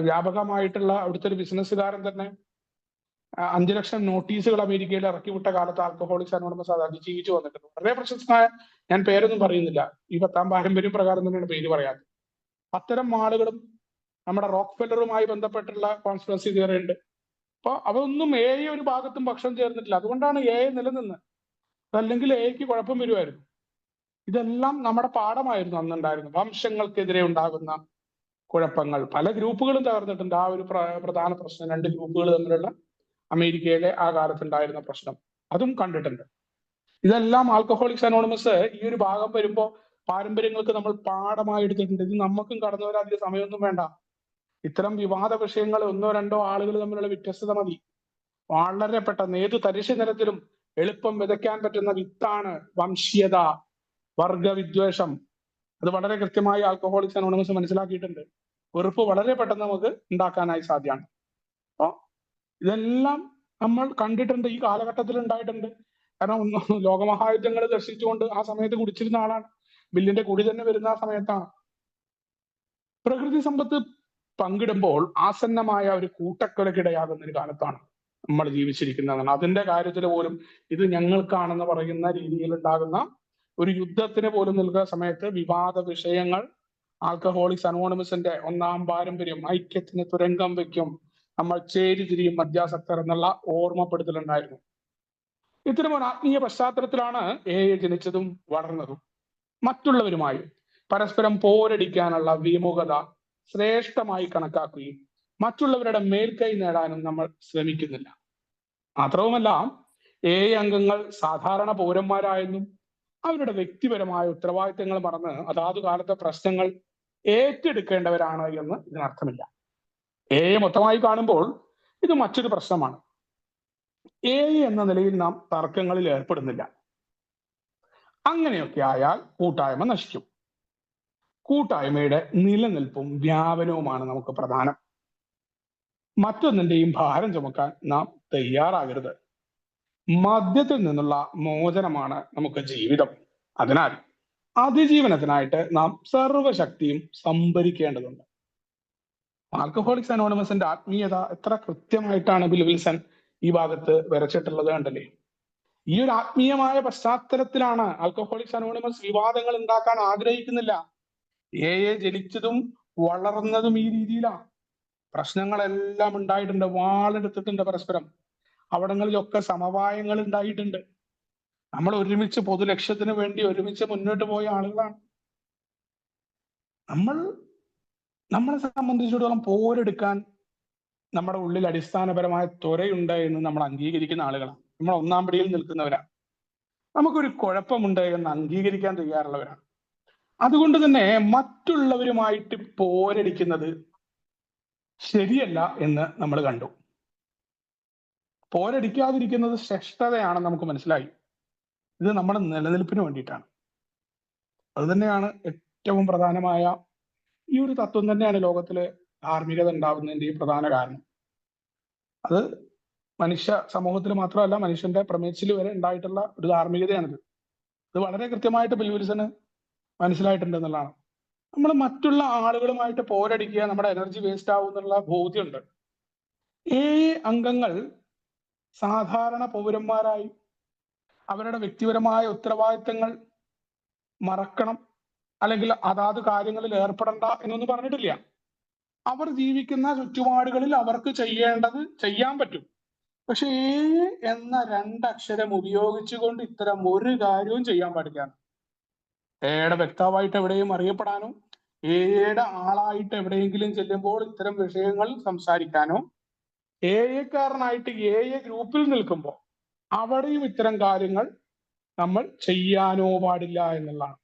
വ്യാപകമായിട്ടുള്ള അവിടുത്തെ ഒരു ബിസിനസ്സുകാരൻ തന്നെ 5 ലക്ഷം നോട്ടീസുകൾ അമേരിക്കയിൽ ഇറക്കി വിട്ട കാലത്ത് ആൽക്കഹോളിക്സ് അനോണിമസ് അത് അതിജീവിച്ചു വന്നിട്ടുണ്ട്. വളരെ പ്രശസ്തമായ, ഞാൻ പേരൊന്നും പറയുന്നില്ല, ഈ 10ാം പാരമ്പര്യം പ്രകാരം തന്നെയാണ് പേര് പറയാത്തത്. അത്തരം ആളുകളും നമ്മുടെ റോക്ക്ഫെല്ലറുമായി ബന്ധപ്പെട്ടുള്ള കോൺസ്പിറസി തിയറി ഉണ്ട്. അപ്പൊ അതൊന്നും ഒരു ഭാഗത്തും പക്ഷം ചേർന്നിട്ടില്ല. അതുകൊണ്ടാണ് നിലനിന്ന്. അതല്ലെങ്കിൽ എക്ക് കുഴപ്പം വരുമായിരുന്നു. ഇതെല്ലാം നമ്മുടെ പാഠമായിരുന്നു അന്നുണ്ടായിരുന്നു. വംശങ്ങൾക്കെതിരെ ഉണ്ടാകുന്ന കുഴപ്പങ്ങൾ പല ഗ്രൂപ്പുകളും തകർന്നിട്ടുണ്ട്. ആ ഒരു പ്രധാന പ്രശ്നം, 2 ഗ്രൂപ്പുകൾ തമ്മിലുള്ള അമേരിക്കയിലെ ആ കാലത്തുണ്ടായിരുന്ന പ്രശ്നം, അതും കണ്ടിട്ടുണ്ട്. ഇതെല്ലാം ആൽക്കഹോളിക്സ് അനോണിമസ് ഈ ഒരു ഭാഗം വരുമ്പോൾ പാരമ്പര്യങ്ങൾക്ക് നമ്മൾ പാഠമായി എടുത്തിട്ടുണ്ട്. ഇത് നമുക്കും കടന്നു വരാൻ അധികം സമയമൊന്നും വേണ്ട. ഇത്തരം വിവാദ വിഷയങ്ങൾ 1 or 2 ആളുകൾ തമ്മിലുള്ള വ്യത്യസ്തത മതി. വളരെ പെട്ടെന്ന് ഏത് തരിശു നിലത്തിലും എളുപ്പം വിതയ്ക്കാൻ പറ്റുന്ന വിത്താണ് വംശീയത, വർഗവിദ്വേഷം. അത് വളരെ കൃത്യമായി ആൽക്കഹോളിക്സ് അനോണിമസ് മനസ്സിലാക്കിയിട്ടുണ്ട്. വെറുപ്പ് വളരെ പെട്ടെന്ന് നമുക്ക് ഉണ്ടാക്കാനായി സാധ്യമാണ്. അപ്പൊ ഇതെല്ലാം നമ്മൾ കണ്ടിട്ടുണ്ട്, ഈ കാലഘട്ടത്തിൽ ഉണ്ടായിട്ടുണ്ട്. കാരണം ലോകമഹായുദ്ധങ്ങൾ ദർശിച്ചുകൊണ്ട് ആ സമയത്ത് കുടിച്ചിരുന്ന ആളാണ്. ബില്ലിന്റെ കൂടി തന്നെ വരുന്ന ആ സമയത്താണ്. പ്രകൃതി സമ്പത്ത് പങ്കിടുമ്പോൾ ആസന്നമായ ഒരു കൂട്ടക്കൊലക്കിടയാകുന്ന ഒരു കാലത്താണ് നമ്മൾ ജീവിച്ചിരിക്കുന്നതാണ്. അതിന്റെ കാര്യത്തിൽ പോലും ഇത് ഞങ്ങൾക്കാണെന്ന് പറയുന്ന രീതിയിൽ ഉണ്ടാകുന്ന ഒരു യുദ്ധത്തിന് പോലും നിൽക്കുന്ന സമയത്ത് വിവാദ വിഷയങ്ങൾ ആൽക്കഹോളിക്സ് അനോണിമസിന്റെ 1-ാം പാരമ്പര്യം ഐക്യത്തിന് തുരങ്കം വെക്കും, നമ്മൾ ചേരിതിരിയും മദ്യാസക്തർ എന്നുള്ള ഓർമ്മപ്പെടുത്തലുണ്ടായിരുന്നു. ഇത്തരം ഒരു ആത്മീയ പശ്ചാത്തലത്തിലാണ് ജനിച്ചതും വളർന്നതും. മറ്റുള്ളവരുമായി പരസ്പരം പോരടിക്കാനുള്ള വിമുഖത ശ്രേഷ്ഠമായി കണക്കാക്കുകയും മറ്റുള്ളവരുടെ മേൽക്കൈ നേടാനും നമ്മൾ ശ്രമിക്കുന്നില്ല. മാത്രവുമല്ല, അംഗങ്ങൾ സാധാരണ പൗരന്മാരായെന്നും അവരുടെ വ്യക്തിപരമായ ഉത്തരവാദിത്തങ്ങൾ മറന്ന് അതാതു കാലത്തെ പ്രശ്നങ്ങൾ ഏറ്റെടുക്കേണ്ടവരാണ് എന്ന് ഇതിനർത്ഥമില്ല. മൊത്തമായി കാണുമ്പോൾ ഇത് മറ്റൊരു പ്രശ്നമാണ്. എന്ന നിലയിൽ നാം തർക്കങ്ങളിൽ ഏർപ്പെടുന്നില്ല. അങ്ങനെയൊക്കെ ആയാൽ കൂട്ടായ്മ നശിക്കും. കൂട്ടായ്മയുടെ നിലനിൽപ്പും വ്യാപനവുമാണ് നമുക്ക് പ്രധാനം. മറ്റൊന്നിന്റെയും ഭാരം ചുമക്കാൻ നാം തയ്യാറാകരുത്. മദ്യത്തിൽ നിന്നുള്ള മോചനമാണ് നമുക്ക് ജീവിതം. അതിനാൽ അതിജീവനത്തിനായിട്ട് നാം സർവശക്തിയും സംഭരിക്കേണ്ടതുണ്ട്. ആൽക്കഹോളിക്സ് അനോണിമസിന്റെ ആത്മീയത എത്ര കൃത്യമായിട്ടാണ് ബിൽ വിൽസൺ ഈ ഭാഗത്ത് വരച്ചിട്ടുള്ളത് കണ്ടല്ലേ. ഈ ഒരു ആത്മീയമായ പശ്ചാത്തലത്തിലാണ് ആൽക്കഹോളിക്സ് അനോണിമസ് വിവാദങ്ങൾ ഉണ്ടാക്കാൻ ആഗ്രഹിക്കുന്നില്ല. ജനിച്ചതും വളർന്നതും ഈ രീതിയിലാണ്. പ്രശ്നങ്ങളെല്ലാം ഉണ്ടായിട്ടുണ്ട്, വാളെടുത്തിട്ടുണ്ട് പരസ്പരം. അവിടങ്ങളിലൊക്കെ സമവായങ്ങൾ ഉണ്ടായിട്ടുണ്ട്. നമ്മൾ ഒരുമിച്ച് പൊതുലക്ഷ്യത്തിന് വേണ്ടി ഒരുമിച്ച് മുന്നോട്ട് പോയ ആളുകളാണ്. നമ്മളെ സംബന്ധിച്ചിടത്തോളം പോരെടുക്കാൻ നമ്മുടെ ഉള്ളിൽ അടിസ്ഥാനപരമായ ത്വരയുണ്ട് എന്ന് നമ്മൾ അംഗീകരിക്കുന്ന ആളുകളാണ്. നമ്മൾ 1-ാം പടിയിൽ നിൽക്കുന്നവരാണ്. നമുക്കൊരു കുഴപ്പമുണ്ട് എന്ന് അംഗീകരിക്കാൻ തയ്യാറുള്ളവരാണ്. അതുകൊണ്ട് തന്നെ മറ്റുള്ളവരുമായിട്ട് പോരടിക്കുന്നത് ശരിയല്ല എന്ന് നമ്മൾ കണ്ടു. പോരടിക്കാതിരിക്കുന്നത് ശ്രേഷ്ഠതയാണെന്ന് നമുക്ക് മനസ്സിലായി. ഇത് നമ്മുടെ നിലനിൽപ്പിന് വേണ്ടിയിട്ടാണ്. അത് തന്നെയാണ് ഏറ്റവും പ്രധാനമായ ഈ ഒരു തത്വം തന്നെയാണ് ലോകത്തില് ധാർമ്മികത ഉണ്ടാവുന്നതിന്റെയും പ്രധാന കാരണം. അത് മനുഷ്യ സമൂഹത്തിൽ മാത്രമല്ല, മനുഷ്യന്റെ പ്രമേച്ചിൽ വരെ ഉണ്ടായിട്ടുള്ള ഒരു ധാർമ്മികതയാണിത്. ഇത് വളരെ കൃത്യമായിട്ട് ബിൽ വിൽസന് മനസ്സിലായിട്ടുണ്ട് എന്നുള്ളതാണ്. നമ്മൾ മറ്റുള്ള ആളുകളുമായിട്ട് പോരടിക്കുക നമ്മുടെ എനർജി വേസ്റ്റ് ആവും എന്നുള്ള ബോധ്യമുണ്ട്. അംഗങ്ങൾ സാധാരണ പൗരന്മാരായി അവരുടെ വ്യക്തിപരമായ ഉത്തരവാദിത്തങ്ങൾ മറക്കണം, അല്ലെങ്കിൽ അതാത് കാര്യങ്ങളിൽ ഏർപ്പെടണ്ട എന്നൊന്നും പറഞ്ഞിട്ടില്ല. അവർ ജീവിക്കുന്ന ചുറ്റുപാടുകളിൽ അവർക്ക് ചെയ്യേണ്ടത് ചെയ്യാൻ പറ്റും. പക്ഷെ എന്ന 2 അക്ഷരം ഉപയോഗിച്ചുകൊണ്ട് ഇത്തരം ഒരു കാര്യവും ചെയ്യാൻ പാടില്ല. വ്യക്താവായിട്ട് എവിടെയും അറിയപ്പെടാനോ ആളായിട്ട് എവിടെയെങ്കിലും ചെല്ലുമ്പോൾ ഇത്തരം വിഷയങ്ങൾ സംസാരിക്കാനോ കാരനായിട്ട് ഗ്രൂപ്പിൽ നിൽക്കുമ്പോൾ അവിടെയും ഇത്തരം കാര്യങ്ങൾ നമ്മൾ ചെയ്യാനോ പാടില്ല എന്നുള്ളതാണ്.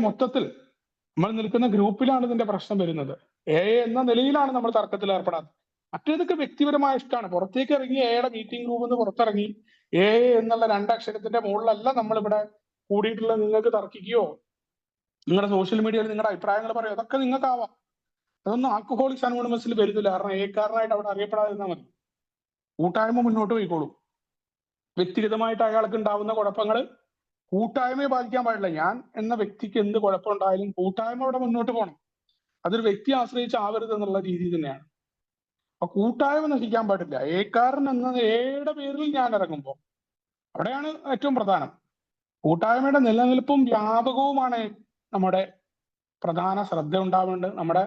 മൊത്തത്തിൽ നമ്മൾ നിൽക്കുന്ന ഗ്രൂപ്പിലാണ് ഇതിന്റെ പ്രശ്നം വരുന്നത്. എന്ന നിലയിലാണ് നമ്മൾ തർക്കത്തിൽ ഏർപ്പെടാത്തത്. മറ്റേതൊക്കെ വ്യക്തിപരമായ ഇഷ്ടമാണ്. പുറത്തേക്ക് ഇറങ്ങി മീറ്റിംഗ് റൂമിൽ നിന്ന് പുറത്തിറങ്ങി എന്നുള്ള 2 അക്ഷരത്തിന്റെ മുകളിലല്ല നമ്മളിവിടെ കൂടിയിട്ടുള്ളത്. നിങ്ങൾക്ക് തർക്കിക്കുകയോ നിങ്ങളുടെ സോഷ്യൽ മീഡിയയിൽ നിങ്ങളുടെ അഭിപ്രായങ്ങൾ പറയുക, അതൊക്കെ നിങ്ങൾക്കാവാം. അതൊന്നും ആൽക്കഹോളിക്സ് അനോണിമസിൽ വരുന്നില്ല. കാരണം കാരനായിട്ട് അവിടെ അറിയപ്പെടാതിരുന്നാൽ മതി. കൂട്ടായ്മ മുന്നോട്ട് പോയിക്കോളും. വ്യക്തിഗതമായിട്ട് അയാൾക്ക് ഉണ്ടാവുന്ന കുഴപ്പങ്ങൾ കൂട്ടായ്മയെ ബാധിക്കാൻ പാടില്ല. ഞാൻ എന്ന വ്യക്തിക്ക് എന്ത് കുഴപ്പമുണ്ടായാലും കൂട്ടായ്മ അവിടെ മുന്നോട്ട് പോകണം. അതൊരു വ്യക്തി ആശ്രയിച്ച് ആവരുത് എന്നുള്ള രീതി തന്നെയാണ്. അപ്പൊ കൂട്ടായ്മ നശിക്കാൻ പാടില്ല. കാരൻ എന്ന പേരിൽ ഞാൻ ഇറങ്ങുമ്പോൾ അവിടെയാണ് ഏറ്റവും പ്രധാനം. കൂട്ടായ്മയുടെ നിലനിൽപ്പും വ്യാപകവുമാണ് നമ്മുടെ പ്രധാന ശ്രദ്ധ ഉണ്ടാവേണ്ടത്. നമ്മുടെ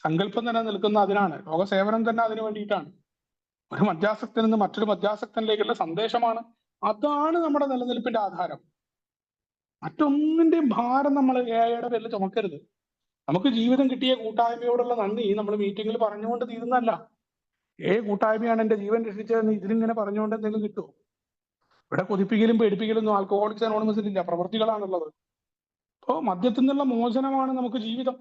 സങ്കല്പം തന്നെ നിൽക്കുന്ന അതിനാണ്. ലോകസേവനം തന്നെ അതിനു വേണ്ടിയിട്ടാണ്. ഒരു മദ്യാസക്തനിൽ നിന്ന് മറ്റൊരു മദ്യാസക്തനിലേക്കുള്ള സന്ദേശമാണ്. അതാണ് നമ്മുടെ നിലനിൽപ്പിന്റെ ആധാരം. മറ്റൊന്നിന്റെയും ഭാരം നമ്മൾ പേരിൽ ചുമക്കരുത്. നമുക്ക് ജീവിതം കിട്ടിയ കൂട്ടായ്മയോടുള്ള നന്ദി നമ്മൾ മീറ്റിങ്ങിൽ പറഞ്ഞുകൊണ്ട് തീരുന്നല്ല. കൂട്ടായ്മയാണ് എന്റെ ജീവൻ രക്ഷിച്ചതെന്ന് ഇതിലിങ്ങനെ പറഞ്ഞുകൊണ്ട് എന്തെങ്കിലും കിട്ടുമോ? ഇവിടെ കൊതിപ്പിക്കലും പേടിപ്പിക്കലൊന്നും ആൽക്കഹോളിക്സ് അനോണിമസിലില്ല. പ്രവൃത്തികളാണുള്ളത്. അപ്പോൾ മദ്യത്തിൽ നിന്നുള്ള മോചനമാണ് നമുക്ക് ജീവിതം.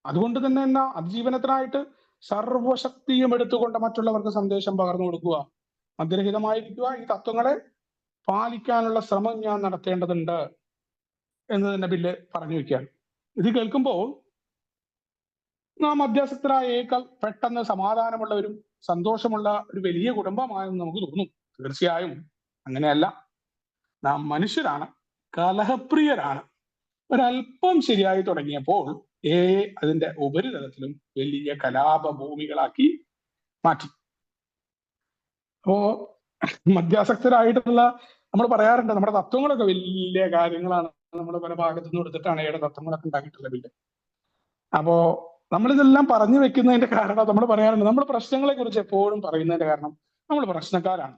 അതുകൊണ്ട് തന്നെ അതിജീവനത്തിനായിട്ട് സർവശക്തിയും എടുത്തുകൊണ്ട് മറ്റുള്ളവർക്ക് സന്ദേശം പകർന്നു കൊടുക്കുക, മദ്യരഹിതമായിരിക്കുക, ഈ തത്വങ്ങളെ പാലിക്കാനുള്ള ശ്രമം ഞാൻ നടത്തേണ്ടതുണ്ട് എന്ന് തന്നെ ബില്ല് പറഞ്ഞു വെക്കുകയാണ്. ഇത് കേൾക്കുമ്പോൾ നാം മദ്യാസക്തരായേക്കാൾ പെട്ടെന്ന് സമാധാനമുള്ളവരും സന്തോഷമുള്ള ഒരു വലിയ കുടുംബമായെന്ന് നമുക്ക് തോന്നും. തീർച്ചയായും അങ്ങനെയല്ല. നാം മനുഷ്യരാണ്, കലഹപ്രിയരാണ്. ഒരല്പം ശരിയായി തുടങ്ങിയപ്പോൾ അതിന്റെ ഉപരിതലത്തിലും വലിയ കലാപഭൂമികളാക്കി മാറ്റി. അപ്പോ മദ്യാസക്തരായിട്ടുള്ള നമ്മൾ പറയാറുണ്ട് നമ്മുടെ തത്വങ്ങളൊക്കെ വലിയ കാര്യങ്ങളാണ്, നമ്മൾ പല ഭാഗത്തു നിന്ന് എടുത്തിട്ടാണ് ഏടെ തത്വങ്ങളൊക്കെ ഉണ്ടാക്കിയിട്ടുള്ളത് ബില്ല്. അപ്പോ നമ്മളിതെല്ലാം പറഞ്ഞു വെക്കുന്നതിന്റെ കാരണം നമ്മൾ പറയാറുണ്ട്, നമ്മൾ പ്രശ്നങ്ങളെ കുറിച്ച് എപ്പോഴും പറയുന്നതിന്റെ കാരണം നമ്മൾ പ്രശ്നക്കാരാണ്.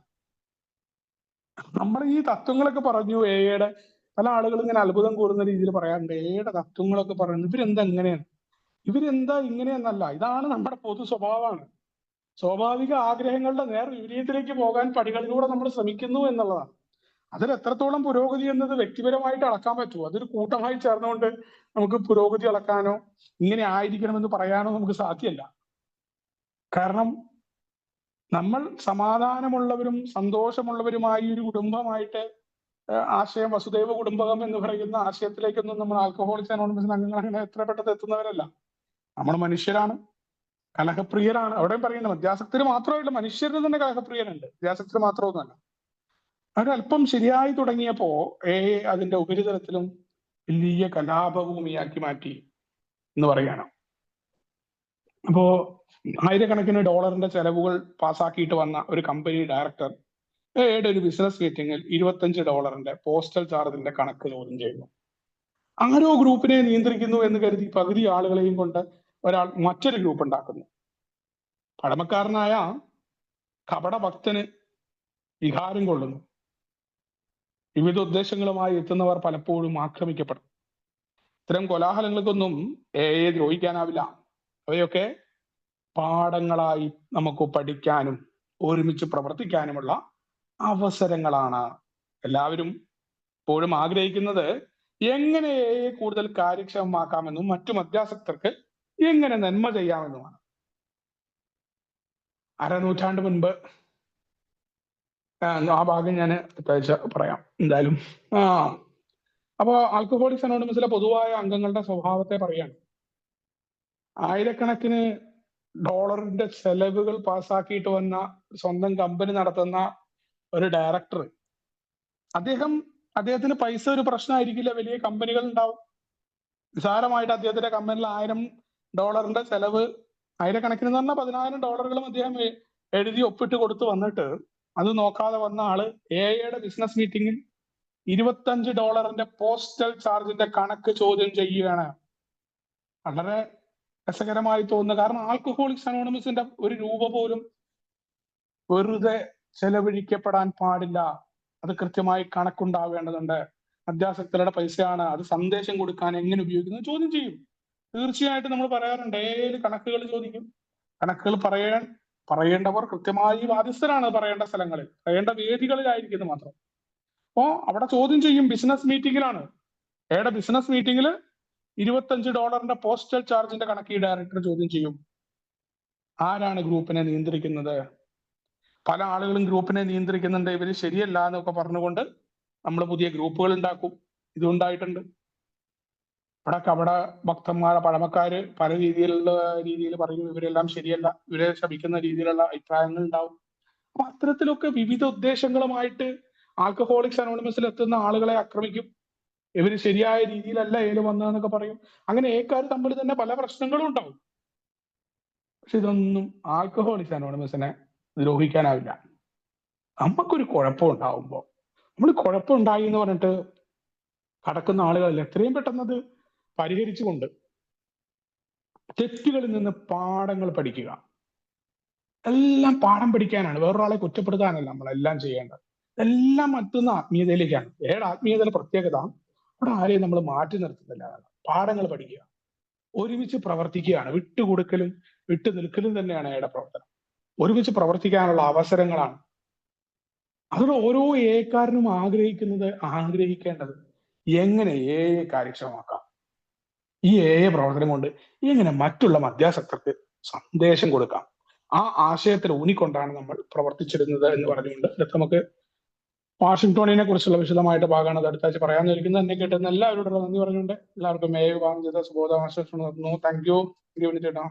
നമ്മൾ ഈ തത്വങ്ങളൊക്കെ പറഞ്ഞു എയുടെ പല ആളുകളും ഇങ്ങനെ അത്ഭുതം കൂടുന്ന രീതിയിൽ പറയാറുണ്ട്, എയുടെ തത്വങ്ങളൊക്കെ പറയുന്നു ഇവരെന്താ ഇങ്ങനെയാണ്, ഇവരെന്താ ഇങ്ങനെയെന്നല്ല, ഇതാണ് നമ്മുടെ പൊതു സ്വഭാവമാണ്. സ്വാഭാവിക ആഗ്രഹങ്ങളുടെ നേർ വിപരീതത്തിലേക്ക് പോകാൻ പടികളിലൂടെ നമ്മൾ ശ്രമിക്കുന്നു എന്നുള്ളതാണ്. അതിൽ എത്രത്തോളം പുരോഗതി എന്നത് വ്യക്തിപരമായിട്ട് അളക്കാൻ പറ്റുമോ? അതൊരു കൂട്ടമായി ചേർന്നുകൊണ്ട് നമുക്ക് പുരോഗതി അളക്കാനോ ഇങ്ങനെ ആയിരിക്കണമെന്ന് പറയാനോ നമുക്ക് സാധ്യമല്ല. കാരണം നമ്മൾ സമാധാനമുള്ളവരും സന്തോഷമുള്ളവരുമായി ഒരു കുടുംബമായിട്ട് ആശയം വസുദൈവ കുടുംബകം എന്ന് പറയുന്ന ആശയത്തിലേക്കൊന്നും നമ്മൾ ആൽക്കഹോളിക്സ് അനോണിമസിന് അംഗങ്ങൾ അങ്ങനെ എത്ര പെട്ടെന്ന് എത്തുന്നവരല്ല. നമ്മൾ മനുഷ്യരാണ്, കലഹപ്രിയരാണ്. അവിടെയും പറയുന്നത് മദ്യാസക്തര് മാത്രമല്ല, മനുഷ്യരിൽ തന്നെ കലഹപ്രിയരുണ്ട്, മദ്യാസക്തര് മാത്രമൊന്നുമല്ല. അവരല്പം ശരിയായി തുടങ്ങിയപ്പോ അതിന്റെ ഉപരിതലത്തിലും വലിയ കലാപഭൂമിയാക്കി മാറ്റി എന്ന് പറയാണ്. അപ്പോ ആയിരക്കണക്കിന് ഡോളറിന്റെ ചെലവുകൾ പാസ്സാക്കിയിട്ട് വന്ന ഒരു കമ്പനി ഡയറക്ടർ ഒരു ബിസിനസ് മീറ്റിംഗിൽ $25 പോസ്റ്റൽ ചാർജിന്റെ കണക്ക് ചോദ്യം ചെയ്യുന്നു. ആരോ ഗ്രൂപ്പിനെ നിയന്ത്രിക്കുന്നു എന്ന് കരുതി പകുതി ആളുകളെയും കൊണ്ട് ഒരാൾ മറ്റൊരു ഗ്രൂപ്പ് ഉണ്ടാക്കുന്നു. പഴമക്കാരനായ കപടഭക്തന് വികാരം കൊള്ളുന്നു. വിവിധ ഉദ്ദേശങ്ങളുമായി എത്തുന്നവർ പലപ്പോഴും ആക്രമിക്കപ്പെടും. ഇത്തരം കോലാഹലങ്ങൾക്കൊന്നും ദ്രോഹിക്കാനാവില്ല. അവയൊക്കെ പാഠങ്ങളായി നമുക്ക് പഠിക്കാനും ഒരുമിച്ച് പ്രവർത്തിക്കാനുമുള്ള അവസരങ്ങളാണ്. എല്ലാവരും എപ്പോഴും ആഗ്രഹിക്കുന്നത് എങ്ങനെ കൂടുതൽ കാര്യക്ഷമമാക്കാമെന്നും മറ്റു മദ്യാസക്തർക്ക് എങ്ങനെ നന്മ ചെയ്യാമെന്നുമാണ്. അരനൂറ്റാണ്ട് മുൻപ് ആ ഭാഗം ഞാൻ അടുത്താഴ്ച പറയാം എന്തായാലും. അപ്പോ ആൽക്കഹോളിക്സ് അനോണിമസിലെ പൊതുവായ അംഗങ്ങളുടെ സ്വഭാവത്തെ പറയാണ്. ആയിരക്കണക്കിന് ഡോളറിന്റെ ചെലവുകൾ പാസ്സാക്കിയിട്ട് വന്ന സ്വന്തം കമ്പനി നടത്തുന്ന ഒരു ഡയറക്ടർ, അദ്ദേഹത്തിന് പൈസ ഒരു പ്രശ്നമായിരിക്കില്ല. വലിയ കമ്പനികൾ ഉണ്ടാവും, നിസാരമായിട്ട് അദ്ദേഹത്തിന്റെ കമ്പനിയിൽ $1000 ചെലവ്, ആയിരക്കണക്കിന് എന്ന് പറഞ്ഞാൽ $10,000 അദ്ദേഹം എഴുതി ഒപ്പിട്ട് കൊടുത്ത് വന്നിട്ട് അത് നോക്കാതെ വന്ന ആള് എയുടെ ബിസിനസ് മീറ്റിംഗിൽ $25 പോസ്റ്റൽ ചാർജിന്റെ കണക്ക് ചോദ്യം ചെയ്യുകയാണ്. വളരെ രസകരമായി തോന്നുന്നു. കാരണം ആൽക്കഹോളിക്സ് അനോണിമസിന്റെ ഒരു രൂപ പോലും വെറുതെ ചെലവഴിക്കപ്പെടാൻ പാടില്ല. അത് കൃത്യമായി കണക്കുണ്ടാവേണ്ടതുണ്ട്. മദ്യാസക്തരുടെ പൈസയാണ്, അത് സന്ദേശം കൊടുക്കാൻ എങ്ങനെ ഉപയോഗിക്കുന്നത് ചോദ്യം ചെയ്യും. തീർച്ചയായിട്ടും നമ്മൾ പറയാറുണ്ട്, കണക്കുകൾ ചോദിക്കും. കണക്കുകൾ പറയേണ്ടവർ കൃത്യമായി ബാധ്യസ്ഥരാണ്. പറയേണ്ട സ്ഥലങ്ങളിൽ, പറയേണ്ട വേദികളിലായിരിക്കുന്നത് മാത്രം. അപ്പോ അവിടെ ചോദ്യം ചെയ്യും. ബിസിനസ് മീറ്റിംഗിലാണ്, ബിസിനസ് മീറ്റിംഗിൽ $25 പോസ്റ്റൽ ചാർജിന്റെ കണക്ക് ഈ ഡയറക്ടർ ചോദ്യം ചെയ്യും. ആരാണ് ഗ്രൂപ്പിനെ നിയന്ത്രിക്കുന്നത്? പല ആളുകളും ഗ്രൂപ്പിനെ നിയന്ത്രിക്കുന്നുണ്ട്, ഇവര് ശരിയല്ല എന്നൊക്കെ പറഞ്ഞുകൊണ്ട് നമ്മൾ പുതിയ ഗ്രൂപ്പുകൾ ഉണ്ടാക്കും. ഇതുണ്ടായിട്ടുണ്ട്. അവിടെ ഭക്തന്മാരെ പഴമക്കാര് പല രീതിയിൽ പറയും ഇവരെല്ലാം ശരിയല്ല, ഇവരെ ശപിക്കുന്ന രീതിയിലുള്ള അഭിപ്രായങ്ങൾ ഉണ്ടാവും. അപ്പൊ അത്തരത്തിലൊക്കെ വിവിധ ഉദ്ദേശങ്ങളുമായിട്ട് ആൽക്കഹോളിക്സ് അനോണിമസിൽ എത്തുന്ന ആളുകളെ ആക്രമിക്കും. ഇവര് ശരിയായ രീതിയിലല്ല വന്നതെന്നൊക്കെ പറയും. അങ്ങനെ ഏക്കാർ തമ്മിൽ തന്നെ പല പ്രശ്നങ്ങളും ഉണ്ടാവും. പക്ഷെ ഇതൊന്നും ആൽക്കഹോളിക്സ് അനോണിമസിനെ ദ്രോഹിക്കാനാവില്ല. നമുക്കൊരു കുഴപ്പമുണ്ടാവുമ്പോ, നമ്മൾ കുഴപ്പമുണ്ടായി എന്ന് പറഞ്ഞിട്ട് കടക്കുന്ന ആളുകളിൽ എത്രയും പെട്ടെന്ന് അത് പരിഹരിച്ചുകൊണ്ട് തെറ്റുകളിൽ നിന്ന് പാഠങ്ങൾ പഠിക്കുക. എല്ലാം പാഠം പഠിക്കാനാണ്, വേറൊരാളെ കുറ്റപ്പെടുത്താനല്ല നമ്മളെല്ലാം ചെയ്യേണ്ടത്. എല്ലാം എത്തുന്ന ആത്മീയതയിലേക്കാണ്. ആത്മീയതയുടെ പ്രത്യേകത അവിടെ ആരെയും നമ്മൾ മാറ്റി നിർത്തുന്നില്ല. പാഠങ്ങൾ പഠിക്കുക, ഒരുമിച്ച് പ്രവർത്തിക്കുകയാണ്. വിട്ടുകൊടുക്കലും വിട്ടു നിൽക്കലും തന്നെയാണ് പ്രവർത്തനം. ഒരുമിച്ച് പ്രവർത്തിക്കാനുള്ള അവസരങ്ങളാണ്. അതിൽ ഓരോ ഏക്കാരനും ആഗ്രഹിക്കേണ്ടത് എങ്ങനെ കാര്യക്ഷമമാക്കാം, ഈ പ്രവർത്തനം കൊണ്ട് എങ്ങനെ മറ്റുള്ള മദ്യാസക്തർക്ക് സന്ദേശം കൊടുക്കാം, ആ ആശയത്തിൽ ഊന്നിക്കൊണ്ടാണ് നമ്മൾ പ്രവർത്തിച്ചിരുന്നത് എന്ന് പറഞ്ഞുകൊണ്ട് നമുക്ക് വാഷിംഗ്ടണിനെ കുറിച്ചുള്ള വിശദമായിട്ട് ഭാഗമാണ് അടുത്ത ആഴ്ച പറയാൻ ഇരിക്കുന്നത്. എന്നെ കേട്ടുന്ന എല്ലാവരോടും നന്ദി പറഞ്ഞുകൊണ്ട് എല്ലാവർക്കും വിഭാഗം ചെയ്ത സുബോധ ആശംസകൾ നടത്തുന്നു. താങ്ക് യു ചേട്ടാ.